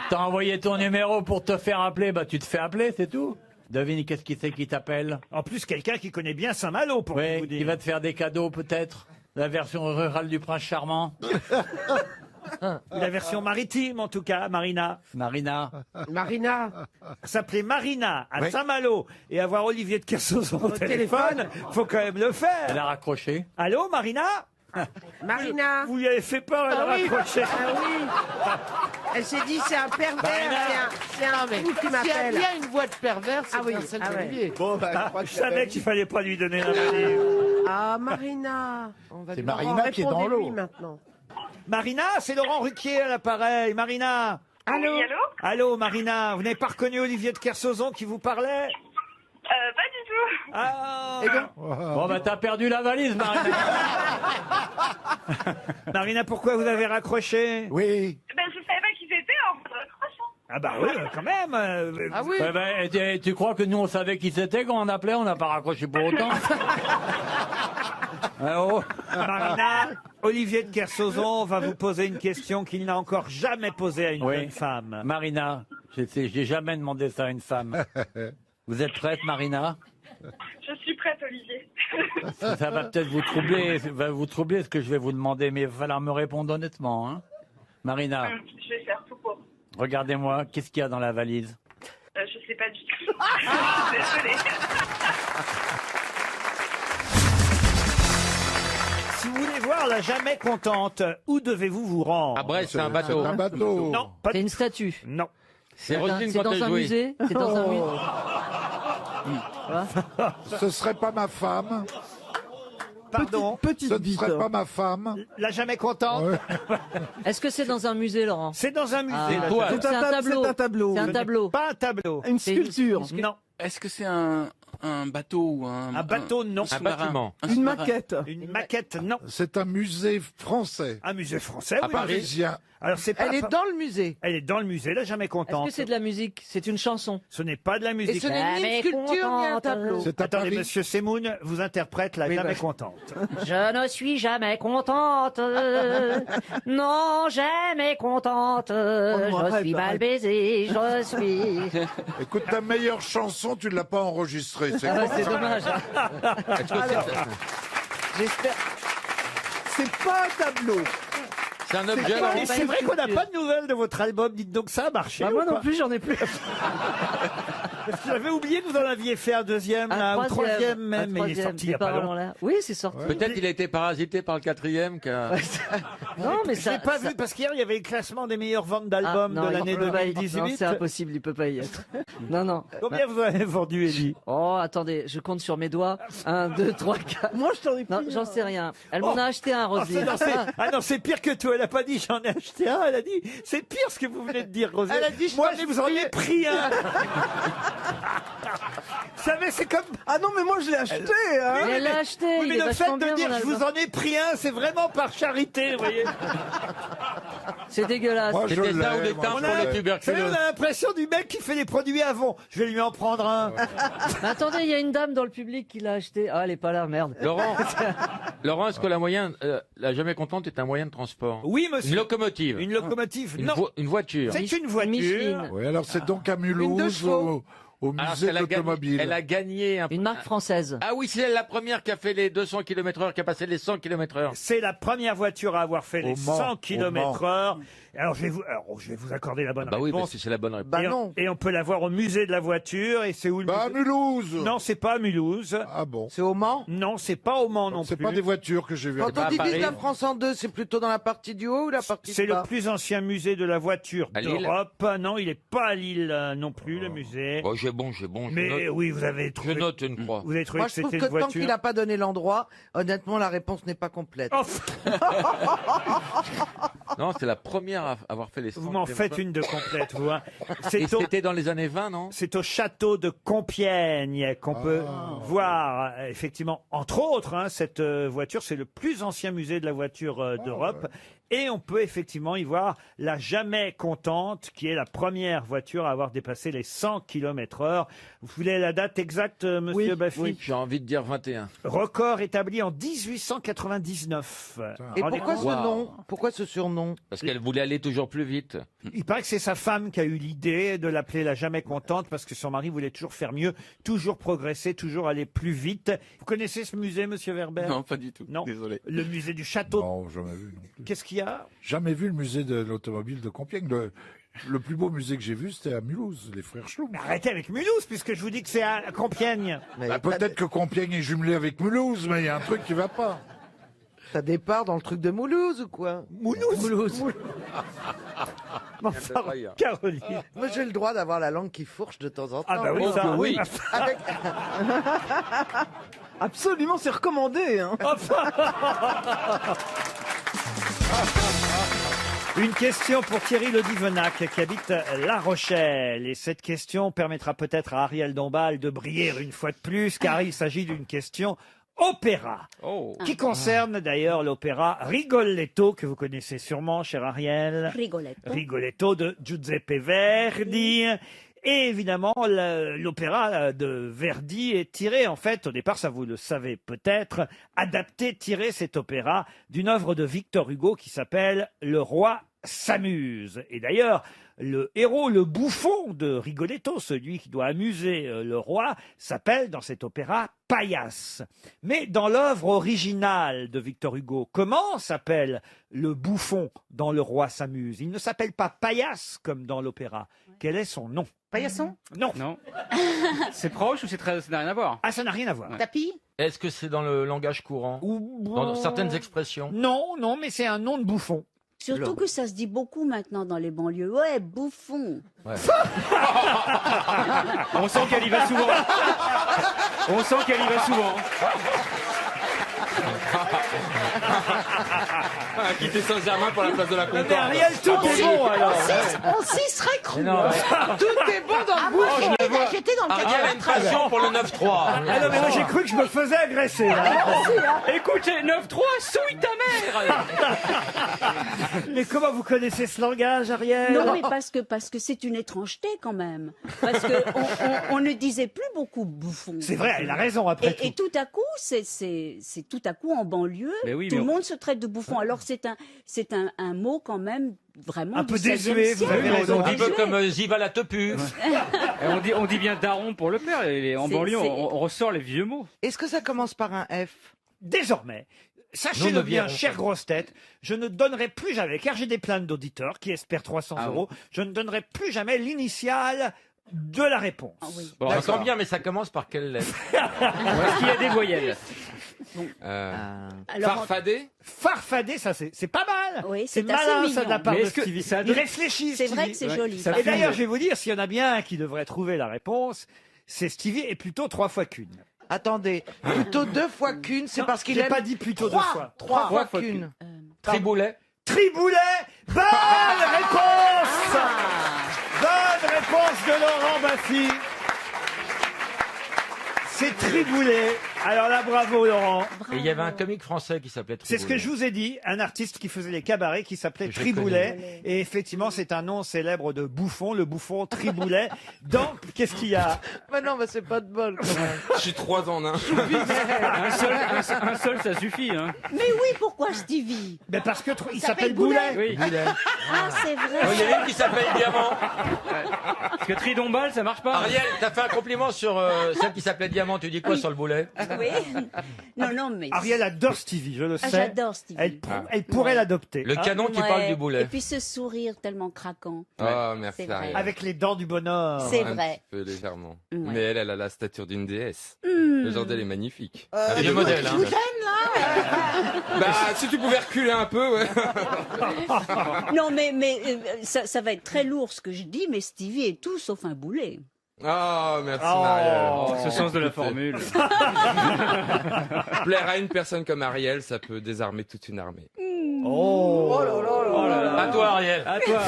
T'as envoyé ton numéro pour te faire appeler, bah tu te fais appeler, c'est tout. Devine qu'est-ce qui c'est qui t'appelle? En plus, quelqu'un qui connaît bien Saint-Malo, pour Oui, vous dire. qui va te faire des cadeaux peut-être. La version rurale du prince charmant. La version maritime, en tout cas, Marina. Marina. Marina. S'appeler Marina à Oui. Saint-Malo et avoir Olivier de Kersauzon au téléphone, faut quand même le faire. Elle a raccroché. Allô, Marina? Marina. Vous lui avez fait peur, elle a raccroché. Ah oui. Elle s'est dit, c'est un pervers, c'est un fou qui S'il y a m'appelle. bien une voix de pervers, c'est Ah oui, bien celle ah ouais. d'Olivier. Bon, bah, je crois Je que savais qu'il fallait pas lui donner la valise. Ah, Marina. On va C'est lui Marina qui est dans répondre l'eau. maintenant. Marina, c'est Laurent Ruquier à l'appareil. Marina. Allô. Oui, allô Allô, Marina. Vous n'avez pas reconnu Olivier de Kersauzon qui vous parlait? Pas du tout. Ah. Bon, bah, t'as perdu la valise, Marina. Marina, pourquoi vous avez raccroché? Oui. Ben, je savais pas qui c'était en raccrochant. Ah bah oui, quand même. Ah oui. Ouais, bah, et tu crois que nous, on savait qui c'était quand on appelait? On n'a pas raccroché pour autant. Ah, oh. Marina, Olivier de Kersauzon va vous poser une question qu'il n'a encore jamais posée à une Oui. jeune femme. Marina, j'ai jamais demandé ça à une femme. Vous êtes prête, Marina? Je suis prête, Olivier. Ça va peut-être vous troubler ce que je vais vous demander, mais il va falloir me répondre honnêtement. Hein. Marina, Je vais faire tout pour. regardez-moi, qu'est-ce qu'il y a dans la valise? Je sais pas du tout. Désolée. Si vous voulez voir la jamais contente, où devez-vous vous rendre? À Brest, c'est un bateau. C'est un bateau. Non, pas C'est une statue. Non. C'est Roselyne C'est quand dans elle un jouait. musée. C'est dans un musée. Ce serait pas ma femme. Pardon. Ce ne serait pas ma femme. La jamais contente. Ouais. Est-ce que c'est dans un musée, Laurent? C'est dans un musée. Ah. la Toile. jamais- C'est un tableau. C'est un tableau. C'est un Ce n'est tableau. Pas un tableau. Une C'est une- sculpture. Non. Est-ce que c'est un bateau ou Un bateau, non. Un bâtiment. Une maquette. Une maquette, non. C'est un musée français. Un musée français, À oui. Paris. Parisien. Alors c'est pas. Elle est dans le musée. Elle est dans le musée, la jamais Est-ce contente. que c'est de la musique? C'est une chanson. Ce n'est pas de la Et musique. ce n'est ni une sculpture ni un tableau. C'est à Attendez, Paris. monsieur Semoun vous interprète la Oui, jamais bah. contente. Je ne suis jamais contente. Non, jamais contente. Je suis mal baisée. Je suis. Écoute, ta meilleure chanson, tu ne l'as pas enregistrée. C'est Ah, con. c'est dommage. Est-ce que J'espère. C'est pas un tableau. c'est un objet, Et Laurent? c'est vrai qu'on n'a pas de nouvelles de votre album. Dites donc, ça a marché. Bah, moi ou non pas plus, j'en ai plus. Parce que j'avais oublié que vous en aviez fait un deuxième, là, ou troisième même, mais il est sorti il n'y a pas longtemps. Oui, c'est sorti. Peut-être il a été parasité par le quatrième. Non, mais Je ça. l'ai pas ça- vu parce qu'hier il y avait le classement des meilleures ventes Ah, d'albums non, de l'année il peut pas y- Non, 2018. c'est impossible, il peut pas y être. Non, non. Combien vous avez vendu, Elie? Oh, attendez, je compte sur mes doigts. 1, 2, 3, 4. Moi, je t'en ai Non, pris. j'en sais rien. Elle m'en a acheté un, Oh, Roselyne. ah non, c'est pire que tout. Elle a pas dit j'en ai acheté un. Elle a dit c'est pire ce que vous venez de dire, Roselyne. Elle a dit, je moi t'en ai je vous en ai pris un. Vous savez, c'est comme. Ah non, mais moi, je l'ai acheté. Hein. Elle l'a acheté. Oui, mais il est le fait vachement de bien, dire mon je vous album. en ai pris un, c'est vraiment par charité, vous voyez. C'est dégueulasse. Moi, je C'était ça ou l'ai, les moi, timbres On pour a, les vous savez, tuberculeux. on a l'impression du mec qui fait les produits avant. Je vais lui en prendre un. Mais attendez, il y a une dame dans le public qui l'a acheté. Ah, elle est pas là, merde. Laurent, est-ce que la jamais contente est un moyen de transport? Oui, monsieur. Une locomotive. Une locomotive, Une, non. une voiture. C'est une voiture. Micheline. Oui, alors c'est donc à Une de Mulhouse, chevaux. au Alors, musée de elle a gagné- l'automobile. Elle a gagné un. Une marque française. Ah oui, c'est la première qui a fait les 200 km/h, qui a passé les 100 km/h. C'est la première voiture à avoir fait les Mans, 100 au km/h. Alors je vais vous accorder la bonne Bah oui, réponse. parce que c'est la bonne réponse. Bah et, non. et on peut la voir au musée de la voiture. Et c'est où le Bah, à musée Mulhouse. Non, c'est pas à Mulhouse. Ah bon. C'est au Mans. Non, c'est pas au Mans non C'est plus. pas des voitures que j'ai vues. Quand pas on à divise Paris. la France en deux, c'est plutôt dans la partie du haut ou la partie C'est du le bas? plus ancien musée de la voiture À Lille d'Europe. Non, il est pas à Lille non plus, le musée. Oh, j'ai bon. je Mais note. oui, vous avez Je trouvé. note une croix. Vous avez trouvé Moi, que je trouve c'était que une tant voiture. qu'il n'a pas donné l'endroit, honnêtement, la réponse n'est pas complète. Oh, Non, c'est la première à avoir fait les 100 vous m'en km/h. faites une de complète, vous. Hein. Et C'est au, c'était dans les années 20, non? c'est au château de Compiègne qu'on peut voir, effectivement, entre autres, hein, cette voiture. C'est le plus ancien musée de la voiture d'Europe. Et on peut effectivement y voir la jamais contente, qui est la première voiture à avoir dépassé les 100 km/h. Vous voulez la date exacte, monsieur Baffy? Oui, j'ai envie de dire 21. Record établi en 1899. Et Rendez pourquoi compte ce nom? Pourquoi ce surnom? Parce qu'elle voulait aller toujours plus vite. Il paraît que c'est sa femme qui a eu l'idée de l'appeler la jamais contente parce que son mari voulait toujours faire mieux, toujours progresser, toujours aller plus vite. Vous connaissez ce musée, monsieur Werber? Non, pas du tout. Non. Désolé. Le musée du château. Non, jamais vu non plus. Qu'est-ce qu'il qu'il y a? Jamais vu le musée de l'automobile de Compiègne. Le plus beau musée que j'ai vu, c'était à Mulhouse, les frères Schlum. Arrêtez avec Mulhouse, puisque je vous dis que c'est à Compiègne. Bah, peut-être que Compiègne est jumelé avec Mulhouse, mais il y a un truc qui va pas. T'as des parts dans le truc de Moulouse ou quoi? Moulouse. Enfin, Caroline. Moi, j'ai le droit d'avoir la langue qui fourche de temps en temps. Ah bah oui, ça, oui. Avec... Absolument, c'est recommandé. Hein. Une question pour Thierry Ledivenac qui habite La Rochelle. Et cette question permettra peut-être à Ariel Dombal de briller une fois de plus, car il s'agit d'une question opéra, qui concerne d'ailleurs l'opéra Rigoletto, que vous connaissez sûrement, cher Ariel. Rigoletto de Giuseppe Verdi. Et évidemment, l'opéra de Verdi est tiré, en fait, au départ, ça vous le savez peut-être, tiré cet opéra d'une œuvre de Victor Hugo qui s'appelle Le Roi s'amuse. Et d'ailleurs, le héros, le bouffon de Rigoletto, celui qui doit amuser le roi, s'appelle dans cet opéra Paillasse. Mais dans l'œuvre originale de Victor Hugo, comment s'appelle le bouffon dans Le Roi s'amuse? Il ne s'appelle pas Paillasse comme dans l'opéra. Quel est son nom? Paillasson? Non. Non. C'est proche ou ça n'a rien à voir? Ah, ça n'a rien à voir. Tapis? Est-ce que c'est dans le langage courant? Dans certaines expressions? Non, non, mais c'est un nom de bouffon. Surtout que ça se dit beaucoup maintenant dans les banlieues. Ouais, bouffon. Ouais. On sent qu'elle y va souvent. On sent qu'elle y va souvent. Quitter Saint-Germain pour la place de la Concorde. Mais Ariel, tout est bon alors. On s'y serait cru. Tout est bon dans le bouffon. J'étais dans le Ariel a une passion pour le 9-3. Ah non, mais moi j'ai cru que je me faisais agresser. Là. Écoute, 9-3, souille ta mère. Mais comment vous connaissez ce langage, Ariel? Non, mais parce que c'est une étrangeté quand même. Parce que on ne disait plus beaucoup bouffon. C'est vrai, elle a raison après tout. Et tout à coup, c'est tout à coup en banlieue, tout le monde se traite de bouffon. Alors c'est un mot quand même vraiment un peu désuet. Vous avez raison. Un peu comme Ziva la tepu. On dit bien daron pour le père. Et en banlieue, on ressort les vieux mots. Est-ce que ça commence par un F? Désormais, sachez-le bien, chère grosse tête, je ne donnerai plus jamais, car j'ai des plaintes d'auditeurs qui espèrent 300 €, je ne donnerai plus jamais l'initiale de la réponse. Bon, on sent bien, mais ça commence par quelle lettre? Est-ce qu'il y a des voyelles? Farfadet? Farfadet, ça c'est pas mal. Oui, c'est c'est assez malin mignon. ça de la part Mais de est-ce que Stevie. ça Il réfléchit. C'est vrai Stevie. que c'est joli. Et d'ailleurs, je vais vous dire, s'il y en a bien un qui devrait trouver la réponse, c'est Stevie et plutôt 3 fois qu'une. Attendez, plutôt 2 fois qu'une, c'est Non, parce qu'il j'ai aime... pas dit plutôt 2 fois. 3 fois qu'une. Triboulet? Triboulet. Bonne réponse. Bonne réponse de Laurent Baffy. C'est Triboulet. Alors là, bravo Laurent. Et il y avait un comique français qui s'appelait Triboulet. C'est ce que je vous ai dit, un artiste qui faisait les cabarets qui s'appelait Triboulet. Et effectivement, c'est un nom célèbre de bouffon, le bouffon Triboulet. Donc, qu'est-ce qu'il y a? Mais non, mais c'est pas de bol. Je suis 3 en 1. Un seul, ça suffit. Hein. Mais oui, pourquoi Stevie? Mais parce que il s'appelle Boulet. Oui. Ah, c'est vrai. Il y a une qui s'appelle Diamant. Parce que Tridombal, ça marche pas. Ariel, t'as fait un compliment sur celle qui s'appelait Diamant. Tu dis quoi sur le boulet? Oui. Non, mais... Ariel adore Stevie, je le sais. J'adore Stevie. Elle pourrait l'adopter. Le canon qui Ouais. parle du boulet. Et puis ce sourire tellement craquant. Oh, merci C'est vrai. Ariel. Avec les dents du bonheur. C'est Un vrai. petit peu légèrement. Ouais. Mais elle a la stature d'une déesse. Hmm. Le genre d'elle est magnifique. Un vieux modèle. Hein. Bah, si tu pouvais reculer un peu, ouais. Non, mais ça va être très lourd ce que je dis, mais Stevie est tout sauf un boulet. Oh, merci Oh. Marielle. Ce sens de la formule. Plaire à une personne comme Ariel, ça peut désarmer toute une armée. Oh. Oh là là. À toi, Ariel. À toi.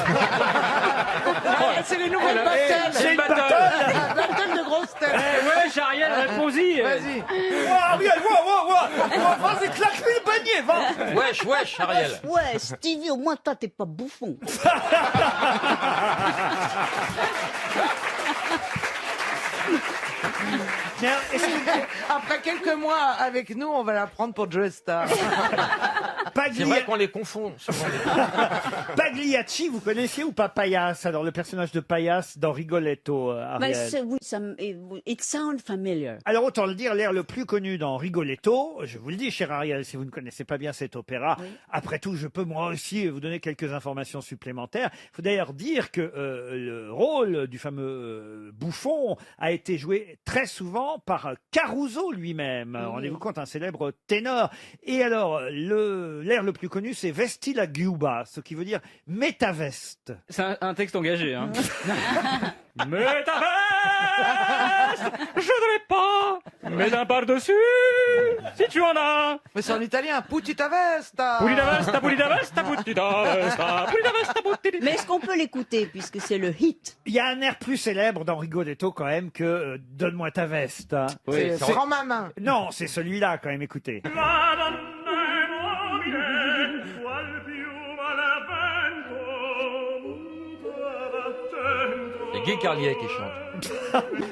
C'est les nouvelles Oh là, battles. C'est une battle. Battle de grosses têtes. Ouais, Ariel, réponds-y. Vas-y. Ariel, vas-y, claque-lui le panier, va. Wesh, Ariel. Ouais, Stevie, au moins toi, t'es pas bouffon. Mais est-ce que- Après quelques mois avec nous, on va la prendre pour Joe Star. C'est vrai qu'on les confond souvent. Pagliacci, vous connaissiez ou pas Paillasse? Alors, le personnage de Paillasse dans Rigoletto, Ariel. Oui, it sounds familiar. Alors, autant le dire, l'air le plus connu dans Rigoletto, je vous le dis, cher Ariel, si vous ne connaissez pas bien cet opéra, après tout, je peux moi aussi vous donner quelques informations supplémentaires. Il faut d'ailleurs dire que le rôle du fameux bouffon a été joué très souvent par Caruso lui-même. Rendez-vous compte, un célèbre ténor. Et alors, l'air le plus connu, c'est Vesti la Giuba, ce qui veut dire mets ta veste. C'est un texte engagé. Hein. Mets ta veste, je ne l'ai pas. Mets un par-dessus, si tu en as. Mais c'est en italien, putti ta vesta. Putti ta vesta, putti ta vesta, putti ta vesta, putti ta vesta, putti. Mais est-ce qu'on peut l'écouter, puisque c'est le hit? Il y a un air plus célèbre dans Rigoletto quand même que Donne-moi ta veste. Hein. Oui, Prends ma main. Non, c'est celui-là quand même, écoutez. C'est Guy Carlier qui chante.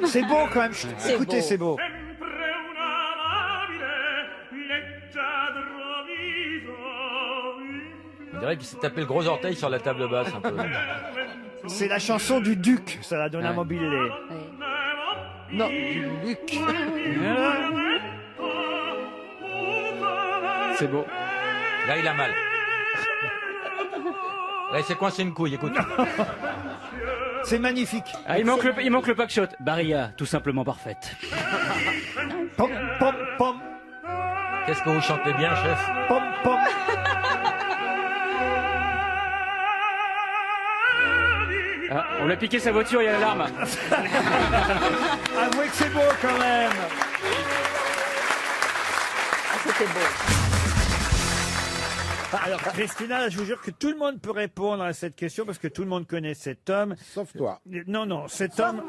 C'est beau quand même. Écoutez, c'est beau. On dirait qu'il s'est tapé le gros orteil sur la table basse un peu. C'est la chanson du Duc, ça la Donna Mobile. Non, du Luc. C'est beau. Là, il a mal. Là, il s'est coincé une couille, écoute. C'est magnifique. Ah, il manque le packshot. Barilla, tout simplement parfaite. Pom, pom, pom. Qu'est-ce que vous chantez bien, chef? Pom, pom. Ah, on lui a piqué sa voiture, il y a l'alarme. Avouez que c'est beau quand même. Ah, c'était beau. Alors, Christina, je vous jure que tout le monde peut répondre à cette question parce que tout le monde connaît cet homme. Sauf toi. Non, cet homme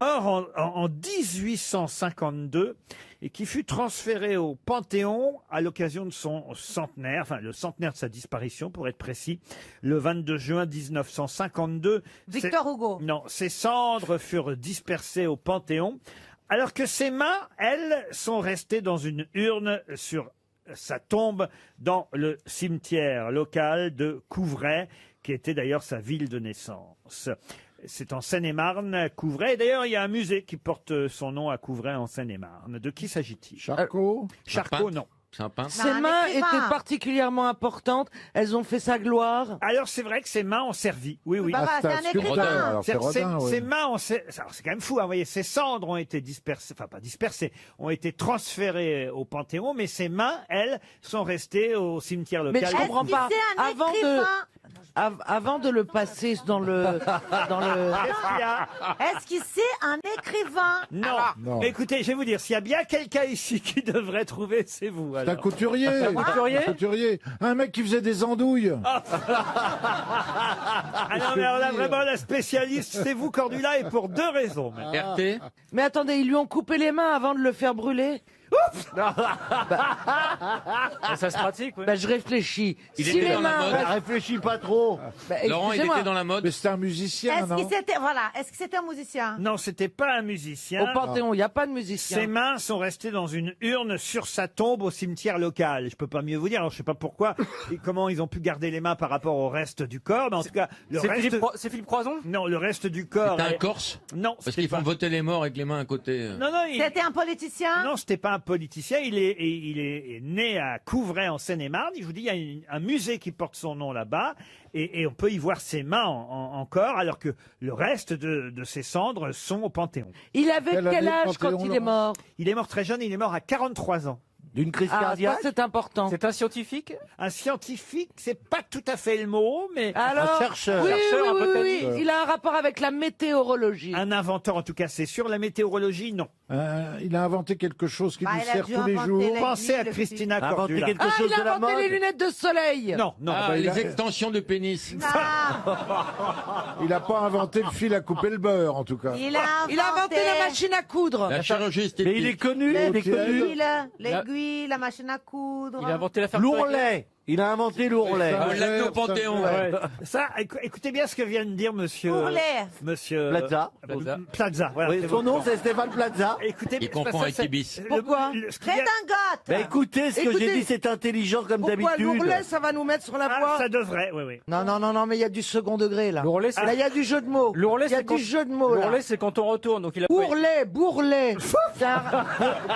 mort en 1852 et qui fut transféré au Panthéon à l'occasion de son centenaire, enfin le centenaire de sa disparition pour être précis, le 22 juin 1952. Victor Hugo. Non, ses cendres furent dispersées au Panthéon alors que ses mains, elles, sont restées dans une urne sur sa tombe dans le cimetière local de Couvray, qui était d'ailleurs sa ville de naissance. C'est en Seine-et-Marne, Couvray. D'ailleurs, il y a un musée qui porte son nom à Couvray en Seine-et-Marne. De qui s'agit-il? Charcot. Charcot, non. C'est un peintre. Ses mains étaient particulièrement importantes. Elles ont fait sa gloire. Alors, c'est vrai que ses mains ont servi. Oui, oui. Bah, c'est un écrivain. Alors, c'est Rodin, ouais. Ses mains ont servi. C'est quand même fou, hein, vous voyez. Ses cendres ont été dispersées, enfin pas dispersées, ont été transférées au Panthéon, mais ses mains, elles, sont restées au cimetière local. Mais je comprends pas. Avant de le passer dans le... Est-ce qu'il c'est un écrivain? Non. Mais écoutez, je vais vous dire, s'il y a bien quelqu'un ici qui devrait trouver, c'est vous. C'est un couturier. Un mec qui faisait des andouilles. Ah non, mais alors là, vraiment, la spécialiste, c'est vous, Cordula, et pour deux raisons. RT. Mais attendez, ils lui ont coupé les mains avant de le faire brûler? Ça se pratique, oui. Bah, je réfléchis. Il Si était les dans la mains... mode. Réfléchis pas trop. Bah, Laurent, il excusez-moi. était dans la mode. Mais c'est un musicien, Est-ce non? qu'il c'était est-ce que c'était un musicien? Non, c'était pas un musicien. Au Panthéon, il n'y a pas de musicien. Ses mains sont restées dans une urne sur sa tombe au cimetière local. Je peux pas mieux vous dire. Alors, je sais pas pourquoi et comment ils ont pu garder les mains par rapport au reste du corps. Mais en tout cas, le reste. C'est Philippe Croison? Non, le reste du corps. C'était un Corse? Non, Parce c'était qu'ils font pas. voter les morts avec les mains à côté. Non, C'était un politicien? Non, c'était pas un politicien. Il est né à Couvray en Seine-et-Marne. Je vous dis, il y a un musée qui porte son nom là-bas. Et on peut y voir ses mains encore, alors que le reste de ses cendres sont au Panthéon. Il avait quel âge quand il est mort? Il est mort très jeune, il est mort à 43 ans. D'une crise Ah, ça cardiaque. c'est important. C'est un scientifique? Un scientifique, c'est pas tout à fait le mot, mais Alors, chercheur. oui, Chercheur, un oui, botaniste. oui, il a un rapport avec la météorologie. un inventeur en tout cas, c'est sûr. La météorologie, non. Il a inventé quelque chose qui Bah, nous il a sert dû tous les inventer jours. la- Pensez à le Christina Inventé Cordula. quelque Ah, chose il de a la inventé mode. les lunettes de soleil. Non, non. Ah, bah, il les a- extensions de pénis. Il n'a pas inventé le fil à couper le beurre, en tout cas. Il a inventé la machine à coudre. La chirurgie esthétique. Mais il est connu. Il est connu. L'aiguille, la machine à coudre. Il a inventé la ferme L'ourlet. Il a inventé l'ourlet. On l'a au Panthéon. Ça, écoutez bien ce que vient de dire monsieur... Ourlet. Monsieur... Plaza. Plaza, voilà. Oui, c'est son bon. nom, c'est Stéphane Plaza. Écoutez, Il confond ça, avec c'est- Ibis. Pourquoi ce qu'il y a- Redingote. Bah écoutez, ce que Écoutez. j'ai dit, c'est intelligent comme Pourquoi d'habitude. l'ourlet, ça va nous mettre sur la Ah, voie ça devrait, oui, oui. Non, non, non, non, mais il y a du second degré, là. L'ourlet, c'est Là, il y a du jeu de mots. L'ourlet, Il y a c'est quand- du jeu de mots, là. L'ourlet, c'est quand on retourne. Donc il a Bourrelet, bourrelet. C'est un-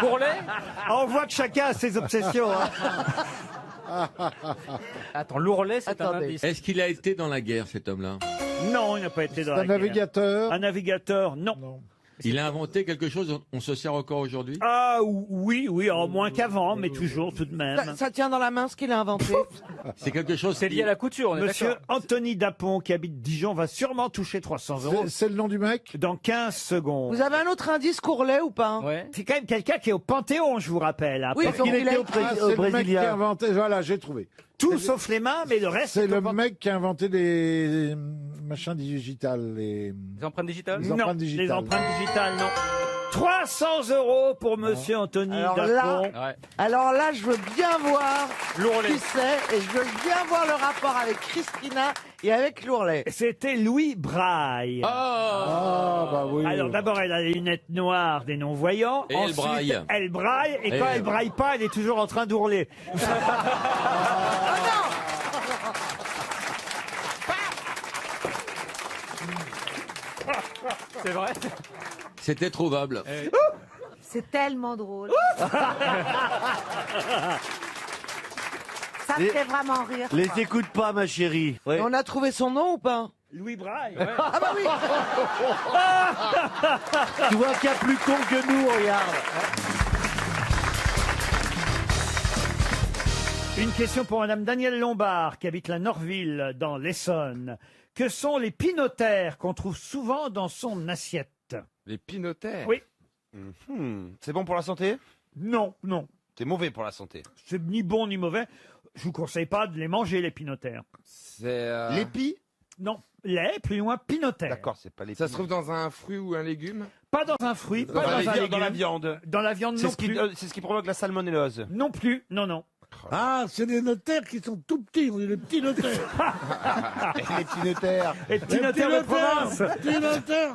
Bourrelet. Ah, on voit que chacun a ses obsessions. hein. Attends, l'ourlet, c'est un Attendez. indice. Est-ce qu'il a été dans la guerre, cet homme-là? Non, il n'a pas été dans la Un guerre. navigateur. Un navigateur, non. Il a inventé quelque chose, on se sert encore aujourd'hui? Ah oui, oui, en moins qu'avant, mais toujours tout de même. Ça tient dans la main ce qu'il a inventé. C'est quelque chose. C'est lié à la couture, on est Monsieur d'accord. Anthony Dapon, qui habite Dijon, va sûrement toucher 300 euros C'est le nom du mec? dans 15 secondes. Vous avez un autre indice, Courlet, ou pas? Ouais. C'est quand même quelqu'un qui est au Panthéon, je vous rappelle. hein. Oui, Parce donc qu'il il était a- au C'est au le mec qui a Brésilien. inventé. Voilà, j'ai trouvé. Tout sauf les mains, mais le reste. C'est le au mec qui a inventé les machins digitales. Les empreintes digitales. Les Non, empreintes les digitales. empreintes digitales, non. 300 euros pour monsieur Anthony Alors Dapon. là, Ouais. alors là, je veux bien voir L'ourlet. qui c'est, et je veux bien voir le rapport avec Christina et avec l'ourlet. C'était Louis Braille. Ah, bah oui. Alors d'abord, elle a les lunettes noires des non-voyants. Et elle Ensuite, braille. Elle braille. Et quand Et- elle braille pas, elle est toujours en train d'ourler. C'est vrai. C'était trouvable. C'est tellement drôle. Ça me fait vraiment rire. Les écoute pas, ma chérie. Ouais. On a trouvé son nom ou pas? Louis Braille. Ah bah oui. Tu vois qu'il y a plus con que nous, regarde. Une question pour madame Danielle Lombard, qui habite la Norville, dans l'Essonne. Que sont les pinotères qu'on trouve souvent dans son assiette? Les pinotères. Oui. C'est bon pour la santé? Non, non. C'est mauvais pour la santé. C'est ni bon ni mauvais. Je vous conseille pas de les manger, les pinotères. C'est. L'épi? Non. Les, plus loin, pinotères. D'accord, c'est pas l'épi. Ça se trouve dans un fruit ou un légume? Pas dans un fruit, pas dans un légume. Dans la viande. Dans la viande, C'est non ce, qui, plus. c'est ce qui provoque la salmonellose. Non plus, non, non. Ah, c'est des notaires qui sont tout petits. On est des petits notaires. Les petits notaires. Et petits notaires de province. Petits notaires.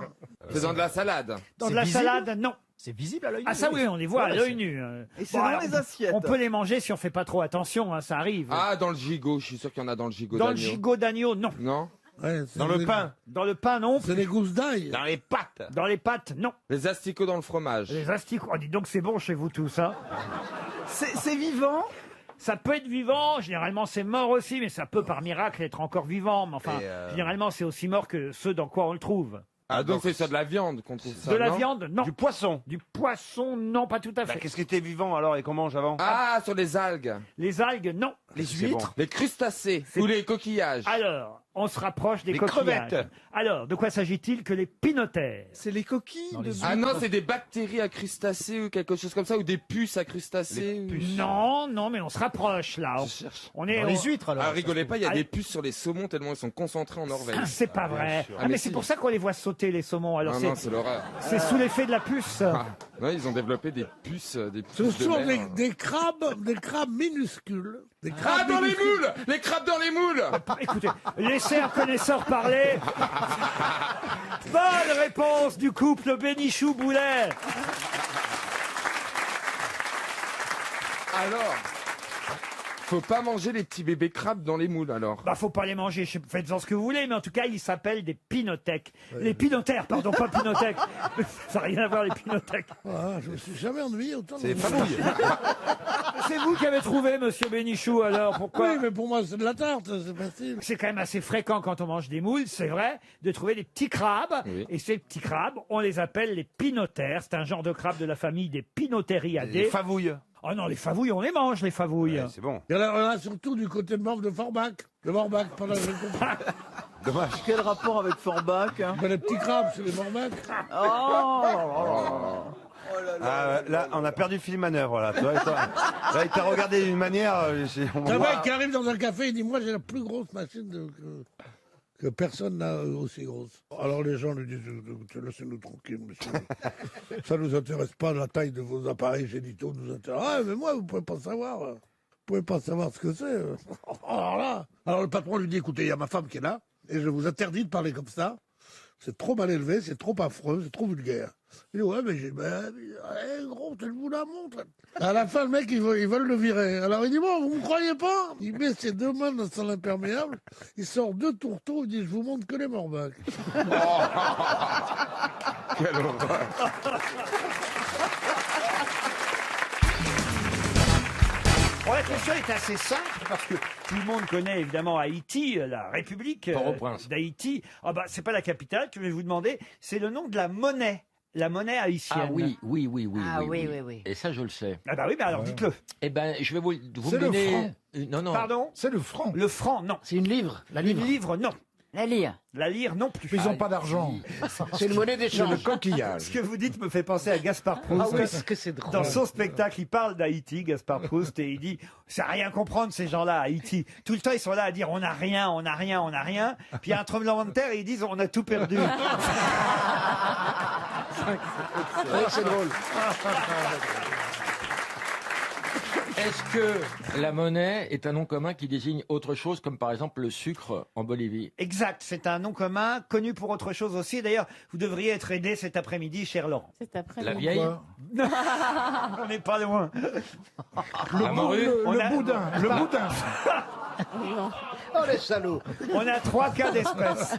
C'est dans de la salade. Dans de la salade, non. C'est visible à l'œil nu. Ah ça oui, on les voit à Ouais, l'œil nu. Et c'est dans les assiettes. On peut les manger si on fait pas trop attention, hein, ça arrive. Ah, dans le gigot. Je suis sûr qu'il y en a dans le gigot Dans le d'agneau. gigot d'agneau, non. Non? Ouais, Dans le pain. Dans le pain, non. C'est des gousses d'ail. Dans les pâtes. Dans les pâtes, non. Les asticots dans le fromage. Les asticots, oh, dis donc c'est bon chez vous tous, hein. C'est vivant. Ça peut être vivant, généralement c'est mort aussi, mais ça peut par miracle être encore vivant. Mais enfin, généralement c'est aussi mort que ceux dans quoi on le trouve. Ah, donc c'est sur de la viande qu'on trouve ça. De la non? viande, non. Du poisson. Du poisson, non, pas tout à Bah, fait. qu'est-ce qui était vivant alors et qu'on mange avant? Ah, sur les algues. Les algues, non. Les huîtres. Les crustacés. Ou les coquillages. Alors, on se rapproche des Les coquillages. crevettes. Alors, de quoi s'agit-il que les pinotères? C'est les coquilles. de Ah non, c'est des bactéries à crustacés ou quelque chose comme ça, ou des puces à crustacés. Non, non, mais on se rapproche là. On est Dans les huîtres alors. Ah, rigolez pas, il y a Ah, des puces sur les saumons tellement ils sont concentrés en Norvège. C'est pas vrai. sûr. Ah, Ah, mais mais c'est si. pour ça qu'on les voit sauter les saumons. Alors Non, non, c'est l'horreur. c'est sous l'effet de la puce. Ah, ouais, ils ont développé des puces de Ce sont mer. des crabes minuscules. Des crabes Ah, dans les minuscules. moules! Les crabes dans les moules! Écoutez, laissez un connaisseur parler. Bonne réponse du couple Bénichou-Boulet. Alors, faut pas manger les petits bébés crabes dans les moules alors. Bah, faut pas les manger, faites-en ce que vous voulez, mais en tout cas, ils s'appellent des pinothèques. Les pinotères, pardon, pas pinothèques. Ça n'a rien à voir, les pinothèques. Ah, je me suis jamais ennuyé autant. C'est fabouille. C'est vous qui avez trouvé, monsieur Bénichou, alors, pourquoi? Oui, mais pour moi, c'est de la tarte, c'est facile. C'est quand même assez fréquent quand on mange des moules, c'est vrai, de trouver des petits crabes. Oui. Et ces petits crabes, on les appelle les pinotères. C'est un genre de crabe de la famille des Les Pinotheriadae. favouilles. Oh non, les favouilles, on les mange, les favouilles. Ouais, c'est bon. Il y en a surtout du côté de Morve de Forbach. De Forbach, pendant que j'ai compris. Dommage. Quel rapport avec Forbach hein? Ben, les petits crabes, c'est les Forbach. Oh. Ah, là, on a perdu Philippe Manœuvre, là. Tu vois, là, il t'a regardé d'une manière. On Un voit- mec qui arrive dans un café, il dit moi j'ai la plus grosse machine que personne n'a aussi grosse. Alors les gens lui disent laissez-nous tranquille, monsieur. Ça nous intéresse pas, la taille de vos appareils génitaux nous intéresse. Ah mais moi vous pouvez pas savoir. pouvez pas savoir ce que c'est. Alors là, alors le patron lui dit, écoutez, il y a ma femme qui est là, et je vous interdis de parler comme ça. C'est trop mal élevé, c'est trop affreux, c'est trop vulgaire. Il dit, ouais, mais j'ai, gros, je vous la montre. À la fin, le mec, ils veulent le virer. Alors il dit, bon, vous me croyez pas? Il met ses deux mains dans son imperméable, il sort 2 tourteaux, il dit, je vous montre que les morbacs. Quelle horreur. Bon, la question est assez simple parce que tout le monde connaît évidemment Haïti, la République d'Haïti. Ah bah c'est pas la capitale que je vais vous demander, c'est le nom de la monnaie haïtienne. Ah oui. Ah oui. Et ça, je le sais. Ah bah oui, mais alors dites-le. Eh ben, je vais vous C'est me le donner... franc. Non. Pardon? C'est le franc. Le franc, non. C'est une livre. La livre. Une livre, non. La lyre. La lyre, non plus. Ils n'ont pas d'argent. C'est une monnaie d'échange. C'est le coquillage. Ce que vous dites me fait penser à Gaspard Proust. Ah oui, est-ce que c'est drôle. Dans son spectacle, il parle d'Haïti, Gaspard Proust, et il dit « C'est à rien comprendre, ces gens-là, à Haïti. » Tout le temps, ils sont là à dire « On n'a rien, on n'a rien, on n'a rien. » Puis il y a un tremblement de terre et ils disent « On a tout perdu. » C'est drôle. Est-ce que la monnaie est un nom commun qui désigne autre chose, comme par exemple le sucre en Bolivie? Exact, c'est un nom commun, connu pour autre chose aussi. D'ailleurs, vous devriez être aidé cet après-midi, cher Laurent. Cet après-midi. La vieille? On n'est pas loin. La morue? Le boudin. Le boudin. Oh les salauds. On a 3 cas d'espèce.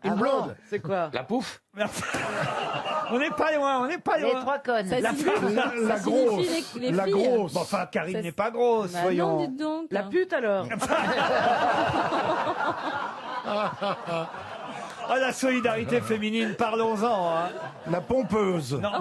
Une blonde. C'est quoi? La pouffe? On n'est pas loin, on n'est pas Les loin. 3 connes. La grosse. La grosse. Bon, enfin, Karine n'est pas grosse, Bah voyons. non, dites donc. La pute alors? Oh, la solidarité féminine, parlons-en. Hein. La pompeuse. Non.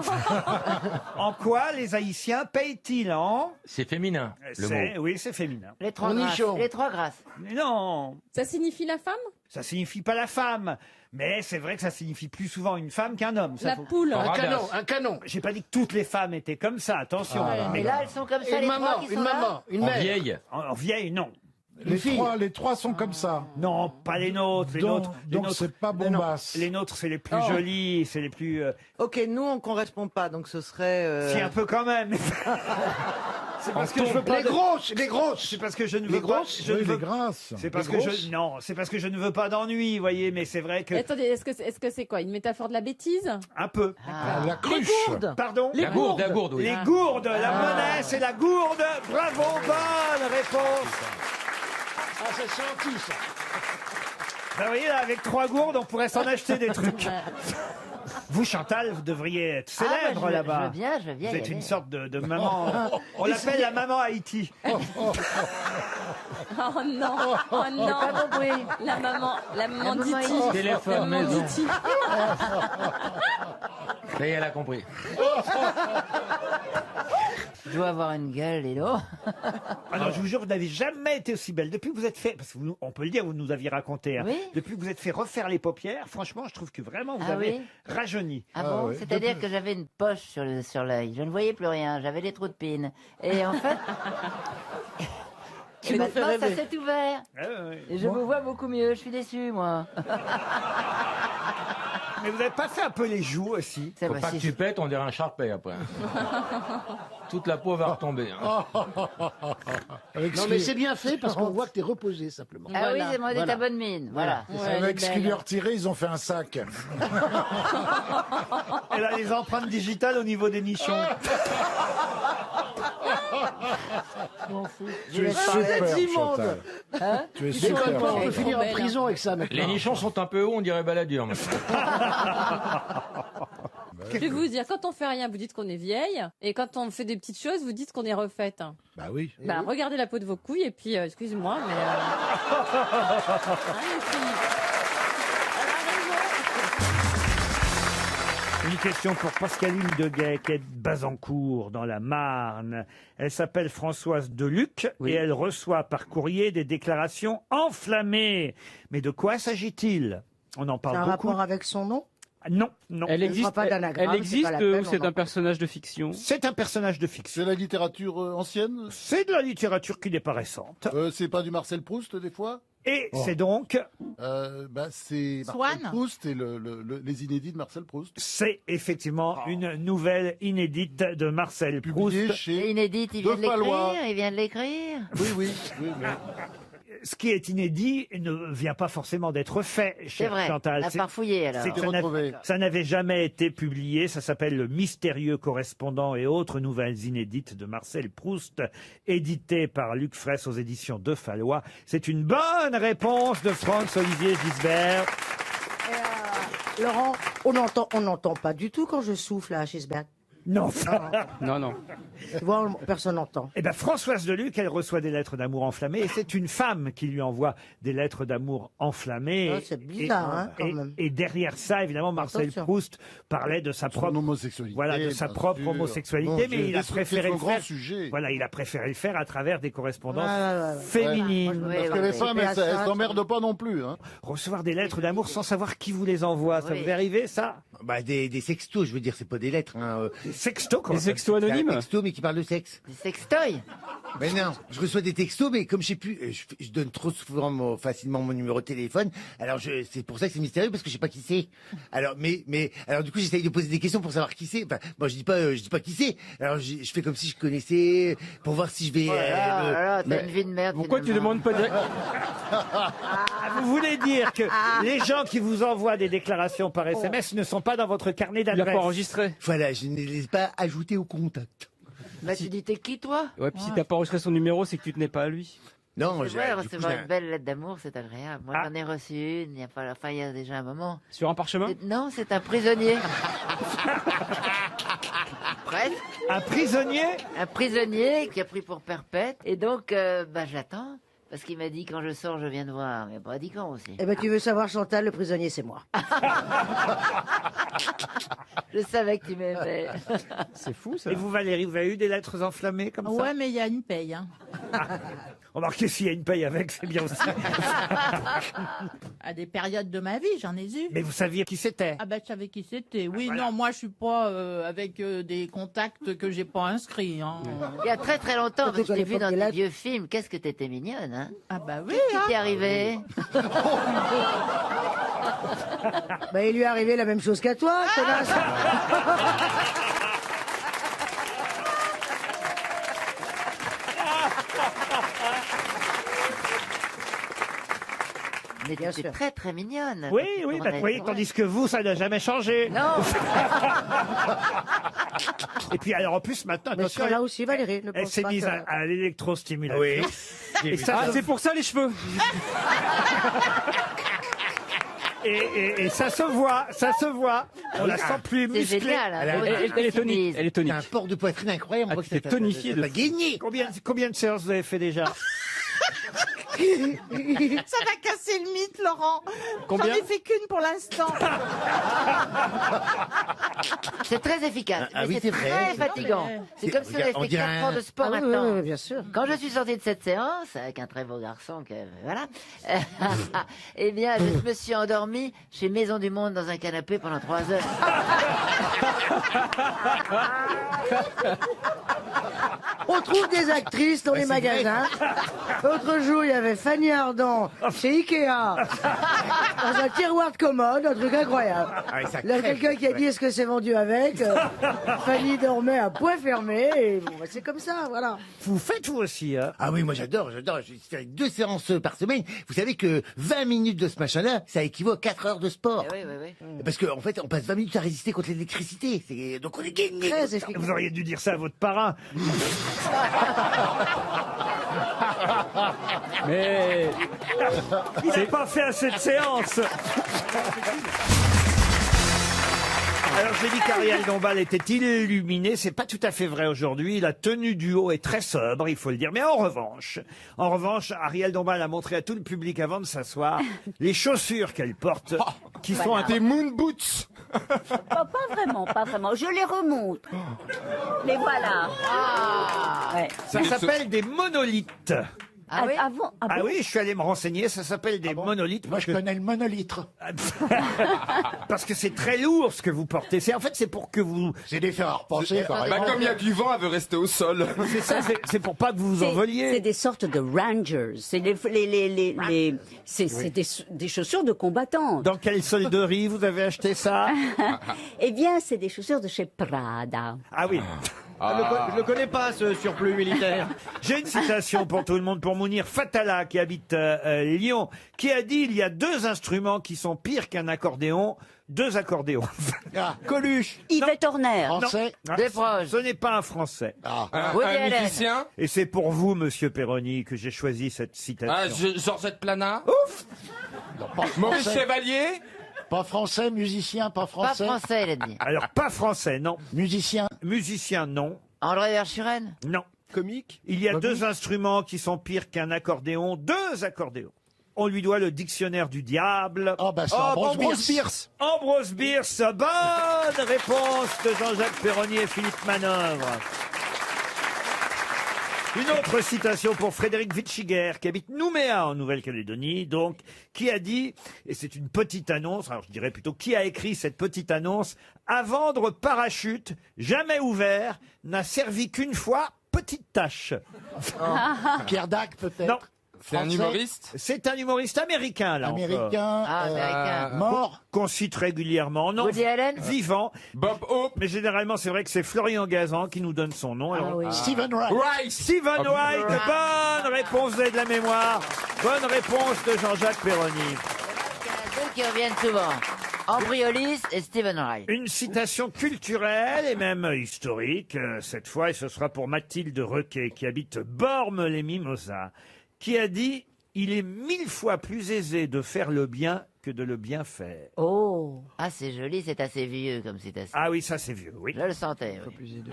En quoi les Haïtiens payent-ils en... C'est féminin, le mot. Oui, c'est féminin. Les 3 grâces. Les 3 grâces. Mais non, Ça signifie la femme? ça signifie pas la femme. Mais c'est vrai que ça signifie plus souvent une femme qu'un homme. Ça, La faut- poule. Un canon, Un canon. J'ai pas dit que toutes les femmes étaient comme ça, attention. Mais là, elles sont comme ça, Une les 3 maman. qui Une sont là. maman. Une En mère. vieille. En vieille, non. Les trois sont comme ça. Non, pas les nôtres. Les Donc- nôtres, donc c'est pas bombasse. Les nôtres, c'est les plus Oh. jolis, c'est les plus... Ok, nous on correspond pas, donc ce serait. Si, un peu quand même. C'est parce que je veux pas... Les grosses. Les grosses. C'est parce que je ne veux Les pas... grosses. je ne Oui, veux- les grasses. C'est parce Les que grosses. je... Non, c'est parce que je ne veux pas d'ennui, vous voyez, mais c'est vrai que... Attendez, est-ce que c'est quoi? Une métaphore de la bêtise? Un peu. Ah, la Les cruche. gourdes. Pardon? La gourde, oui. Les gourdes, la monnaie, c'est la gourde. Bravo, bonne réponse. Ah, c'est senti ça. Ben, vous voyez, là, avec 3 gourdes, on pourrait s'en acheter des trucs. Vous, Chantal, vous devriez être célèbre je là-bas. veux bien Vous y êtes aller. une sorte de maman. On l'appelle la maman Haïti. Oh non, oh non. Pas compris. La maman maman Diti. Haïti. Téléphone, La maman maison. Diti. Ça y est, elle a compris. Je dois avoir une gueule, les dos. Ah non, je vous jure, vous n'avez jamais été aussi belle. Depuis que vous êtes fait, parce que on peut le dire, vous nous aviez raconté, hein. Oui. Depuis que vous êtes fait refaire les paupières, franchement, je trouve que vraiment vous Ah avez oui rajeuni. Ah bon? ouais. C'est-à-dire que j'avais une poche sur l'œil. Je ne voyais plus rien. J'avais des trous de pine. Et en fait. Et maintenant, ça s'est ouvert. Ouais, ouais. Et je vous vois beaucoup mieux. Je suis déçu, moi. Mais vous n'avez pas fait un peu les joues aussi? Faut pas que tu pètes, on dirait un charpet après. Toute la peau va retomber. Hein. Non, mais c'est bien fait parce qu'on voit que t'es reposé simplement. Ah oui, Voilà. c'est moi de ta bonne mine. Voilà. Avec ce qu'ils lui ont retiré, ils ont fait un sac. Elle a les empreintes digitales au niveau des nichons. Tu es Vous êtes super, immonde. Chantal. Hein? Tu es C'est super. comme toi, On peut trop finir en belle, prison avec ça maintenant. Les nichons sont un peu hauts, on dirait baladure. Je vais vous dire, quand on fait rien, vous dites qu'on est vieille, et quand on fait des petites choses, vous dites qu'on est refaite. Bah oui. Bah, regardez la peau de vos couilles, et puis, excusez-moi, mais... Hein, les filles. Une question pour Pascaline Deguet, qui est de Bazancourt, dans la Marne. Elle s'appelle Françoise Deluc, et elle reçoit par courrier des déclarations enflammées. Mais de quoi s'agit-il? On en C'est parle un beaucoup. rapport avec son nom? Non, non. Elle existe, pas d'anagramme, Elle existe c'est pas la peine, ou c'est on en un personnage de fiction? C'est un personnage de fiction. C'est la littérature ancienne? C'est de la littérature qui n'est pas récente. C'est pas du Marcel Proust, des fois? Et c'est donc... c'est Swann. Marcel Proust et les inédits de Marcel Proust. C'est effectivement une nouvelle inédite de Marcel Proust. Publié chez Inédite, il vient de l'écrire. Oui, mais... Ce qui est inédit ne vient pas forcément d'être fait, C'est cher vrai, Chantal. la farfouillée alors. C'est que ça n'avait jamais été publié. Ça s'appelle Le mystérieux correspondant et autres nouvelles inédites de Marcel Proust, édité par Luc Fraisse aux éditions de Fallois. C'est une bonne réponse de Franz-Olivier Gisbert. Laurent, on n'entend pas du tout quand je souffle à Gisbert. Non. Non. Tu vois, personne n'entend. Eh ben, Françoise Deluc, elle reçoit des lettres d'amour enflammées et c'est une femme qui lui envoie des lettres d'amour enflammées. Ah, c'est bizarre, quand même. Et derrière ça, évidemment, Marcel Attention. Proust parlait de sa propre homosexualité. Voilà, de sa bien propre sûr. homosexualité, Bon, mais il a c'est préféré un le grand faire. sujet. Voilà, il a préféré le faire à travers des correspondances Ouais. féminines. Parce que les femmes, elles s'emmerdent pas non plus. Hein. Recevoir des lettres d'amour sans savoir qui vous les envoie, ça vous est arrivé, ça? Bah, des sextos, je veux dire, c'est pas des lettres. Hein. Des sextos, quoi. Des sextos anonymes? C'est un texto, mais qui parle de sexe. Des sextoys. Mais non, je reçois des textos, mais comme je sais plus, je donne trop souvent facilement mon numéro de téléphone. Alors c'est pour ça que c'est mystérieux, parce que je sais pas qui c'est. Alors alors du coup j'essaye de poser des questions pour savoir qui c'est. Enfin, moi je dis pas qui c'est. Alors je fais comme si je connaissais pour voir si je vais. T'as une vie de merde. Pourquoi tu demandes pas direct? Vous voulez dire que les gens qui vous envoient des déclarations par SMS ne sont pas dans votre carnet Il l'a d'adresse? pas enregistré. Voilà, je ne les ai pas ajoutés au contact. Bah tu dis t'es qui toi? Ouais, puis si t'as pas enregistré son numéro, c'est que tu tenais pas à lui. Non, C'est vrai, recevoir une belle lettre d'amour, c'est agréable. Moi, j'en ai reçu une, il y a déjà un moment. Sur un parchemin? Non, c'est un prisonnier. Presque. Un prisonnier? Un prisonnier qui a pris pour perpète. Et donc, je l'attends. Parce qu'il m'a dit quand je sors, je viens de voir. Mais pas dit quand aussi. Eh ben, tu veux savoir, Chantal, le prisonnier, c'est moi. Je savais que tu m'aimais. C'est fou, ça. Et vous, Valérie, vous avez eu des lettres enflammées comme ça? Ouais, mais il y a une paye. Hein. Remarquez, s'il y a une paye avec, c'est bien aussi. À des périodes de ma vie, j'en ai eu. Mais vous saviez qui c'était? Ah ben, je savais qui c'était. Oui, Voilà. non, moi, je suis pas avec des contacts que j'ai pas inscrits. Hein. Il y a très très longtemps, parce que je Surtout t'ai qu'à vu dans l'époque, tes vieux films. Qu'est-ce que t'étais mignonne, hein? Ah bah oui. Qu'est-ce qui t'est arrivé? Bah, il lui est arrivé la même chose qu'à toi, connasse. Mais tu étais très très mignonne. Oui, tandis que vous, ça n'a jamais changé. Non. Et puis, alors, en plus, maintenant, Mais attention, là aussi, Valérie. ne elle pense s'est pas mise que- à l'électrostimulation. Oui. Et ça, Ah, c'est pour ça les cheveux. et ça se voit, On la sent plus C'est musclée. génial. Hein. Elle est tonique. Elle est tonique. T'as un port de poitrine incroyable. Ah, on voit tu que t'es tonifié de t'as gagné. Combien de séances vous avez fait déjà? Ça va casser le mythe, Laurent. Combien? J'en ai fait qu'une pour l'instant. C'est très efficace. Ah mais oui, c'est vrai. très fatigant. C'est comme si on avait on fait dirait 4 ans de sport Ah oui, maintenant. oui, bien sûr. Quand je suis sortie de cette séance, avec un très beau garçon, voilà, eh bien, je me suis endormie chez Maison du Monde dans un canapé pendant 3 heures. On trouve des actrices dans les c'est vrai. magasins. L'autre jour, il y avait Fanny Ardant chez Ikea, dans un tiroir de commode, un truc incroyable. Ah, ça Là, crève. quelqu'un qui a dit est-ce que c'est vendu avec Fanny dormait à point fermé. Et bon, bah, c'est comme ça, voilà. Vous faites vous aussi, hein? Ah oui, moi j'adore. Je fais 2 séances par semaine. Vous savez que 20 minutes de ce machin-là, ça équivaut à 4 heures de sport. Eh oui. Parce qu'en fait, on passe 20 minutes à résister contre l'électricité. Donc on est gagné. Très efficace. Vous auriez dû dire ça à votre parrain. Mais Il n'a pas fait assez de séances. Alors, j'ai dit qu'Ariel Dombal était illuminé. C'est pas tout à fait vrai aujourd'hui. La tenue du haut est très sobre, il faut le dire. Mais en revanche, Ariel Dombal a montré à tout le public avant de s'asseoir les chaussures qu'elle porte, qui sont Voilà. des moon boots. Pas vraiment, pas vraiment. Je les remonte. Les voilà. Ouais. Ça s'appelle des monolithes. Ah oui Ah oui, je suis allé me renseigner, ça s'appelle des monolithes. Moi, je connais le monolitre. Parce que c'est très lourd ce que vous portez. En fait, c'est pour que vous... C'est des faits à repenser. Bah, comme il y a du vent, elle veut rester au sol. C'est ça, c'est pour pas que vous vous envoliez. C'est des sortes de rangers. C'est des chaussures de combattants. Dans quelle solderie vous avez acheté ça? Eh bien, c'est des chaussures de chez Prada. Ah oui. Je le connais pas, ce surplus militaire. J'ai une citation pour tout le monde, pour Mounir Fatala, qui habite Lyon, qui a dit: il y a deux instruments qui sont pires qu'un accordéon. Deux accordéons. Coluche. Yvette Horner. Français. Ce n'est pas un Français. Un musicien. Et c'est pour vous, monsieur Perroni, que j'ai choisi cette citation. Georgette Plana. Ouf. Maurice Chevalier. Pas français, musicien, pas français. Pas français, il a dit. Alors, pas français, non. Musicien. Musicien, non. André Verschuren. Non. Comique. Il y a deux instruments qui sont pires qu'un accordéon. Deux accordéons. On lui doit le dictionnaire du diable. Oh, bah c'est Ambrose Bierce. Ambrose Bierce. Bonne réponse de Jean-Jacques Perroni et Philippe Manœuvre. Une autre citation pour Frédéric Witchiger, qui habite Nouméa en Nouvelle-Calédonie, donc, qui a dit, et c'est une petite annonce, alors je dirais plutôt qui a écrit cette petite annonce: à vendre parachute, jamais ouvert, n'a servi qu'une fois, petite tâche. Pierre Dac, peut-être. Non. C'est un humoriste. C'est un humoriste américain, là. Américain. Américain. Mort. Qu'on cite régulièrement. Non. Woody Allen. Vivant. Bob Hope. Mais généralement, c'est vrai que c'est Florian Gazan qui nous donne son nom. Alors, Stephen Wright. Stephen Wright. Bonne réponse, vous avez de la mémoire. Bonne réponse de Jean-Jacques Perroni. Il y en a deux qui reviennent souvent. Ambriolis et Stephen Wright. Une citation culturelle et même historique, cette fois, et ce sera pour Mathilde Requet, qui habite Bormes-les-Mimosas, qui a dit: il est 1000 fois plus aisé de faire le bien que de le bien faire. Oh. Ah, c'est joli, c'est assez vieux comme citation. Ah oui, ça c'est vieux, oui. Je le sentais. Oui.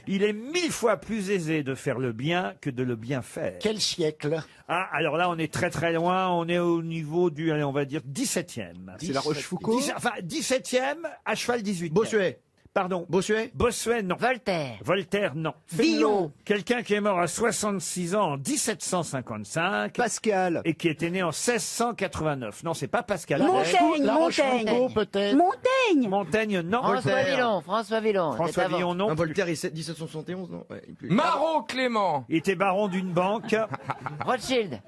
Il est 1000 fois plus aisé de faire le bien que de le bien faire. Quel siècle? Ah, alors là, on est très très loin. On est au niveau du, allez, on va dire, 17e. C'est la Rochefoucauld. 17e, à cheval 18e. Bossuet. Pardon. Bossuet. Bossuet, non. Voltaire. Voltaire, non. Villon. Quelqu'un qui est mort à 66 ans en 1755. Pascal. Et qui est né en 1689. Non, c'est pas Pascal. Montaigne. peut-être. Montaigne. Montaigne, non. François Villon. François Villon, non. Voltaire, il est 1771, non? Ouais, Marot Clément. Il était baron d'une banque. Rothschild.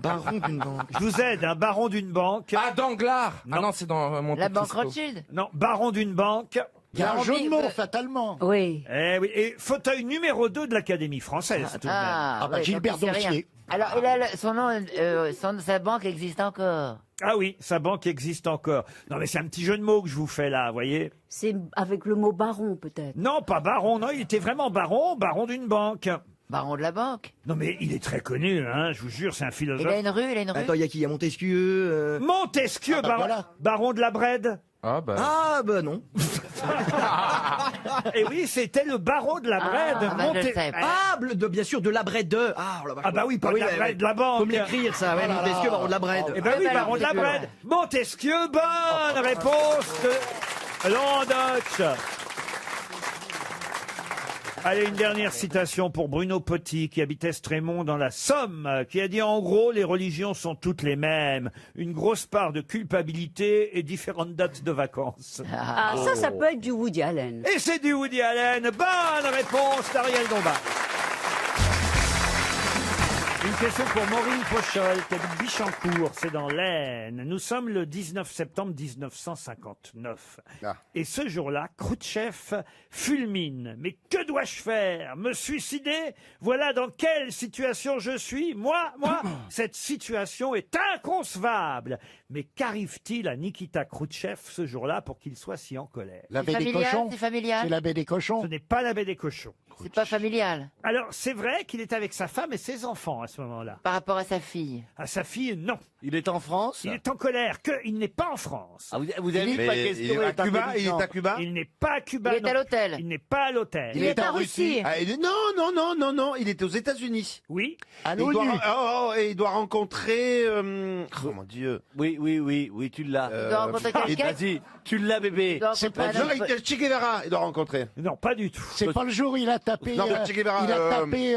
Baron d'une banque. Je vous aide, un baron d'une banque. Ah, Danglars. Ah non, c'est dans Monte La banque Cristo. Rothschild. Non, baron d'une banque. Il y a un jeu de mots, fatalement. Oui. Eh oui, et fauteuil numéro 2 de l'Académie française, tout de même. Ah, bah, oui, Gilbert donc il sait rien. Doncier. Alors, il a son nom, sa banque existe encore. Ah oui, sa banque existe encore. Non, mais c'est un petit jeu de mots que je vous fais là, vous voyez. C'est avec le mot baron, peut-être. Non, pas baron, non, il était vraiment baron d'une banque. Baron de la banque. Non, mais il est très connu, hein, je vous jure, c'est un Il philosophe. a une rue, il a une rue. Attends, il y a qui? Il y a Montesquieu. Montesquieu, Ah, bah, voilà. baron de la Brède. Ah bah. Ah, bah non. Et oui, c'était le baron de la Brède. bah, je le sais. Ah, bien sûr, de la Brède de. Ah, oh la vache. Ah bah oui, pas de la Brède de la banque. Faut me l'écrire, ça. Ouais, Montesquieu, baron de la Brède. Eh ben oui, bah, baron de la Montesquieu, Brède. Montesquieu, bonne réponse de Landoche. Allez, une dernière citation pour Bruno Petit, qui habite Estrémont dans la Somme, qui a dit: en gros, les religions sont toutes les mêmes. Une grosse part de culpabilité et différentes dates de vacances. Ah, ça peut être du Woody Allen. Et c'est du Woody Allen. Bonne réponse d'Ariel Dombas. Une question pour Maureen Pochol, qui habite Bichancourt, c'est dans l'Aisne. Nous sommes le 19 septembre 1959. Et ce jour-là, Khrouchtchev fulmine. Mais que dois-je faire? Me suicider? Voilà dans quelle situation je suis. Moi, cette situation est inconcevable. Mais qu'arrive-t-il à Nikita Khrouchtchev ce jour-là pour qu'il soit si en colère? La baie des cochons. C'est familial. C'est la baie des cochons. Ce n'est pas la baie des cochons. C'est pas familial. Alors, c'est vrai qu'il est avec sa femme et ses enfants à ce moment-là. Par rapport à sa fille. À sa fille, non. Il est en France. Il est en colère, il n'est pas en France. Ah, vous avez vu ma question est Cuba, il est à Cuba. Il n'est pas à Cuba. Il est à non. l'hôtel. Il n'est pas à l'hôtel. Il est en Russie. Ah, non, il est aux États-Unis. Oui. À l'ONU. Et il doit rencontrer. Oh mon Dieu. Oui, tu l'as. Il doit rencontrer quelqu'un. Vas-y, Tu l'as, bébé. C'est pas Che Guevara, il doit rencontrer. Non, pas du tout. C'est pas le jour où il a tapé, Non, Che Guevara, il a tapé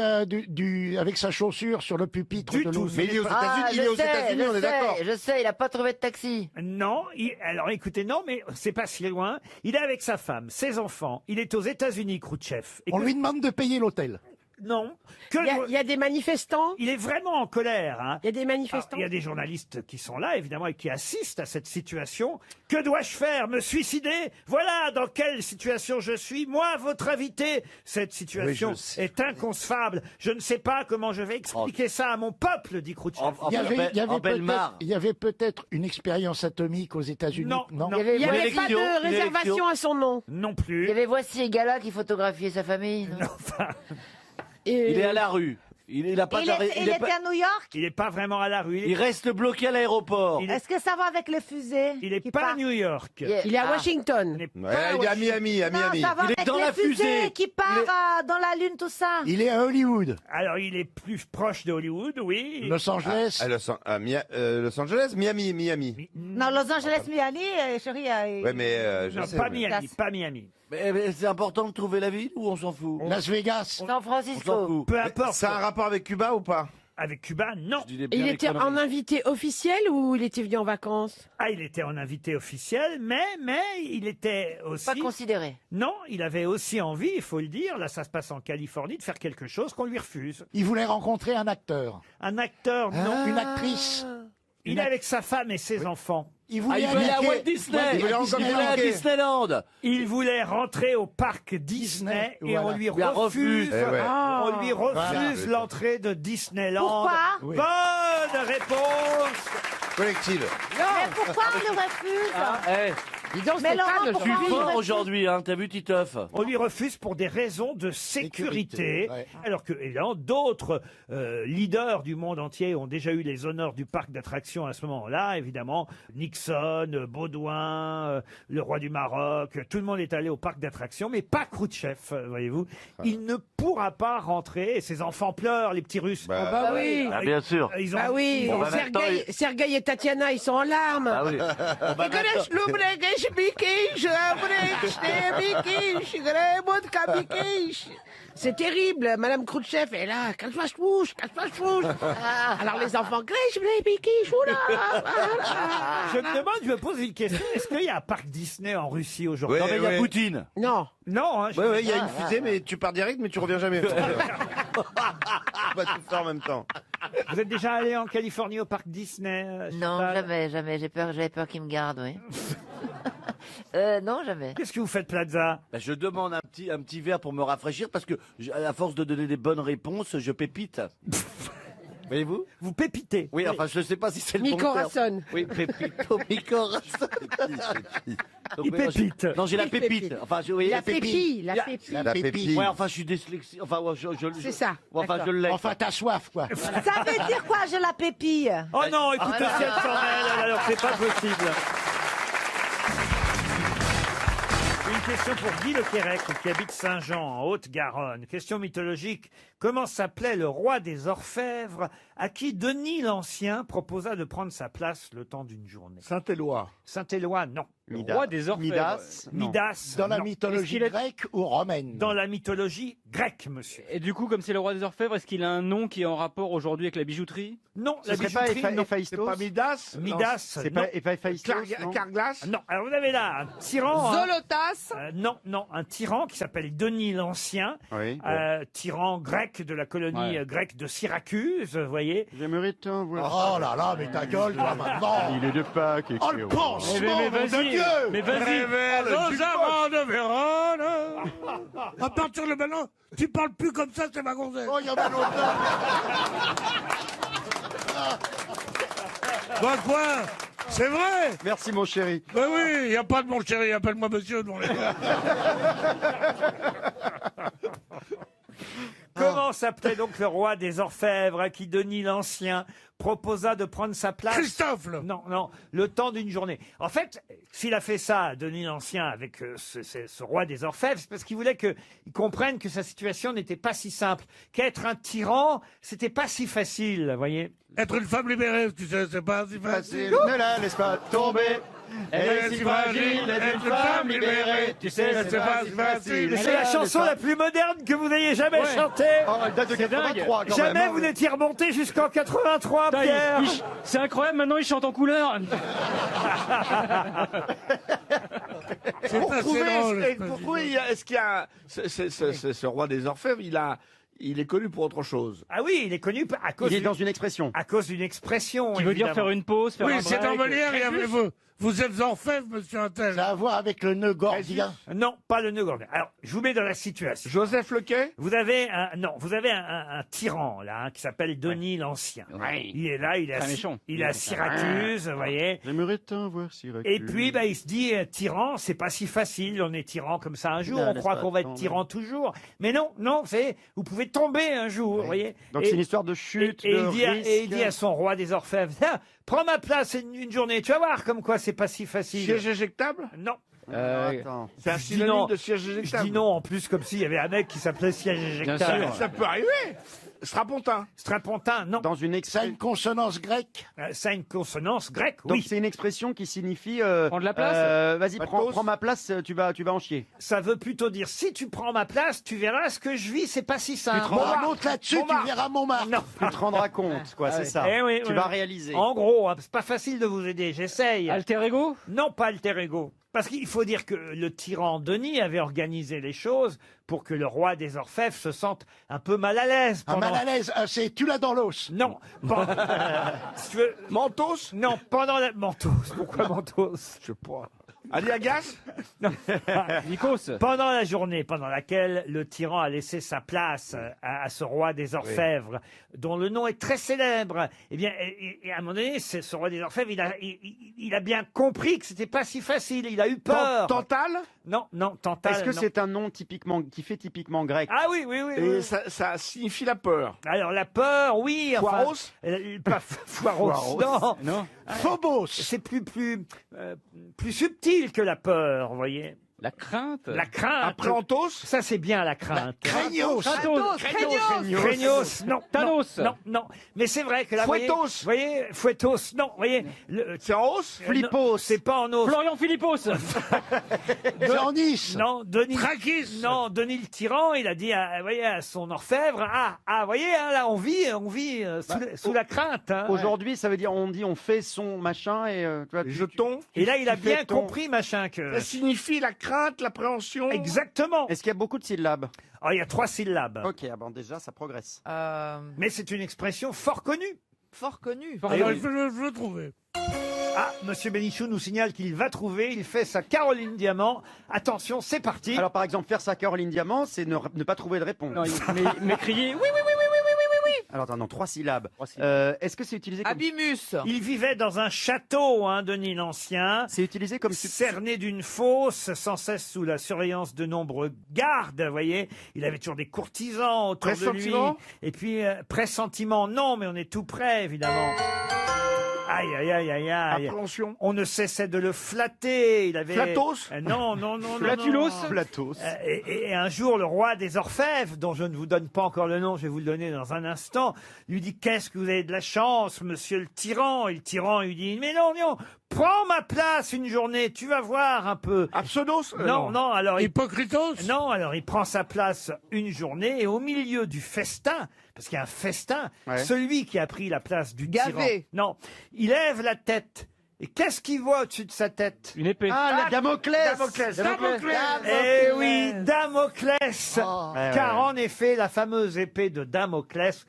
avec sa chaussure sur le pupitre de l'eau. Mais il est aux Ah, États-Unis, il est aux États-Unis, on est d'accord. Je sais, il a pas trouvé de taxi. Non, alors écoutez, non, mais c'est pas si loin. Il est avec sa femme, ses enfants. Il est aux États-Unis, Khrouchtchev. On lui demande de payer l'hôtel. Non. Il y a des manifestants. Il est vraiment en colère. Hein. Il y a des manifestants. Il y a des journalistes qui sont là, évidemment, et qui assistent à cette situation. Que dois-je faire? Me suicider? Voilà dans quelle situation je suis. Moi, votre invité. Cette situation est inconcevable. Je ne sais pas comment je vais expliquer ça à mon peuple, dit Khrouchtchev. Il y avait peut-être une expérience atomique aux États-Unis. Non. Il n'y avait pas de réservation à son nom. Non plus. Il y avait Voici Gala qui photographiait sa famille. Non. Il est à la rue. Il a pas Il était à New York. Il n'est pas vraiment à la rue. Il reste bloqué à l'aéroport. Est-ce que ça va avec les fusées? Il n'est pas à New York. Il est à Washington. Il est à Miami, Non, ça va Il avec est dans les la fusées fusée. qui part dans la Lune, tout ça. Il est à Hollywood. Alors, il est plus proche de Hollywood, oui. Los Angeles. Los Angeles, Miami. Non, Los Angeles, Miami, chérie. Ouais, mais Non, pas Miami, pas Miami. Mais c'est important de trouver la ville ou on s'en fout? Las Vegas. San Francisco. Peu importe. Ça a un rapport avec Cuba ou pas? Avec Cuba, non. Il était en invité officiel ou il était venu en vacances? Ah, il était en invité officiel, mais il était aussi... Pas considéré. Non, il avait aussi envie, il faut le dire, là ça se passe en Californie, de faire quelque chose qu'on lui refuse. Il voulait rencontrer un acteur. Un acteur, non. Une actrice. Il est avec sa femme et ses enfants. Il voulait aller à Walt Disney. Il voulait aller à Disneyland. Il voulait rentrer au parc Disney et on lui refuse. On lui refuse l'entrée de Disneyland. Pourquoi Bonne réponse Collective. Mais pourquoi on le refuse? Dis donc, Mais Stéphane, Laurent, je pourquoi suis on le Fort refuse aujourd'hui, hein, t'as vu Titeuf? On lui refuse pour des raisons de sécurité, ouais. alors que évidemment d'autres leaders du monde entier ont déjà eu les honneurs du parc d'attractions à ce moment-là. Évidemment, Nixon, Baudouin, le roi du Maroc, tout le monde est allé au parc d'attractions, mais pas Khrouchtchev, voyez-vous. Il ne pourra pas rentrer. Et ses enfants pleurent, les petits Russes. Bah oui. Ah, bien sûr. Ils ont... Bah oui, Bon, bah, Sergueï et Tatiana, ils sont en larmes. Ah oui. C'est terrible, Madame Khrouchtchev est là, calme-toi, chouche. Alors les enfants, Je me demande, je me pose une question. Est-ce qu'il y a un parc Disney en Russie aujourd'hui? Non, mais il y a Poutine. Non. Non, hein, Oui, il y a une fusée, mais tu pars direct, mais tu reviens jamais. On va tout faire en même temps. Vous êtes déjà allé en Californie au parc Disney? Non, Chantal? jamais. J'avais peur qu'il me garde, oui. Non, jamais. Qu'est-ce que vous faites, Plaza? Je demande un petit verre pour me rafraîchir parce que, à force de donner des bonnes réponses, je pépite. Voyez-vous? Vous pépitez? Oui, enfin, je ne sais pas si c'est le bon terme. Micorazon. Oui, pépito, Micorazon. Il pépite. Non, j'ai la Il pépite. pépite. Enfin, vous voyez, La pépille, la pépille. La pépille. Ouais, enfin, je suis dyslexique. Enfin, C'est ça. Enfin, d'accord. je l'ai. Enfin, t'as soif, quoi. Ça veut dire quoi, je la pépille? Oh non, écoutez, si elle s'en mêle, alors c'est pas possible. Une question pour Guy Le Quérec, qui habite Saint-Jean, en Haute-Garonne. Question mythologique. Comment s'appelait le roi des orfèvres à qui Denis l'Ancien proposa de prendre sa place le temps d'une journée? Saint-Éloi. Saint-Éloi, non. Le roi des orfèvres. Midas. Non. Midas. Dans la non. mythologie grecque ou romaine? Dans la mythologie grecque, monsieur. Et du coup, comme c'est le roi des orfèvres, est-ce qu'il a un nom qui est en rapport aujourd'hui avec la bijouterie? Non, la bijouterie, non. C'est pas Midas? Midas. C'est non. pas Héphaïstos, non? Carglass. Non, alors vous avez là un tyran. Zolotas. Non, un tyran qui s'appelle Denis l'Ancien, tyran grec de la colonie grecque de Syracuse, vous voyez. J'aimerais tant voir. Oh là là, mais ta gueule, toi, maintenant. Il est de Pâques. Oh, le pansement, mais nom de vas-y, Dieu. mais vas-y. Nos amants de Vérone. À partir de maintenant, tu parles plus comme ça, c'est ma gonzesse. Oh, il y en a longtemps. Bah quoi? C'est vrai? Merci, mon chéri. Ben oui, il n'y a pas de mon chéri, appelle-moi monsieur devant les gars. Comment s'appelait donc le roi des orfèvres à qui Denis l'Ancien proposa de prendre sa place? Christophe. Non, le temps d'une journée. En fait, s'il a fait ça, Denis l'Ancien, avec ce roi des orfèvres, c'est parce qu'il voulait qu'il comprenne que sa situation n'était pas si simple. Qu'être un tyran, c'était pas si facile, vous voyez. Être une femme libérée, tu sais, c'est pas si facile. Ne la laisse pas tomber. Elle est si fragile, est une femme libérée. Tu sais, c'est pas si facile. Mais c'est la chanson la plus moderne que vous ayez jamais chantée. Oh, elle date de 83 quand Jamais même, hein. vous n'étiez remonté jusqu'en 83, Pierre. C'est incroyable, maintenant il chante en couleur. C'est assez drôle. Pour trouver, est-ce qu'il y a ce roi des orfèvres, il est connu pour autre chose. Ah oui, il est connu à cause Il est dans une expression. À cause d'une expression. Qui veut dire faire une pause, faire Oui, un c'est break. en Molière, et vous êtes orfèvre, monsieur Intel. Ça a à voir avec le nœud gordien. Non, pas le nœud gordien. Alors, je vous mets dans la situation. Joseph Lequet. Vous avez un tyran là qui s'appelle Denis l'Ancien. Il est là, il est Très à, méchant. il est à Syracuse, vous voyez. J'aimerais tant voir Syracuse. Et puis, il se dit, tyran, c'est pas si facile. On est tyran comme ça un jour. Non, On laisse croit pas qu'on va être attendre. tyran toujours. Mais non, vous pouvez tomber un jour, vous voyez. Donc c'est une histoire de chute, Et de il dit, risque. et il dit à son roi des orfèvres, tiens, prends ma place une journée. Tu vas voir comme quoi c'est pas si facile. Siège éjectable. Non. Attends. C'est un Je dis synonyme non. de siège Je éjectable. dis non en plus comme s'il y avait un mec qui s'appelait siège éjectable. sûr. Ça peut arriver. Strapontin. Strapontin, non. Dans une Ça a une consonance grecque. Ça a une consonance grecque, Donc oui. c'est une expression qui signifie Prendre la place. vas-y, prends ma place, tu vas en chier. Ça veut plutôt dire si tu prends ma place, tu verras ce que je vis, c'est pas si simple. Bon, monte là-dessus, tu verras Montmartre. Non. Tu te rendras compte, quoi, c'est ça. Eh oui, tu oui. vas réaliser. En gros, c'est pas facile de vous aider, j'essaye. Alter ego. Non, pas alter ego. Parce qu'il faut dire que le tyran Denis avait organisé les choses pour que le roi des orfèvres se sente un peu mal à l'aise. Un mal à l'aise, c'est tu l'as dans l'os. Non. Si tu veux... Mentos. Non, pendant la... Mentos. Pourquoi Mentos? Je sais pas. Aliagas. Nikos. Pendant la journée pendant laquelle le tyran a laissé sa place à ce roi des orfèvres, dont le nom est très célèbre, eh bien, et à un moment donné, ce roi des orfèvres, il a bien compris que c'était pas si facile. Il a eu peur. Tantal. Non, Tantal. Est-ce que non. c'est un nom qui fait typiquement grec? Ah oui, oui. Et ça signifie la peur. Alors la peur, oui. Foiros. Pas Foiros. Non. Phobos. C'est plus subtil que la peur, vous voyez. La crainte. La crainte. Appréhentos. Ça, c'est bien la crainte. Craignos. Craignos. Non. Thanos. Non. Mais c'est vrai que là, Fouettos. vous voyez, Fouettos. Non, vous voyez. C'est en hausse. Flippos. C'est pas en os. Florian Philippos. C'est en Nice. Non, Denis. Trakis. Non, Denis le tyran, il a dit, vous voyez, à son orfèvre, vous voyez, hein, là, on vit sous la crainte. Hein. Aujourd'hui, ça veut dire on fait son machin et tu vois, Jetons. Et là, il a tu bien fais ton- compris, machin, que. Ça signifie la crainte, l'appréhension. Exactement. Est-ce qu'il y a beaucoup de syllabes? Il y a 3 syllabes. Ok, bon déjà ça progresse. Mais c'est une expression fort connue. Fort connu. Alors, je veux le trouver. Ah, Monsieur Bénichou nous signale qu'il va trouver. Il fait sa Caroline Diamant. Attention, c'est parti. Alors par exemple, faire sa Caroline Diamant, c'est ne pas trouver de réponse. Non, mais crier oui. Alors attends, non, 3 syllabes. Est-ce que c'est utilisé comme... Abimus. Il vivait dans un château, Denis l'Ancien. C'est utilisé comme... Cerné d'une fosse, sans cesse sous la surveillance de nombreux gardes, vous voyez. Il avait toujours des courtisans autour de lui. Pressentiment. Et puis, pressentiment, non, mais on est tout près, évidemment. Aïe. Appréhension. On ne cessait de le flatter. Il avait... Flatos. Non. Flatulos. Platos. Et un jour, le roi des orfèvres, dont je ne vous donne pas encore le nom, je vais vous le donner dans un instant, lui dit: qu'est-ce que vous avez de la chance, monsieur le tyran. Et le tyran lui dit: mais non, prends ma place une journée, tu vas voir un peu. Absonos. Non, alors Hypocritos. non, alors il prend sa place une journée et au milieu du festin, parce qu'il y a un festin, celui qui a pris la place du tyran. Gavé. Non, il lève la tête. Et qu'est-ce qu'il voit au-dessus de sa tête? Une épée. Ah, la Damoclès. Eh oui, Damoclès. Car en effet, la fameuse épée de Damoclès,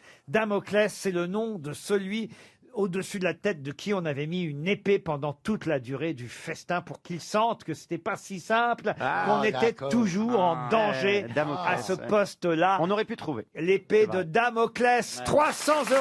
c'est le nom de celui au-dessus de la tête de qui on avait mis une épée pendant toute la durée du festin pour qu'il sente que c'était pas si simple, qu'on était toujours en danger à ce poste-là. On aurait pu trouver. L'épée de Damoclès, 300 €.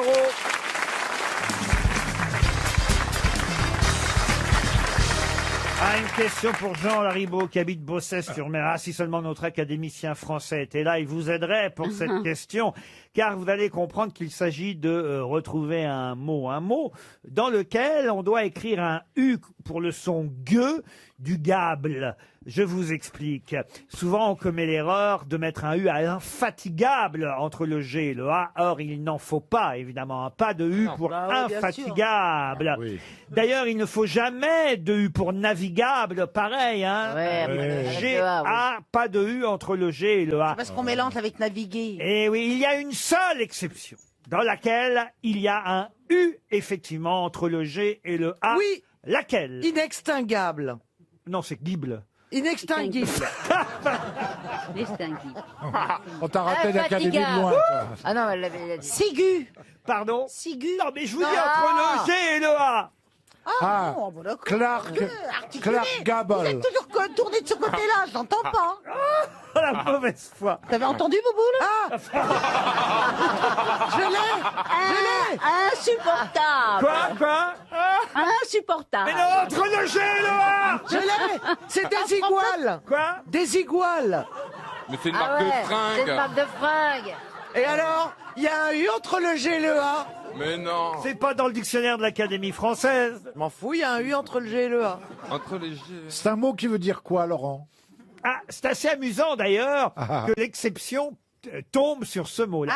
Une question pour Jean Laribaud qui habite Bossès-sur-Mer. Ah, si seulement notre académicien français était là, il vous aiderait pour cette question, car vous allez comprendre qu'il s'agit de retrouver un mot dans lequel on doit écrire un U pour le son gueux, du gable. Je vous explique. Souvent, on commet l'erreur de mettre un U à infatigable entre le G et le A. Or, il n'en faut pas, évidemment. Pas de U pour Bah oui, bien infatigable. D'ailleurs, il ne faut jamais de U pour navigable. Pareil, hein. G, A, pas de U entre le G et le A. Parce qu'on mélange avec naviguer. Et oui, il y a une seule exception dans laquelle il y a un U, effectivement, entre le G et le A. Oui. Laquelle? Inextinguable. Non, c'est Gible. Inextinguible. On t'a raté l'Académie de loin. toi. Ah non, elle l'avait dit. Sigu. Pardon? Sigu. Non, mais je vous dis entre le G et le A. Ah, non, bon, d'accord. Clark Gable. Vous êtes toujours tourné de ce côté-là, je n'entends pas. Oh, la mauvaise foi. T'avais entendu, Bouboule? Ah. Je l'ai. Insupportable. Quoi? Insupportable. Mais non, entre le G et le A. Je l'ai. C'est des iguales. Quoi? Des iguales. Mais c'est une Ah marque ouais, de c'est une fringues. marque de fringues. Et alors, il y a un U entre le G et le A. Mais non. C'est pas dans le dictionnaire de l'Académie française. Je m'en fous, il y a un U entre le G et le A. Entre les G. C'est un mot qui veut dire quoi, Laurent? Ah, c'est assez amusant d'ailleurs que l'exception tombe sur ce mot-là.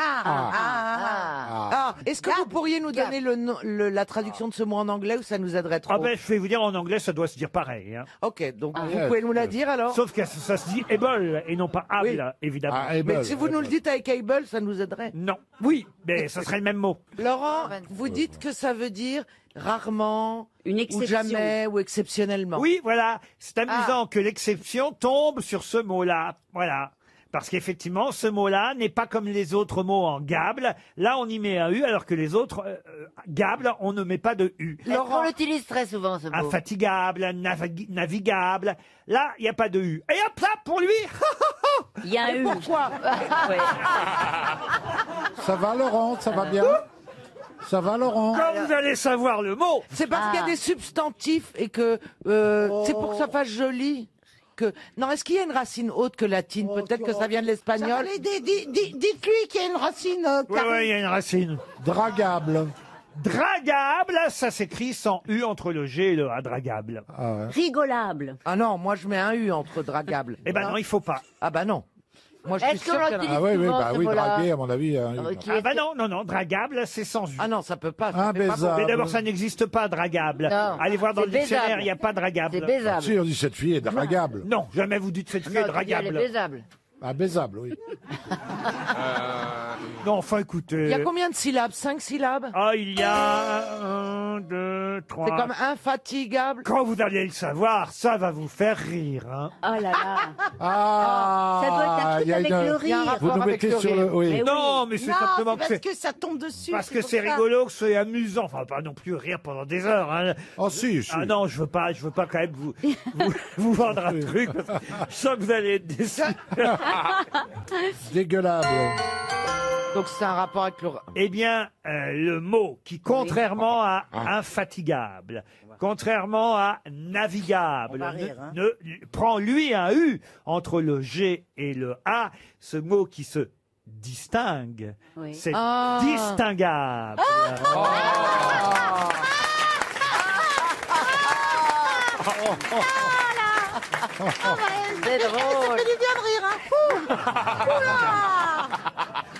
Est-ce que vous pourriez nous donner la traduction de ce mot en anglais ou ça nous aiderait trop? Ah ben, je vais vous dire en anglais, ça doit se dire pareil. Hein. Ok, donc vous pouvez nous la dire alors? Sauf que ça se dit able et non pas able, évidemment. Mais si vous nous le dites avec able, ça nous aiderait. Non. Oui, mais ça serait le même mot. Laurent, vous dites que ça veut dire rarement, Une ou exception. jamais, ou exceptionnellement. Oui, voilà. C'est amusant que l'exception tombe sur ce mot-là. Voilà. Parce qu'effectivement, ce mot-là n'est pas comme les autres mots en gable. Là, on y met un U, alors que les autres, gable, on ne met pas de U. On l'utilise très souvent, ce mot. Infatigable, navigable. Là, il n'y a pas de U. Et hop là, pour lui Il y a un U. Pourquoi? Ça va, Laurent? Ça va bien? Ça va, Laurent? Quand vous allez savoir le mot. C'est parce qu'il y a des substantifs et que c'est pour que ça fasse joli. Non, est-ce qu'il y a une racine haute que latine? Peut-être que ça vient de l'espagnol. Dites-lui qu'il y a une racine. Oui, il y a une racine. Dragable. Dragable, ça s'écrit sans U entre le G et le A, dragable. Rigolable. Ah non, moi je mets un U entre dragable. Eh ben non, il faut pas. Ah bah non. Moi, je suis Est-ce qu'on sûr qu'il y en a- l'utilise Ah oui, souvent, ce oui, mot-là draguer, à mon avis. Ah bah non, dragable, c'est sans U. Ah non, ça peut pas. ça fait pas Imbaisable. Mais d'abord, ça n'existe pas, dragable. Non, Allez voir dans c'est le dictionnaire, baisable. il n'y a pas dragable. C'est baisable. Si, on dit cette fille est dragable. Non, jamais vous dites cette fille est Non, tu dis, elle est dragable. baisable. Ah, baisable, oui. Non, enfin, écoutez. Il y a combien de syllabes? 5 syllabes? Ah, il y a 1, 2, 3. C'est comme infatigable. Quand vous allez le savoir, ça va vous faire rire. Hein. Oh là là. Ah, Ça doit être un truc il y a avec une- le Il y a un rire. rapport Vous nous avec mettez le sur rire. le... Oui. Mais oui. Non, mais c'est simplement que c'est... que ça tombe dessus. Parce que c'est rigolo, que c'est amusant. Enfin, pas non plus rire pendant des heures. Hein. Oh si, si. Ah non, je veux pas quand même vous vendre un truc. Parce que je sens que vous allez être déçus. Dégueulable. Donc c'est un rapport avec le... Eh bien, le mot qui, contrairement à infatigable, contrairement à navigable, On va rire, hein. prend lui un U entre le G et le A, ce mot qui se distingue, Oui. c'est Ah. distinguable. C'est drôle. du bien de rire, hein.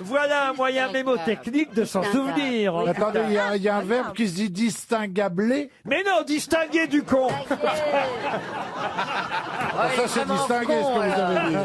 Voilà un moyen mémotechnique de s'en Distinguable. souvenir. Oui. Attendez, il y a un verbe qui se dit distinguable. Mais non, distinguer du con. Ça, c'est distingué, ce que vous avez dit.